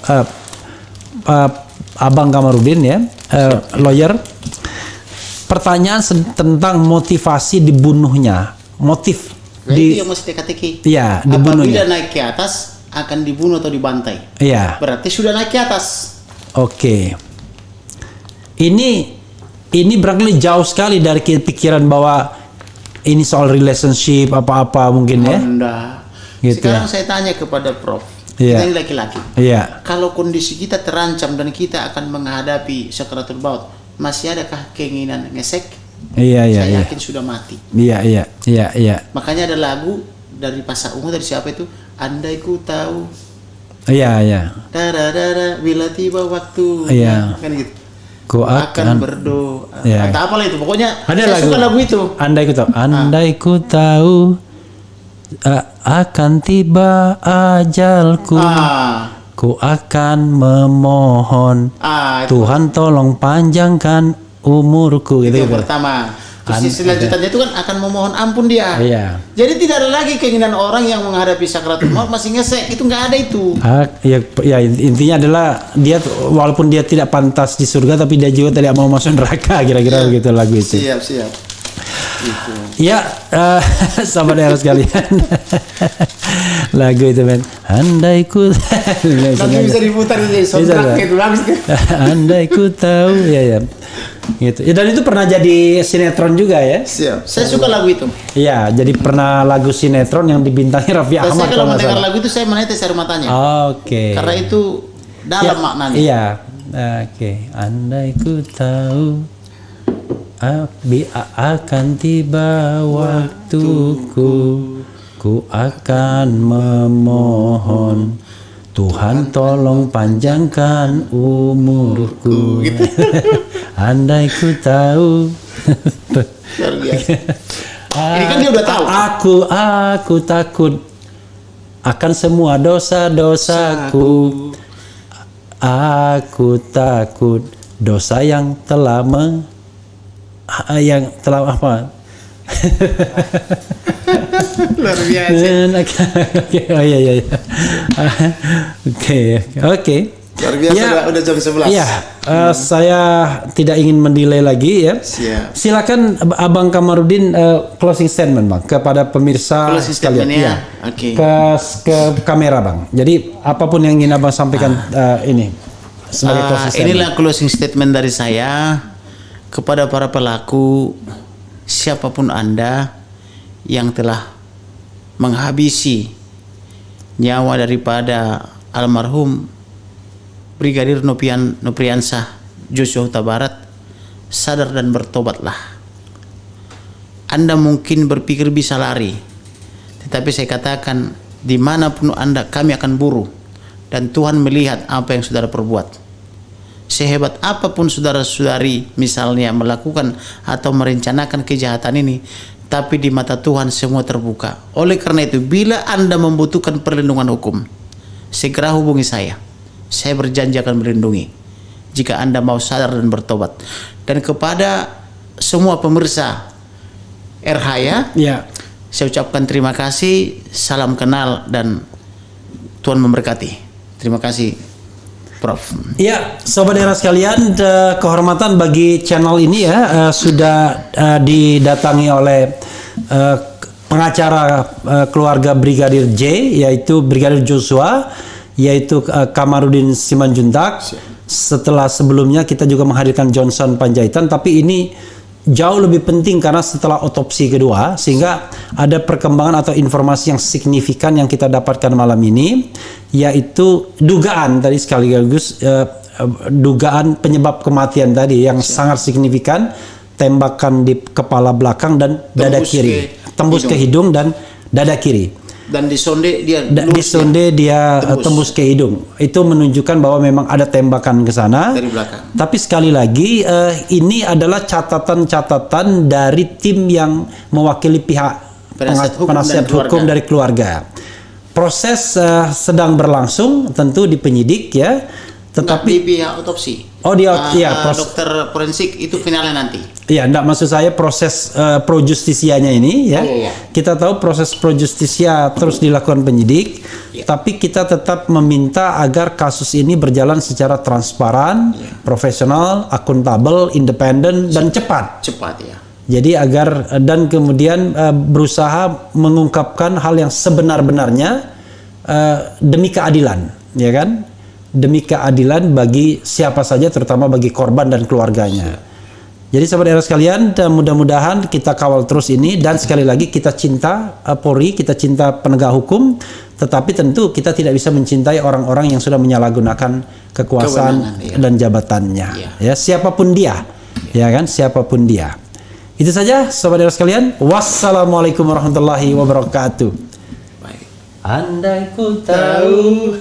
Abang Kamarudin ya, lawyer. Pertanyaan tentang motivasi dibunuhnya, motif itu yang mesti teka-teki. Iya, dibunuhnya. Apabila naik ke atas akan dibunuh atau dibantai. Iya. Berarti sudah naik ke atas. Oke. Ini barangkali jauh sekali dari pikiran bahwa ini soal relationship apa-apa mungkin ya. Gitu. Sekarang saya tanya kepada Prof. Iya. Kita ini laki-laki. Iya. Kalau kondisi kita terancam dan kita akan menghadapi sakaratul maut, masih adakah keinginan ngesek? Iya. Saya yakin sudah mati. Iya. Makanya ada lagu dari Pasha Ungu, dari siapa itu? Andai ku tahu. Iya. Dara bila tiba waktu. Iya. Kan gitu. Ku akan berdoa. Ya. Atau apalah itu. Pokoknya ada saya suka lagu itu. Andai ku tahu akan tiba ajalku. Ku akan memohon. Tuhan tolong panjangkan umurku. Itu pertama. Terus selanjutnya itu kan akan memohon ampun dia. Iya. Jadi tidak ada lagi keinginan orang yang menghadapi sakaratul maut masih ngesek. Itu nggak ada itu. Ya intinya adalah dia walaupun dia tidak pantas di surga, tapi dia juga tidak mau masuk neraka. Kira-kira begitu lagu itu. Siap. Gitu. Ya, sahabat era sekalian. Lagu itu men. Andai ku nanti bisa diputar di soundtrack itu langsung. Andai ku tahu ya. Gitu. Ya, dan itu pernah jadi sinetron juga ya. Siap. Saya suka lagu itu. Iya, jadi pernah lagu sinetron yang dibintangi Raffi Ahmad. Saya kalau mendengar lagu itu saya menetes air matanya. Oke. Karena itu dalam maknanya. Iya. Oke. Andai ku tahu akan tiba waktuku, ku akan memohon Tuhan tolong panjangkan umurku. Gitu. Andai ku tahu. Luar biasa. Ini kan dia udah tahu. Aku takut akan semua dosa-dosaku. Aku takut dosa yang telah apa? Luar biasa. Iya. Oke. Luar biasa ya, udah jam 11. Iya, saya tidak ingin mendelay lagi ya. Siap. Silakan Abang Kamarudin closing statement Bang kepada pemirsa sekalian. Ya. Oke. Ke kamera Bang. Jadi apapun yang ingin Abang sampaikan ini sebagai closing statement. Inilah closing statement dari saya kepada para pelaku, siapapun Anda yang telah menghabisi nyawa daripada almarhum Brigadir Nopriansah Joshua Huta Barat, sadar dan bertobatlah. Anda mungkin berpikir bisa lari, tetapi saya katakan dimanapun Anda, kami akan buru, dan Tuhan melihat apa yang saudara perbuat. Sehebat apapun saudara-saudari misalnya melakukan atau merencanakan kejahatan ini, tapi di mata Tuhan semua terbuka. Oleh karena itu, bila Anda membutuhkan perlindungan hukum, segera hubungi saya. Saya berjanji akan melindungi jika Anda mau sadar dan bertobat. Dan kepada semua pemirsa RH ya, saya ucapkan terima kasih, salam kenal, dan Tuhan memberkati. Terima kasih Prof. Ya, sobat era sekalian, kehormatan bagi channel ini ya sudah didatangi oleh pengacara keluarga Brigadir J, yaitu Brigadir Joshua, yaitu Kamarudin Simanjuntak. Setelah sebelumnya kita juga menghadirkan Johnson Panjaitan, tapi ini jauh lebih penting karena setelah otopsi kedua, sehingga ada perkembangan atau informasi yang signifikan yang kita dapatkan malam ini, yaitu dugaan tadi sekaligus dugaan penyebab kematian tadi yang sangat signifikan, tembakan di kepala belakang dan dada kiri, tembus ke hidung dan dada kiri. Dan disonde dia Di sonde dia tembus ke hidung. Itu menunjukkan bahwa memang ada tembakan ke sana. dari belakang. Tapi sekali lagi ini adalah catatan-catatan dari tim yang mewakili pihak penasihat hukum dari keluarga. Proses sedang berlangsung tentu di penyidik ya. Tetapi di pihak otopsi. Oh dia dokter forensik itu finalnya nanti. Iya, enggak, maksud saya proses pro justisianya ini ya. Iya. Kita tahu proses pro justisia terus dilakukan penyidik, tapi kita tetap meminta agar kasus ini berjalan secara transparan, profesional, akuntabel, independen dan cepat. Cepat ya. Jadi agar dan kemudian berusaha mengungkapkan hal yang sebenar-benarnya demi keadilan, ya kan? Demi keadilan bagi siapa saja, terutama bagi korban dan keluarganya. Jadi sahabat era sekalian, mudah-mudahan kita kawal terus ini, dan sekali lagi kita cinta Polri, kita cinta penegak hukum, tetapi tentu kita tidak bisa mencintai orang-orang yang sudah menyalahgunakan kekuasaan dan jabatannya. Ya, siapapun dia, ya kan, siapapun dia. Itu saja sahabat era sekalian. Wassalamualaikum warahmatullahi wabarakatuh. Baik. Andai ku tahu